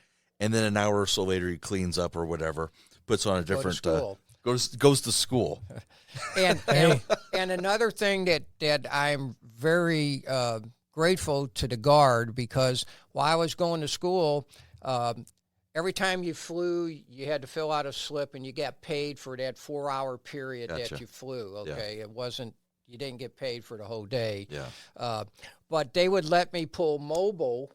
and then an hour or so later he cleans up or whatever, puts on a different goes to school. And another thing that I'm very grateful to the Guard, because while I was going to school, every time you flew, you had to fill out a slip, and you got paid for that 4-hour period that you flew. Okay, It wasn't, you didn't get paid for the whole day. Yeah. But they would let me pull mobile,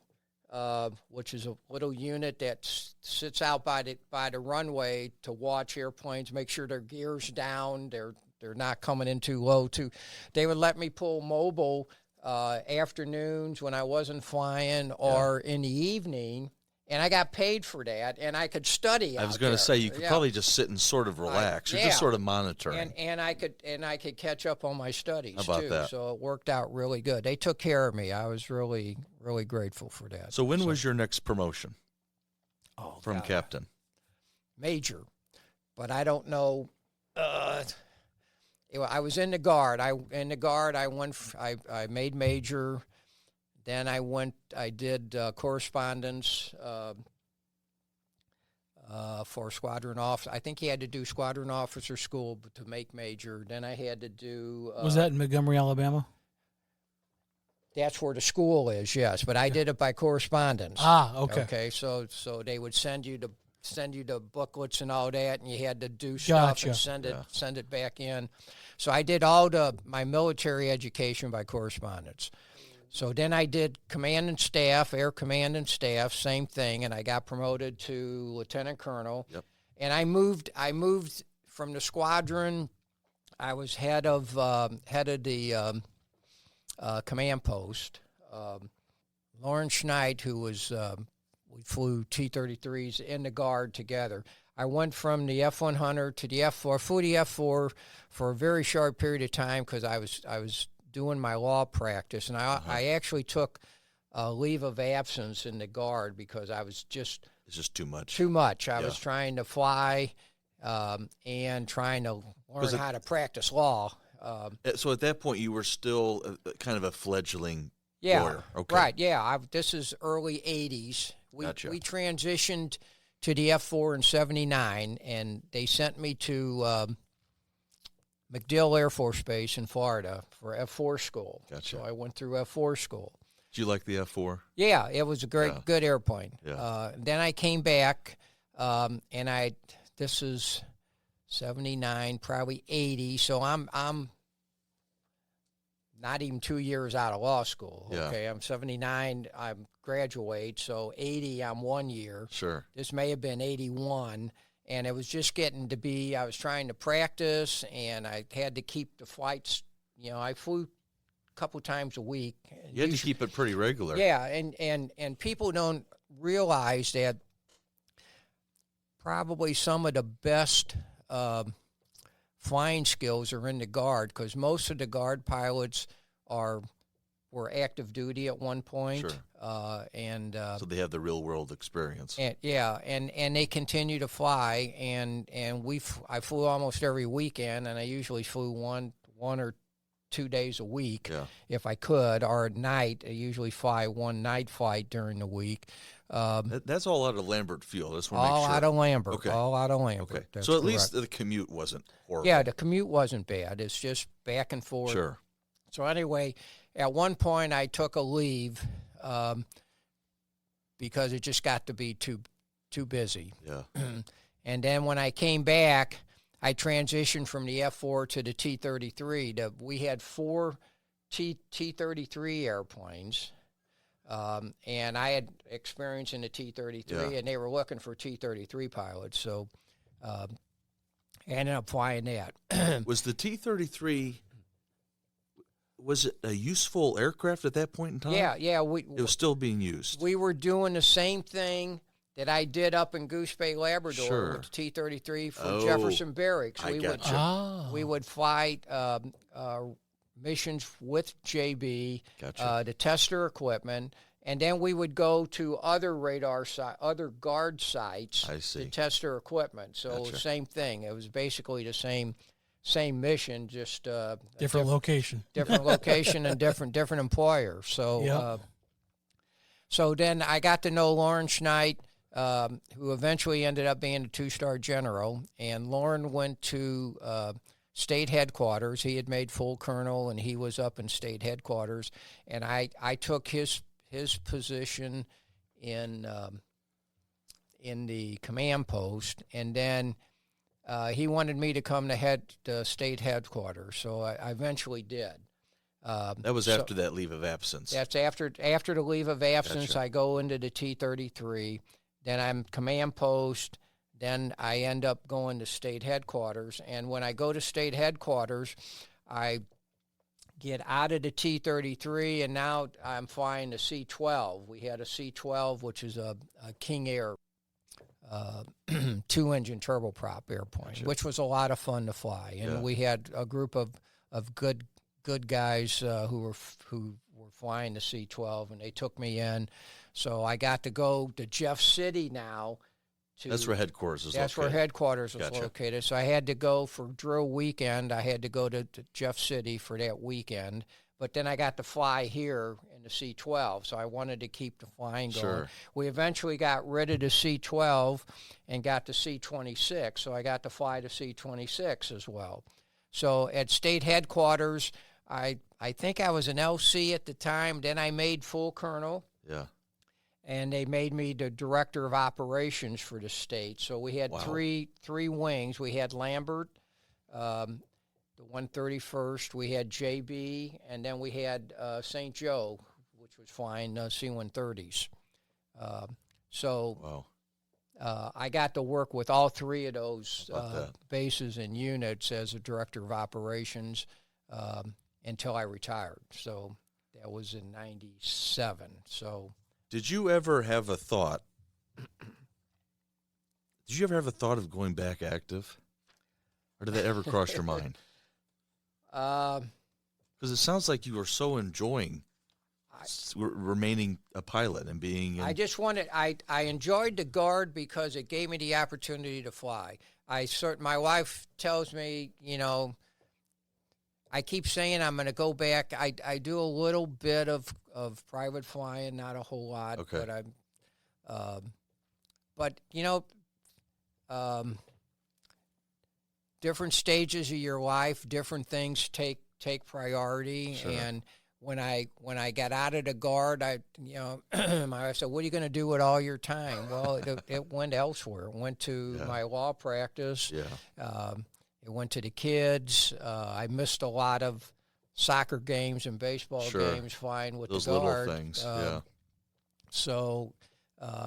which is a little unit that sits out by the runway to watch airplanes, make sure their gear's down, they're not coming in too low. They would let me pull mobile afternoons when I wasn't flying, or in the evening, and I got paid for that, and I could study. I was going to say you could probably just sit and sort of relax. You're just sort of monitoring. And I could catch up on my studies How about too. that? So it worked out really good. They took care of me. I was really, really grateful for that. So when was your next promotion from God. captain? Major, but I don't know. I was in the Guard. I made major. Then I did correspondence for squadron officer. I think he had to do squadron officer school to make major. Then I had to do. Was that in Montgomery, Alabama? That's where the school is, yes. But I did it by correspondence. Ah, okay. Okay, so they would send you the booklets and all that, and you had to do stuff and send it back in. So I did all my military education by correspondence. So then I did command and staff, air command and staff, same thing, and I got promoted to lieutenant colonel. Yep. And I moved from the squadron. I was head of the command post. Lauren Schneid, who was we flew T-33s in the Guard together. I went from the F-100 to the F-4. Flew the F-4 for a very short period of time because I was doing my law practice, and I actually took a leave of absence in the Guard because it's just too much. Too much. I was trying to fly and trying to learn how to practice law. So at that point, you were still kind of a fledgling lawyer. Okay. Right. Yeah. This is early 80s. We transitioned to the F-4 in 79, and they sent me to MacDill Air Force Base in Florida for F-4 school. Gotcha. So I went through F-4 school. Did you like the F-4? Yeah, it was a good airplane. Yeah. Then I came back, and this is 79, probably 80. So I'm not even 2 years out of law school. Okay, I'm 79. I graduate. So 80, I'm 1 year. Sure. This may have been 81. And it was just getting to be, I was trying to practice, and I had to keep the flights. I flew a couple times a week. You had to keep it pretty regular. Yeah, and people don't realize that probably some of the best flying skills are in the Guard, because most of the Guard pilots were active duty at one point. Sure. So they have the real world experience. And they continue to fly, and I flew almost every weekend, and I usually flew one or 2 days a week if I could, or at night. I usually fly one night flight during the week. That's all out of Lambert Field. That's all out of Lambert. Okay. All out of Lambert. Okay. That's So at correct. least the commute wasn't horrible. Yeah, the commute wasn't bad. It's just back and forth. Sure. So anyway, at one point I took a leave because it just got to be too busy. Yeah. And then when I came back, I transitioned from the F-4 to the T-33. We had 4 T-33 airplanes, and I had experience in the T-33, and they were looking for T-33 pilots. So I ended up flying that. Was the T-33... Was it a useful aircraft at that point in time? Yeah. It was still being used. We were doing the same thing that I did up in Goose Bay, Labrador, Sure. with the T-33 for Oh, Jefferson Barracks. I gotcha. Oh. We would fly missions with JB Gotcha. to test their equipment, and then we would go to other other guard sites I see. to test their equipment. So Gotcha. same thing. It was basically the same mission, just Different location. different location and different employer. So Yep. so then I got to know Lauren Schneid, who eventually ended up being a 2-star general. And Lauren went to state headquarters. He had made full colonel, and he was up in state headquarters. And I took his position in the command post, and then he wanted me to come to state headquarters. So I eventually did. That was after that leave of absence. That's after the leave of absence. Gotcha. I go into the T-33. Then I'm command post. Then I end up going to state headquarters. And when I go to state headquarters, I get out of the T-33, and now I'm flying the C-12. We had a C-12, which is a King Air 2-engine turboprop airplane, Gotcha. which was a lot of fun to fly. And Yeah. we had a group of good guys who were flying the C-12, and they took me in. So I got to go to Jeff City now. That's where headquarters is That's located. where headquarters was Gotcha. located. So I had to go for drill weekend. I had to go to Jeff City for that weekend. But then I got to fly here in the C-12, so I wanted to keep the flying going. Sure. We eventually got rid of the C-12 and got the C-26, so I got to fly the C-26 as well. So at state headquarters, I think I was an LC at the time. Then I made full colonel. Yeah. And they made me the director of operations for the state. So we had Wow. three wings. We had Lambert, the 131st. We had JB, and then we had St. Joe, which was flying C-130s. Wow. I got to work with all three of those How about that? bases and units as a director of operations until I retired. So that was in 97. So. Did you ever have a thought? Did you ever have a thought of going back active, or did that ever cross your mind? Because it sounds like you were so enjoying remaining a pilot and being. I just wanted. I enjoyed the Guard because it gave me the opportunity to fly. My wife tells me, I keep saying I'm going to go back. I do a little bit of private flying, not a whole lot. Okay. But different stages of your life, different things take priority. Sure. And when I got out of the Guard, my wife said, "What are you going to do with all your time?" Well, it went elsewhere. It went to my law practice. Yeah. It went to the kids. I missed a lot of soccer games and baseball Sure. games flying with Those the Guard. little things. Yeah. So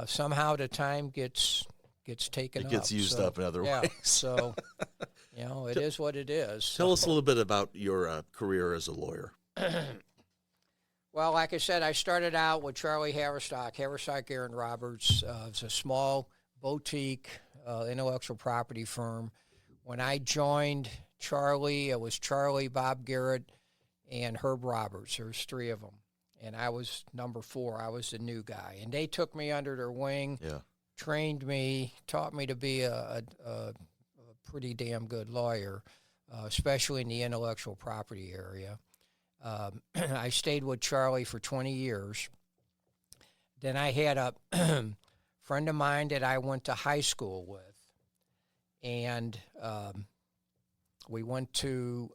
somehow the time gets taken It up. gets used up in other ways. So, it is what it is. Tell us a little bit about your career as a lawyer. Well, like I said, I started out with Charlie Haverstock Aaron Roberts. It's a small boutique intellectual property firm. When I joined Charlie, it was Charlie, Bob Garrett, and Herb Roberts. There's three of them. And I was number 4. I was the new guy. And they took me under their wing, Yeah. trained me, taught me to be a pretty damn good lawyer, especially in the intellectual property area. I stayed with Charlie for 20 years. Then I had a friend of mine that I went to high school with. And we went to,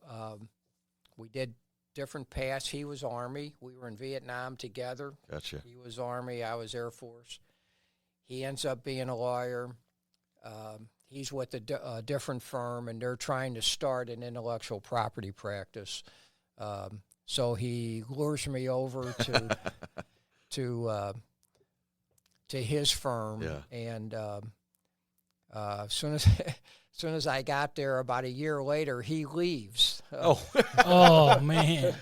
we did different paths. He was Army. We were in Vietnam together. Gotcha. He was Army. I was Air Force. He ends up being a lawyer. He's with a different firm, and they're trying to start an intellectual property practice. So he lures me over to his firm, Yeah. and as soon as I got there, about a year later, he leaves. Oh, man.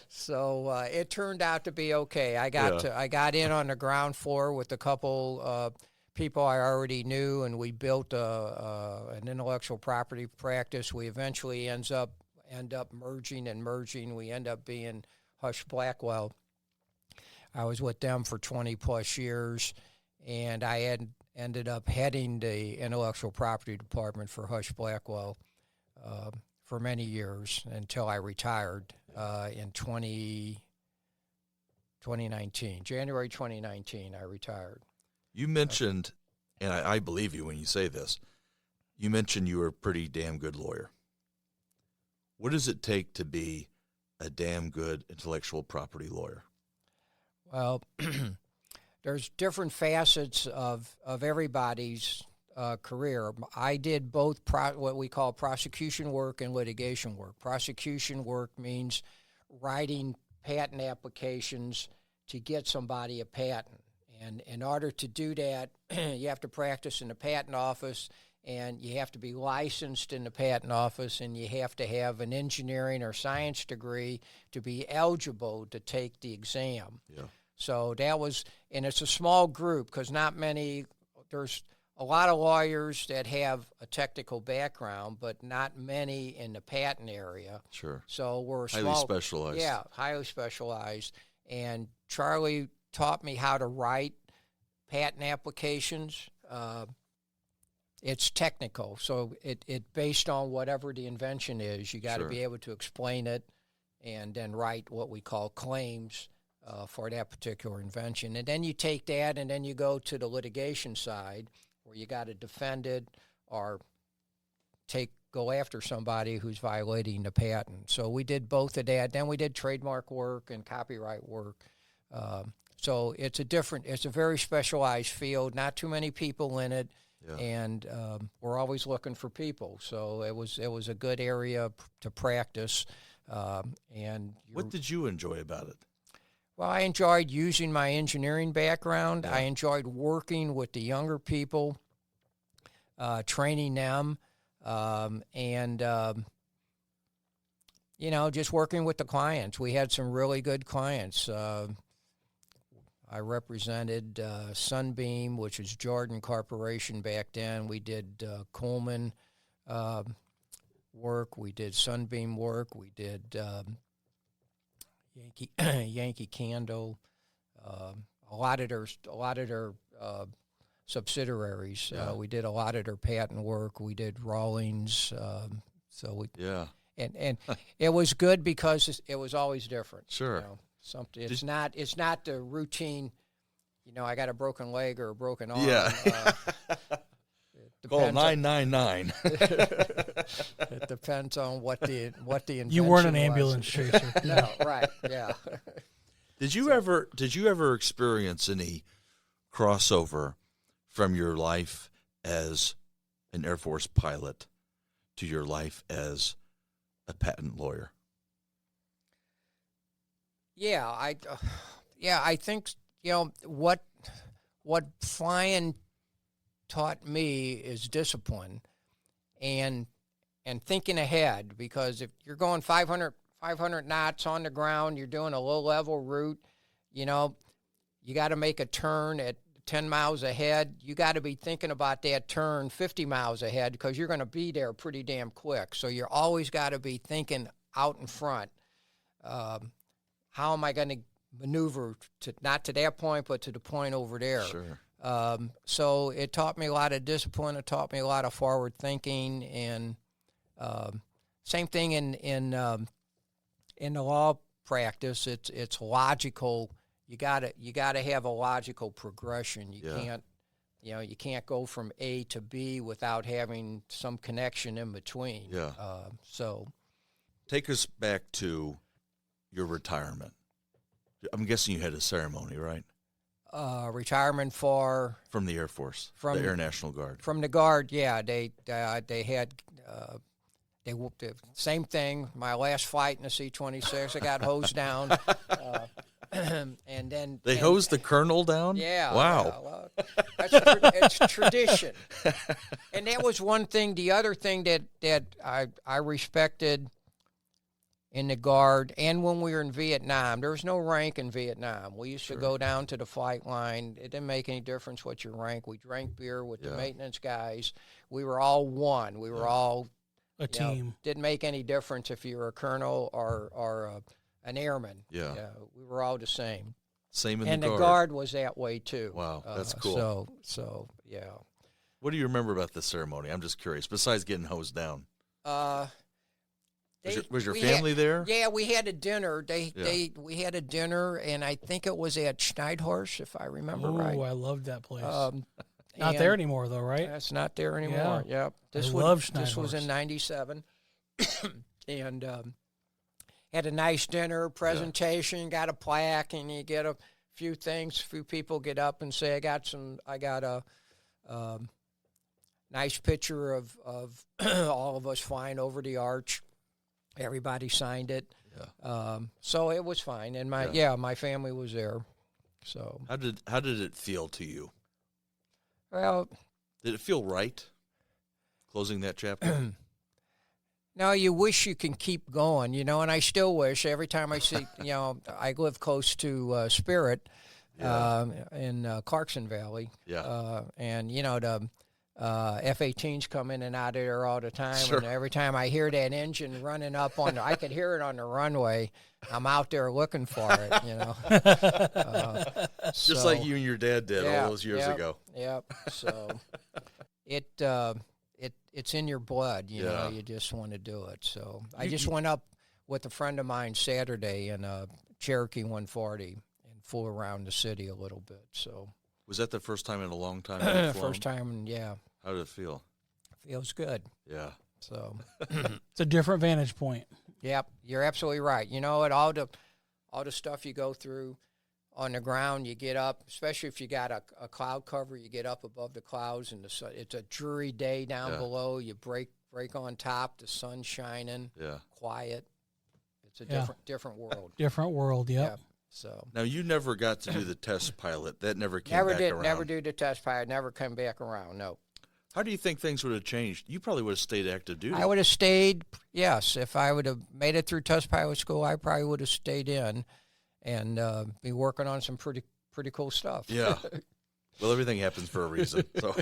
So it turned out to be okay. I got in on the ground floor with a couple people I already knew, and we built an intellectual property practice. We eventually end up merging. We end up being Hush Blackwell. I was with them for 20 plus years, and I ended up heading the intellectual property department for Hush Blackwell for many years until I retired in 2019. January 2019, I retired. You mentioned, and I believe you when you say this, you mentioned you were a pretty damn good lawyer. What does it take to be a damn good intellectual property lawyer? Well, there's different facets of everybody's career. I did both what we call prosecution work and litigation work. Prosecution work means writing patent applications to get somebody a patent. And in order to do that, you have to practice in the patent office, and you have to be licensed in the patent office, and you have to have an engineering or science degree to be eligible to take the exam. Yeah. So that was, and it's a small group because there's a lot of lawyers that have a technical background, but not many in the patent area. Sure. So we're highly specialized. Yeah, highly specialized. And Charlie taught me how to write patent applications. It's technical, so it based on whatever the invention is. You got to be able to explain it and then write what we call claims for that particular invention. And then you take that and then you go to the litigation side where you got to defend it or go after somebody who's violating the patent. So we did both of that. Then we did trademark work and copyright work. So it's a very specialized field, not too many people in it. Yeah. And we're always looking for people, so it was a good area to practice. And what did you enjoy about it? Well, I enjoyed using my engineering background. Yeah. I enjoyed working with the younger people, training them, and just working with the clients. We had some really good clients. I represented Sunbeam, which is Jordan Corporation back then. We did Coleman work. We did Sunbeam work. We did Yankee Candle. A lot of their subsidiaries. Yeah. We did a lot of their patent work. We did Rawlings. And it was good because it was always different. Sure. Something. It's not the routine. I got a broken leg or a broken arm. Yeah. Call 999. It depends on what the invention You weren't an was. ambulance chaser. No, right? Yeah. Did you ever experience any crossover from your life as an Air Force pilot to your life as a patent lawyer? Yeah, I think what flying taught me is discipline and thinking ahead, because if you're going 500 knots on the ground, you're doing a low level route, you got to make a turn at 10 miles ahead. You got to be thinking about that turn 50 miles ahead because you're going to be there pretty damn quick. So you're always got to be thinking out in front. How am I going to maneuver not to that point, but to the point over there? Sure. So it taught me a lot of discipline. It taught me a lot of forward thinking, and same thing in the law practice. It's logical. You gotta have a logical progression. You can't go from A to B without having some connection in between. Yeah. So take us back to your retirement. I'm guessing you had a ceremony, right? Retirement from the Air Force, the Air National Guard. From the Guard, yeah. They had the same thing. My last flight in the C-26, I got hosed down, and then they hosed the colonel down. Yeah. Wow. Yeah, well, it's tradition, and that was one thing. The other thing that I respected in the Guard, and when we were in Vietnam. There was no rank in Vietnam. We used to go down to the flight line. It didn't make any difference what your rank. We drank beer with the maintenance guys. We were all one. We were all a team. Didn't make any difference if you were a colonel or an airman. Yeah. We were all the same. Same in and the Guard. And the Guard was that way, too. Wow, that's cool. So, yeah. What do you remember about the ceremony? I'm just curious, besides getting hosed down. Was your family there? Yeah, we had a dinner. We had a dinner, and I think it was at Schneidhorst, if I remember right. Oh, I loved that place. Not there anymore, though, right? It's not there anymore. Yeah. Yep. This was in '97, and had a nice dinner presentation. Got a plaque, and you get a few things. A few people get up and say, I got a nice picture of all of us flying over the arch. Everybody signed it. Yeah. So it was fine, and my family was there. So how did it feel to you? Well, did it feel right closing that chapter? No, you wish you can keep going, and I still wish every time I see, I live close to Spirit in Clarkson Valley. Yeah. And, the F-18s come in and out of there all the time. Sure. And every time I hear that engine running up I could hear it on the runway. I'm out there looking for it, Just like you and your dad did all those years ago. Yep. So it's in your blood, you know, you just want to do it. So I just went up with a friend of mine Saturday in a Cherokee 140 and flew around the city a little bit. So was that the first time in a long time? First time, yeah. How did it feel? Feels good. Yeah. So it's a different vantage point. Yep, you're absolutely right. All the stuff you go through on the ground, you get up, especially if you got a cloud cover, you get up above the clouds, and it's a dreary day down below. You break on top, the sun's shining, quiet. It's a different world. Different world, yep. So now you never got to do the test pilot. That never came back around. Never do the test pilot. Never come back around. No. How do you think things would have changed? You probably would have stayed active duty. I would have stayed. Yes, if I would have made it through test pilot school, I probably would have stayed in and be working on some pretty cool stuff. Yeah. Well, everything happens for a reason. So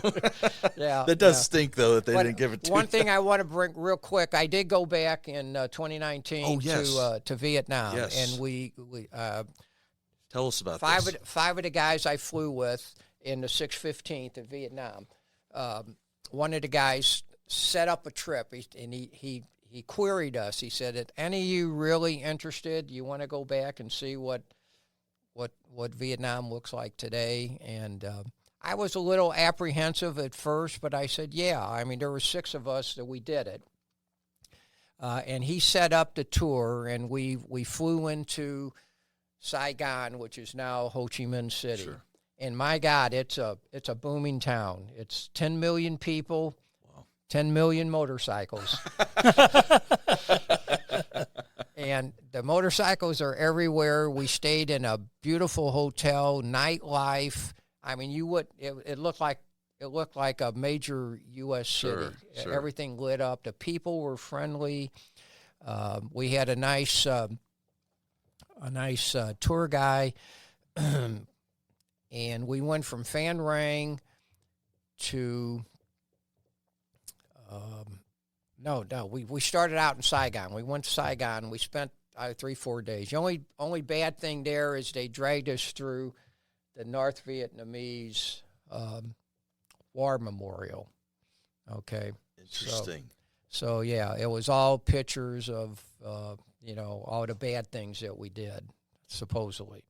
yeah, that does stink though that they didn't give it to one you. thing I want to bring real quick. I did go back in 2019 to Vietnam, and we tell us about five of the guys I flew with in the 615th in Vietnam. One of the guys set up a trip, and he queried us. He said, "Are any of you really interested? You want to go back and see what Vietnam looks like today?" And I was a little apprehensive at first, but I said, "Yeah." I mean, there were 6 of us that we did it, and he set up the tour, and we flew into Saigon, which is now Ho Chi Minh City. Sure. And my God, it's a booming town. It's 10 million people, 10 million motorcycles. And the motorcycles are everywhere. We stayed in a beautiful hotel, nightlife. I mean, it looked like a major U.S. city. Sure. Everything lit up. The people were friendly. We had a nice tour guy. And we went from Phan Rang to we started out in Saigon. We went to Saigon. We spent 3-4 days. The only bad thing there is they dragged us through the North Vietnamese War Memorial. Okay. Interesting. So yeah, it was all pictures of all the bad things that we did, supposedly.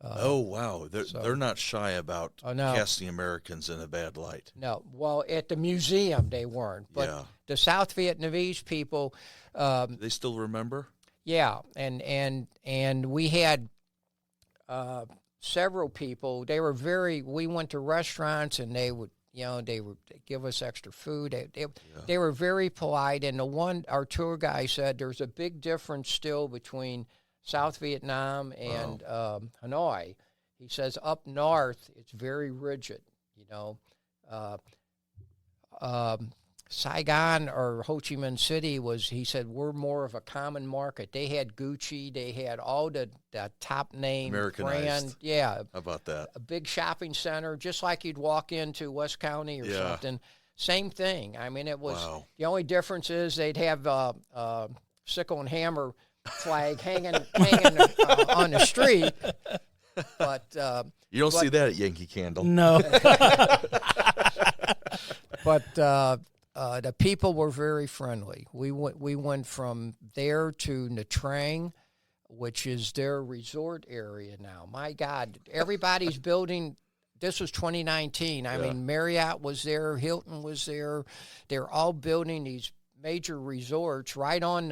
Oh, wow. They're not shy about casting Americans in a bad light. No. Well, at the museum, they weren't. But the South Vietnamese people... they still remember? Yeah. And we had several people. They were we went to restaurants, and they would, they would give us extra food. They were very polite. And our tour guy said there's a big difference still between South Vietnam and Hanoi. He says up north it's very rigid, Saigon or Ho Chi Minh City he said, we're more of a common market. They had Gucci. They had all the top name Americanized. brand. Yeah. How about that? A big shopping center, just like you'd walk into West County or something. Same thing. I mean, it was, the only difference is they'd have sickle and hammer flag hanging on the street. But you don't see that at Yankee Candle. No. But the people were very friendly. We went from there to Nha Trang, which is their resort area now. My God, everybody's building. This was 2019. I mean, Marriott was there, Hilton was there. They're all building these major resorts right on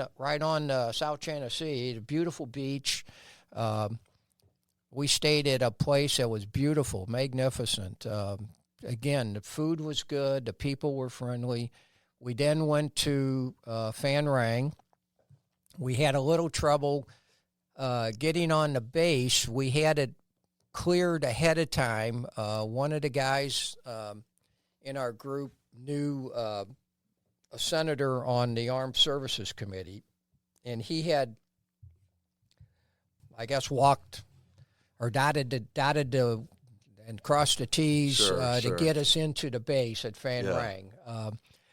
South China Sea, a beautiful beach. We stayed at a place that was beautiful, magnificent. Again, the food was good. The people were friendly. We then went to Phan Rang. We had a little trouble getting on the base. We had it cleared ahead of time. One of the guys in our group knew a senator on the Armed Services Committee, and he had, I guess, walked or dotted the and crossed the T's to get us into the base at Phan Rang.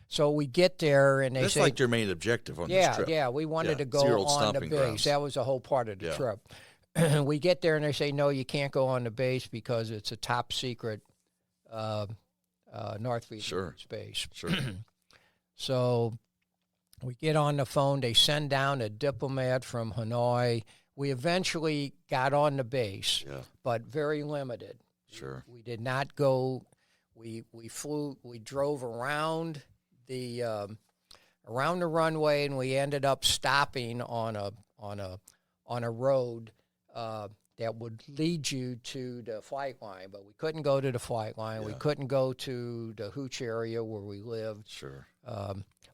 So we get there, and they say... That's like your main objective on this trip. Yeah, we wanted to go on the base. Grounds. That was the whole part of the trip. We get there, and they say, no, you can't go on the base because it's a top-secret North Vietnamese base. Sure. So we get on the phone. They send down a diplomat from Hanoi. We eventually got on the base, but very limited. Sure. We did not go. We flew. We drove around the runway, and we ended up stopping on a road that would lead you to the flight line. But we couldn't go to the flight line. We couldn't go to the Hooch area where we lived. Sure.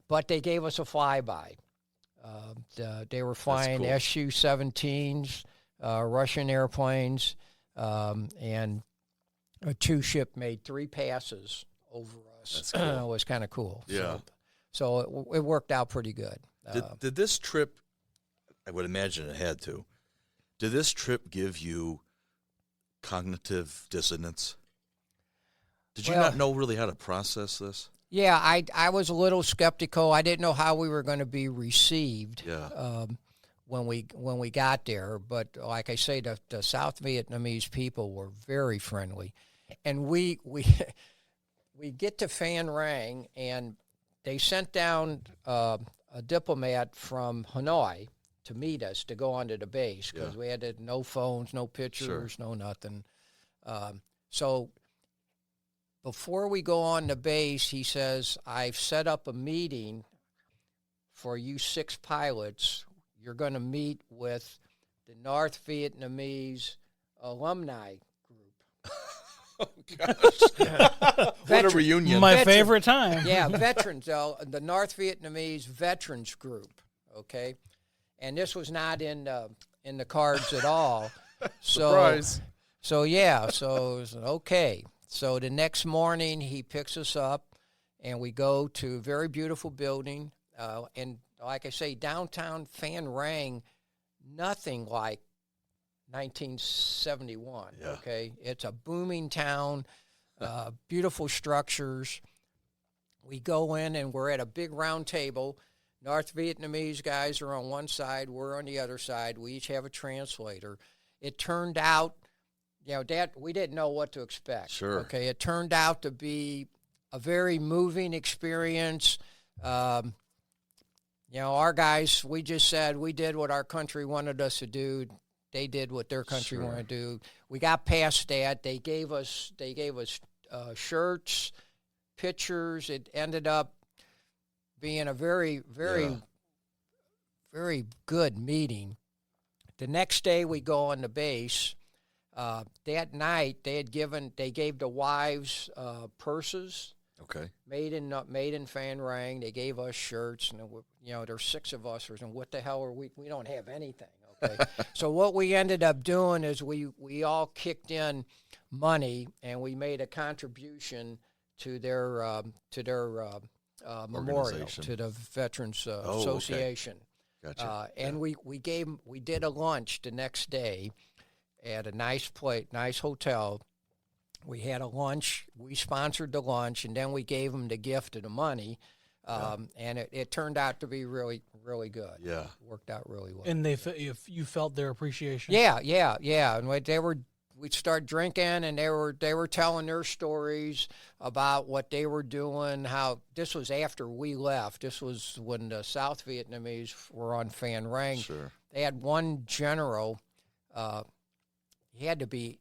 But they gave us a flyby. They were flying Su-17s, Russian airplanes, and a two-ship made 3 passes over us. That's cool. It was kind of cool. Yeah. So it worked out pretty good. Did this trip, I would imagine it had to, did this trip give you cognitive dissonance? Did you not know really how to process this? Yeah, I was a little skeptical. I didn't know how we were going to be received when we got there. But like I say, the South Vietnamese people were very friendly. And we get to Phan Rang, and they sent down a diplomat from Hanoi to meet us, to go onto the base, because we had no phones, no pictures, no nothing. So before we go on the base, he says, I've set up a meeting for you 6 pilots. You're going to meet with the North Vietnamese alumni group. Oh, gosh. What a reunion. My favorite time. Yeah, veterans, the North Vietnamese Veterans Group, okay? And this was not in the cards at all. Surprise. So it was okay. So the next morning, he picks us up, and we go to a very beautiful building. And like I say, downtown Phan Rang, nothing like 1971, okay? It's a booming town, beautiful structures. We go in, and we're at a big round table. North Vietnamese guys are on one side, we're on the other side. We each have a translator. It turned out, we didn't know what to expect. Sure. Okay, it turned out to be a very moving experience. Our guys, we just said we did what our country wanted us to do. They did what their country wanted to do. We got past that. They gave us shirts, pictures. It ended up being a very, very, very good meeting. The next day we go on the base. That night they gave the wives purses. Okay. Made in Phan Rang. They gave us shirts, and there's 6 of us, and what the hell are we? We don't have anything. Okay. So what we ended up doing is we all kicked in money, and we made a contribution to their memorial Organization. to the Veterans okay. Association. Gotcha. And we did a lunch the next day at a nice hotel. We had a lunch. We sponsored the lunch, and then we gave them the gift of the money. And it turned out to be really, really good. Yeah. It worked out really well. And if you felt their appreciation. Yeah. And we'd start drinking, and they were telling their stories about what they were doing. How this was after we left. This was when the South Vietnamese were on Phan Rang. Sure. They had one general. He had to be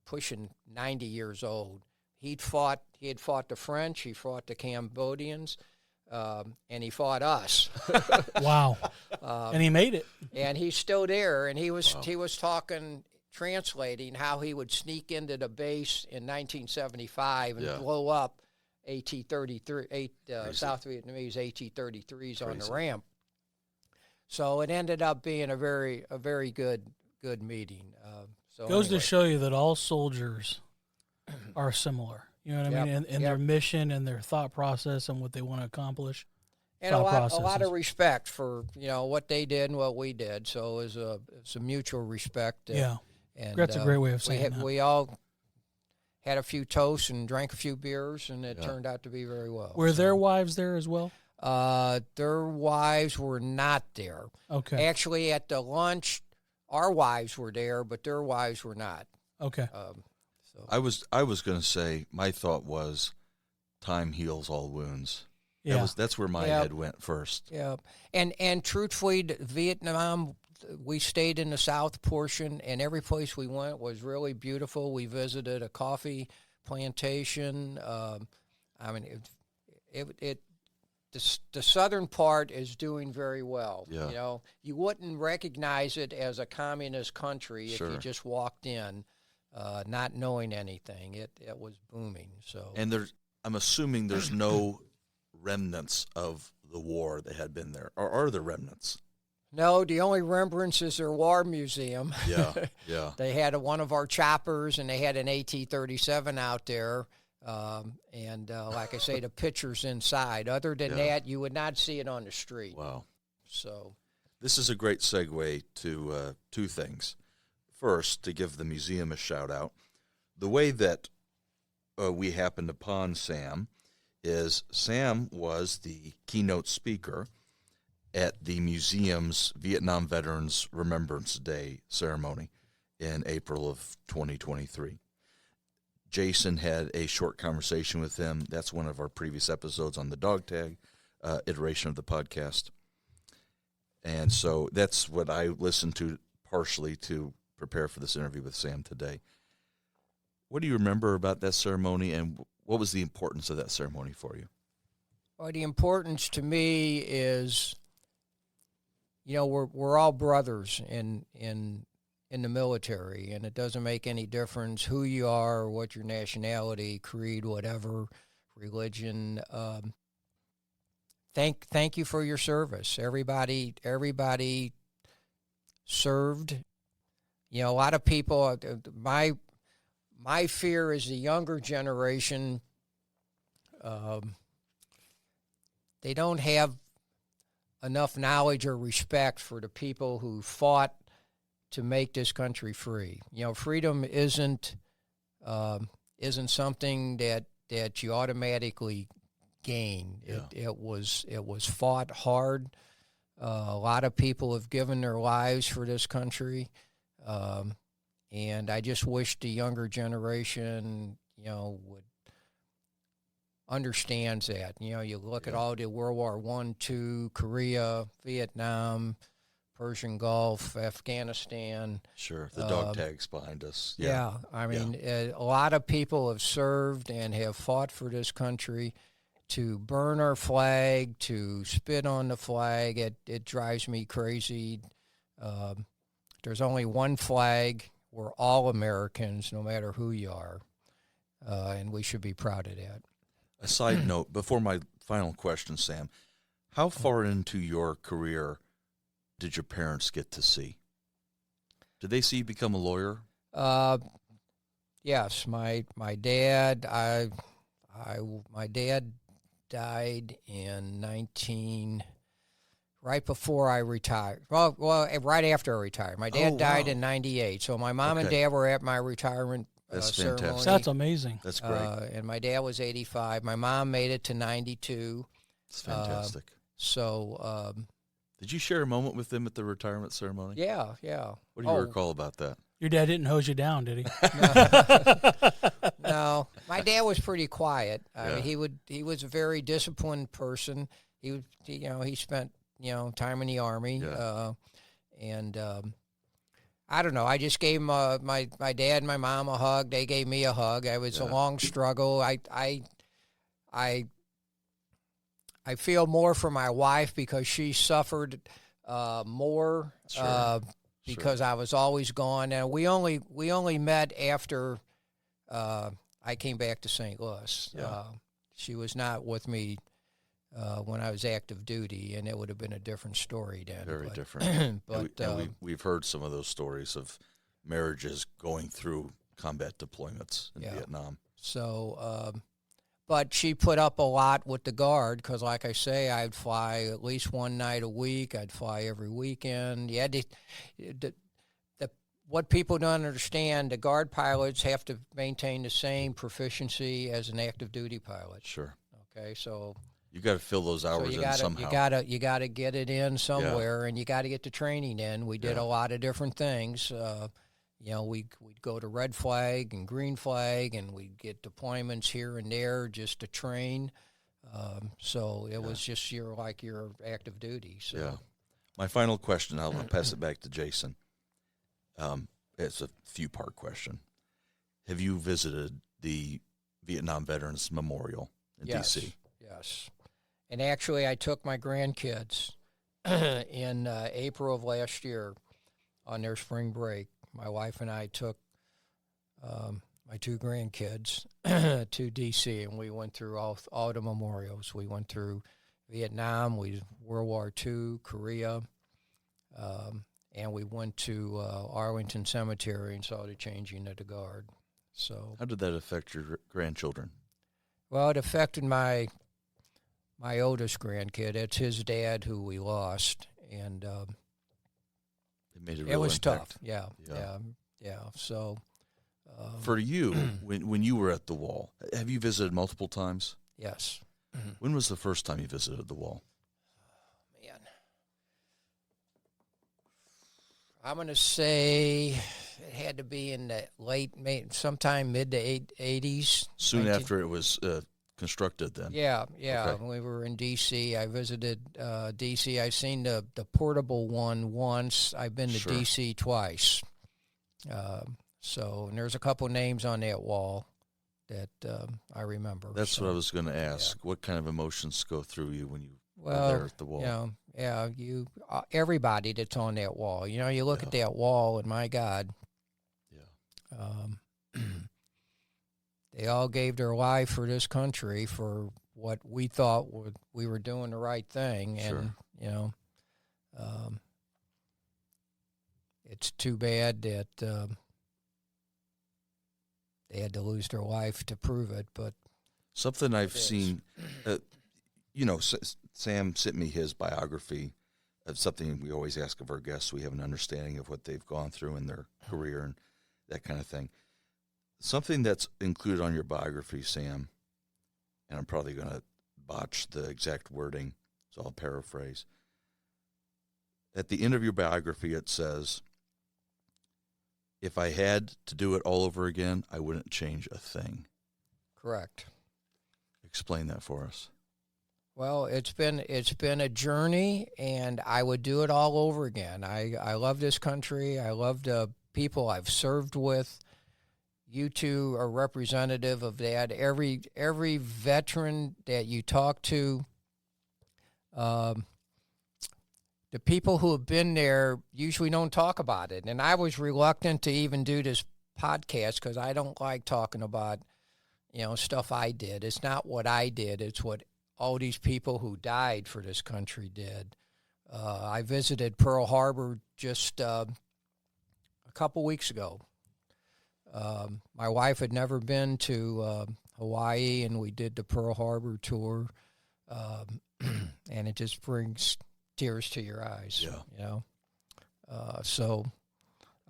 pushing 90 years old. He had fought the French. He fought the Cambodians. And he fought us. Wow. And he made it. And he's still there. And he was translating how he would sneak into the base in 1975 and blow up AT-33, South Vietnamese AT-33s on the ramp. So it ended up being a very good meeting. Goes to show you that all soldiers are similar. You know what I mean? And their mission and their thought process and what they want to accomplish. And a lot of respect for, what they did and what we did. So it was a mutual respect. And that's a great way of saying that. We all had a few toasts and drank a few beers, and it turned out to be very well. Were their wives there as well? Their wives were not there. Okay. Actually, at the lunch, our wives were there, but their wives were not. Okay. I was going to say, my thought was, time heals all wounds. Yeah. That's where my head went first. Yeah, and truthfully, Vietnam, we stayed in the south portion, and every place we went was really beautiful. We visited a coffee plantation. The southern part is doing very well. Yeah. You wouldn't recognize it as a communist country if you just walked in, not knowing anything. It was booming. So. And I'm assuming there's no remnants of the war that had been there, or are there remnants? No, the only remembrance is their war museum. Yeah. They had one of our choppers, and they had an AT-37 out there. And like I say, the pictures inside. Other than that, you would not see it on the street. Wow. So this is a great segue to two things. First, to give the museum a shout-out. The way that we happened upon Sam is Sam was the keynote speaker at the museum's Vietnam Veterans Remembrance Day ceremony in April of 2023. Jason had a short conversation with him. That's one of our previous episodes on the dog tag iteration of the podcast. And so that's what I listened to partially to prepare for this interview with Sam today. What do you remember about that ceremony, and what was the importance of that ceremony for you? Well, the importance to me is, we're all brothers in the military, and it doesn't make any difference who you are, or what your nationality, creed, whatever, religion. Thank you for your service. Everybody served. A lot of people. My fear is the younger generation. They don't have enough knowledge or respect for the people who fought to make this country free. Freedom isn't something that you automatically gain. Yeah. It was fought hard. A lot of people have given their lives for this country, and I just wish the younger generation, would understands that. You look at all the World War I, II, Korea, Vietnam, Persian Gulf, Afghanistan. Sure, the dog tags behind us. A lot of people have served and have fought for this country. To burn our flag, to spit on the flag, it drives me crazy. There's only one flag. We're all Americans, no matter who you are, and we should be proud of that. A side note, before my final question, Sam, how far into your career did your parents get to see? Did they see you become a lawyer? Yes, my dad. My dad died in right before I retired. Well, right after I retired. My dad died in 98. So my mom and dad were at my retirement That's ceremony. fantastic. That's amazing. That's great. And my dad was 85. My mom made it to 92. It's fantastic. Did you share a moment with them at the retirement ceremony? Yeah. What do you recall about that? Your dad didn't hose you down, did he? No, my dad was pretty quiet. I mean, he was a very disciplined person. He spent time in the Army, and I don't know. I just gave my dad and my mom a hug. They gave me a hug. It was a long struggle. I feel more for my wife because she suffered more. Sure. Because I was always gone, and we only met after I came back to St. Louis. Yeah. She was not with me when I was active duty, and it would have been a different story then. Very different. But we've heard some of those stories of marriages going through combat deployments in Vietnam. So, but she put up a lot with the Guard because, like I say, I'd fly at least one night a week. I'd fly every weekend. What people don't understand, the Guard pilots have to maintain the same proficiency as an active duty pilot. Sure. Okay, so you got to fill those hours in somehow. You got to get it in somewhere, and you got to get the training in. We did a lot of different things. We'd go to red flag and green flag, and we'd get deployments here and there just to train. So it was just your active duty. So. Yeah. My final question, I'll pass it back to Jason. It's a few-part question. Have you visited the Vietnam Veterans Memorial in D.C.? Yes. And actually, I took my grandkids in April of last year on their spring break. My wife and I took my two grandkids to D.C., and we went through all the memorials. We went through Vietnam, World War II, Korea, and we went to Arlington Cemetery and saw the changing of the Guard. So, how did that affect your grandchildren? Well, it affected my oldest grandkid. It's his dad who we lost, and it made a real it was impact. tough. Yeah. So, for you, when you were at the wall, have you visited multiple times? Yes. When was the first time you visited the wall? Man, I'm going to say it had to be in the sometime mid to 80s. Soon after it was constructed then? Yeah. Okay. We were in D.C. I visited D.C. I've seen the portable one once. I've been to D.C. twice. And there's a couple names on that wall that I remember. That's what I was going to ask. Yeah. What kind of emotions go through you when you were there at the wall? Everybody that's on that wall. You look at that wall, and my God. Yeah. They all gave their life for this country for what we thought we were doing the right thing. And, it's too bad that they had to lose their life to prove it. But something I've seen, Sam sent me his biography of something we always ask of our guests. We have an understanding of what they've gone through in their career and that kind of thing. Something that's included on your biography, Sam, and I'm probably going to botch the exact wording, so I'll paraphrase. At the end of your biography, it says, if I had to do it all over again, I wouldn't change a thing. Correct. Explain that for us. Well, it's been a journey, and I would do it all over again. I love this country. I love the people I've served with. You two are representative of that. Every veteran that you talk to, the people who have been there usually don't talk about it. And I was reluctant to even do this podcast because I don't like talking about, stuff I did. It's not what I did. It's what all these people who died for this country did. I visited Pearl Harbor just a couple weeks ago. My wife had never been to Hawaii, and we did the Pearl Harbor tour. and it just brings tears to your eyes. Yeah. You know, so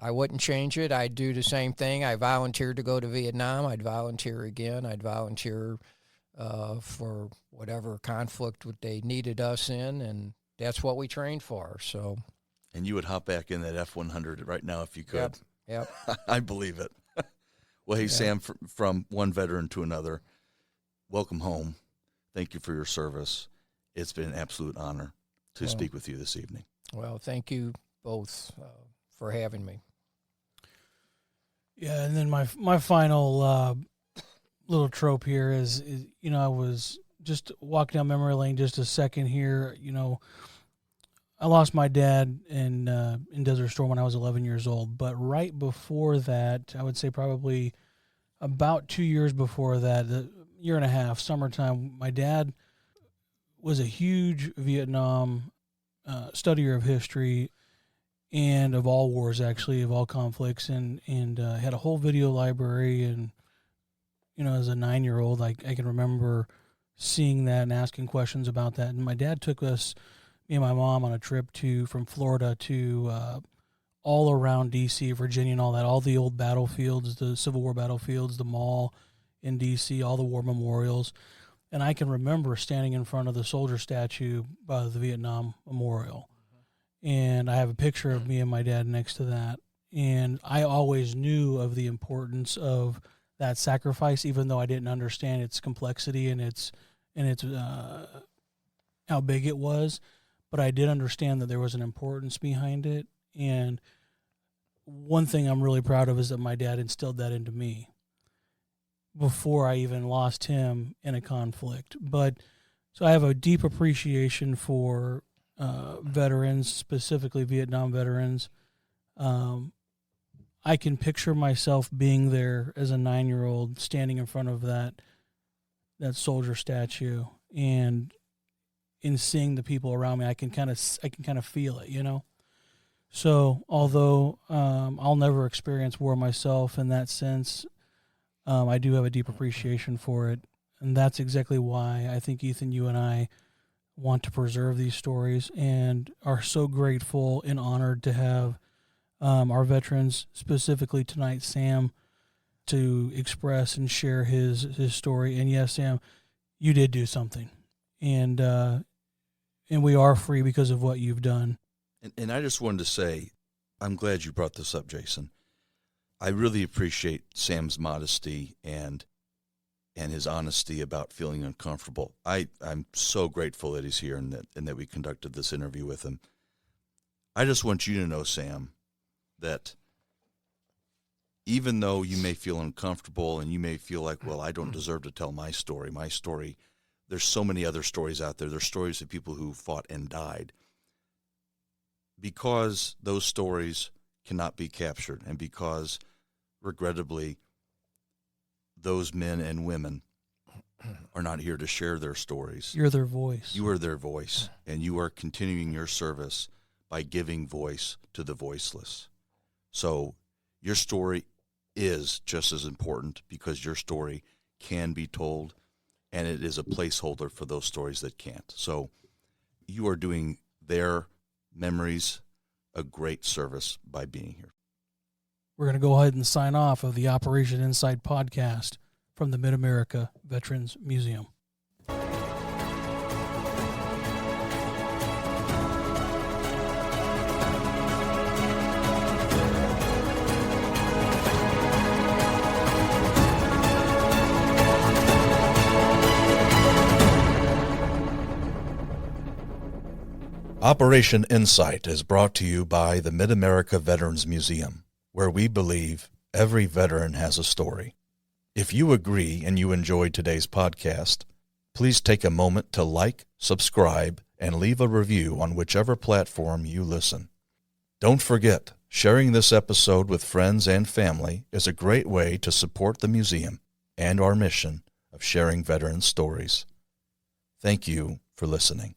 I wouldn't change it. I'd do the same thing. I volunteered to go to Vietnam. I'd volunteer again. I'd volunteer for whatever conflict they needed us in, and that's what we trained for. So. And you would hop back in that F-100 right now if you could. Yep. I believe it. Well, hey, Sam, from one veteran to another, welcome home. Thank you for your service. It's been an absolute honor to speak with you this evening. Well, thank you both for having me. Yeah, and then my final little trope here is, you know, I was just walking down memory lane just a second here. You know, I lost my dad in Desert Storm when I was 11 years old, but right before that, I would say probably about 2 years before that, a year and a half, summertime, my dad was a huge Vietnam studier of history and of all wars, actually, of all conflicts, and had a whole video library. And, you know, as a 9-year-old, I can remember seeing that and asking questions about that. And my dad took us, me and my mom, on a trip from Florida to all around D.C., Virginia, and all that, all the old battlefields, the Civil War battlefields, the mall in D.C., all the war memorials. And I can remember standing in front of the soldier statue by the Vietnam Memorial. And I have a picture of me and my dad next to that. And I always knew of the importance of that sacrifice, even though I didn't understand its complexity and its how big it was. But I did understand that there was an importance behind it. And one thing I'm really proud of is that my dad instilled that into me before I even lost him in a conflict. But so I have a deep appreciation for veterans, specifically Vietnam veterans. I can picture myself being there as a 9-year-old, standing in front of that soldier statue, and in seeing the people around me, I can kind of feel it, you know. So although I'll never experience war myself in that sense, I do have a deep appreciation for it, and that's exactly why I think, Ethan, you and I want to preserve these stories and are so grateful and honored to have our veterans, specifically tonight, Sam, to express and share his story. And yes, Sam, you did do something, and we are free because of what you've done. And I just wanted to say, I'm glad you brought this up, Jason. I really appreciate Sam's modesty and his honesty about feeling uncomfortable. I'm so grateful that he's here and that we conducted this interview with him. I just want you to know, Sam, that even though you may feel uncomfortable and you may feel like, well, I don't deserve to tell my story, there's so many other stories out there. There's stories of people who fought and died. Because those stories cannot be captured, and because, regrettably, those men and women are not here to share their stories. You're their voice. You are their voice, and you are continuing your service by giving voice to the voiceless. So your story is just as important because your story can be told, and it is a placeholder for those stories that can't. So you are doing their memories a great service by being here. We're going to go ahead and sign off of the Operation Insight podcast from the Mid-America Veterans Museum. Operation Insight is brought to you by the Mid-America Veterans Museum, where we believe every veteran has a story. If you agree and you enjoyed today's podcast, please take a moment to like, subscribe, and leave a review on whichever platform you listen. Don't forget, sharing this episode with friends and family is a great way to support the museum and our mission of sharing veteran stories. Thank you for listening.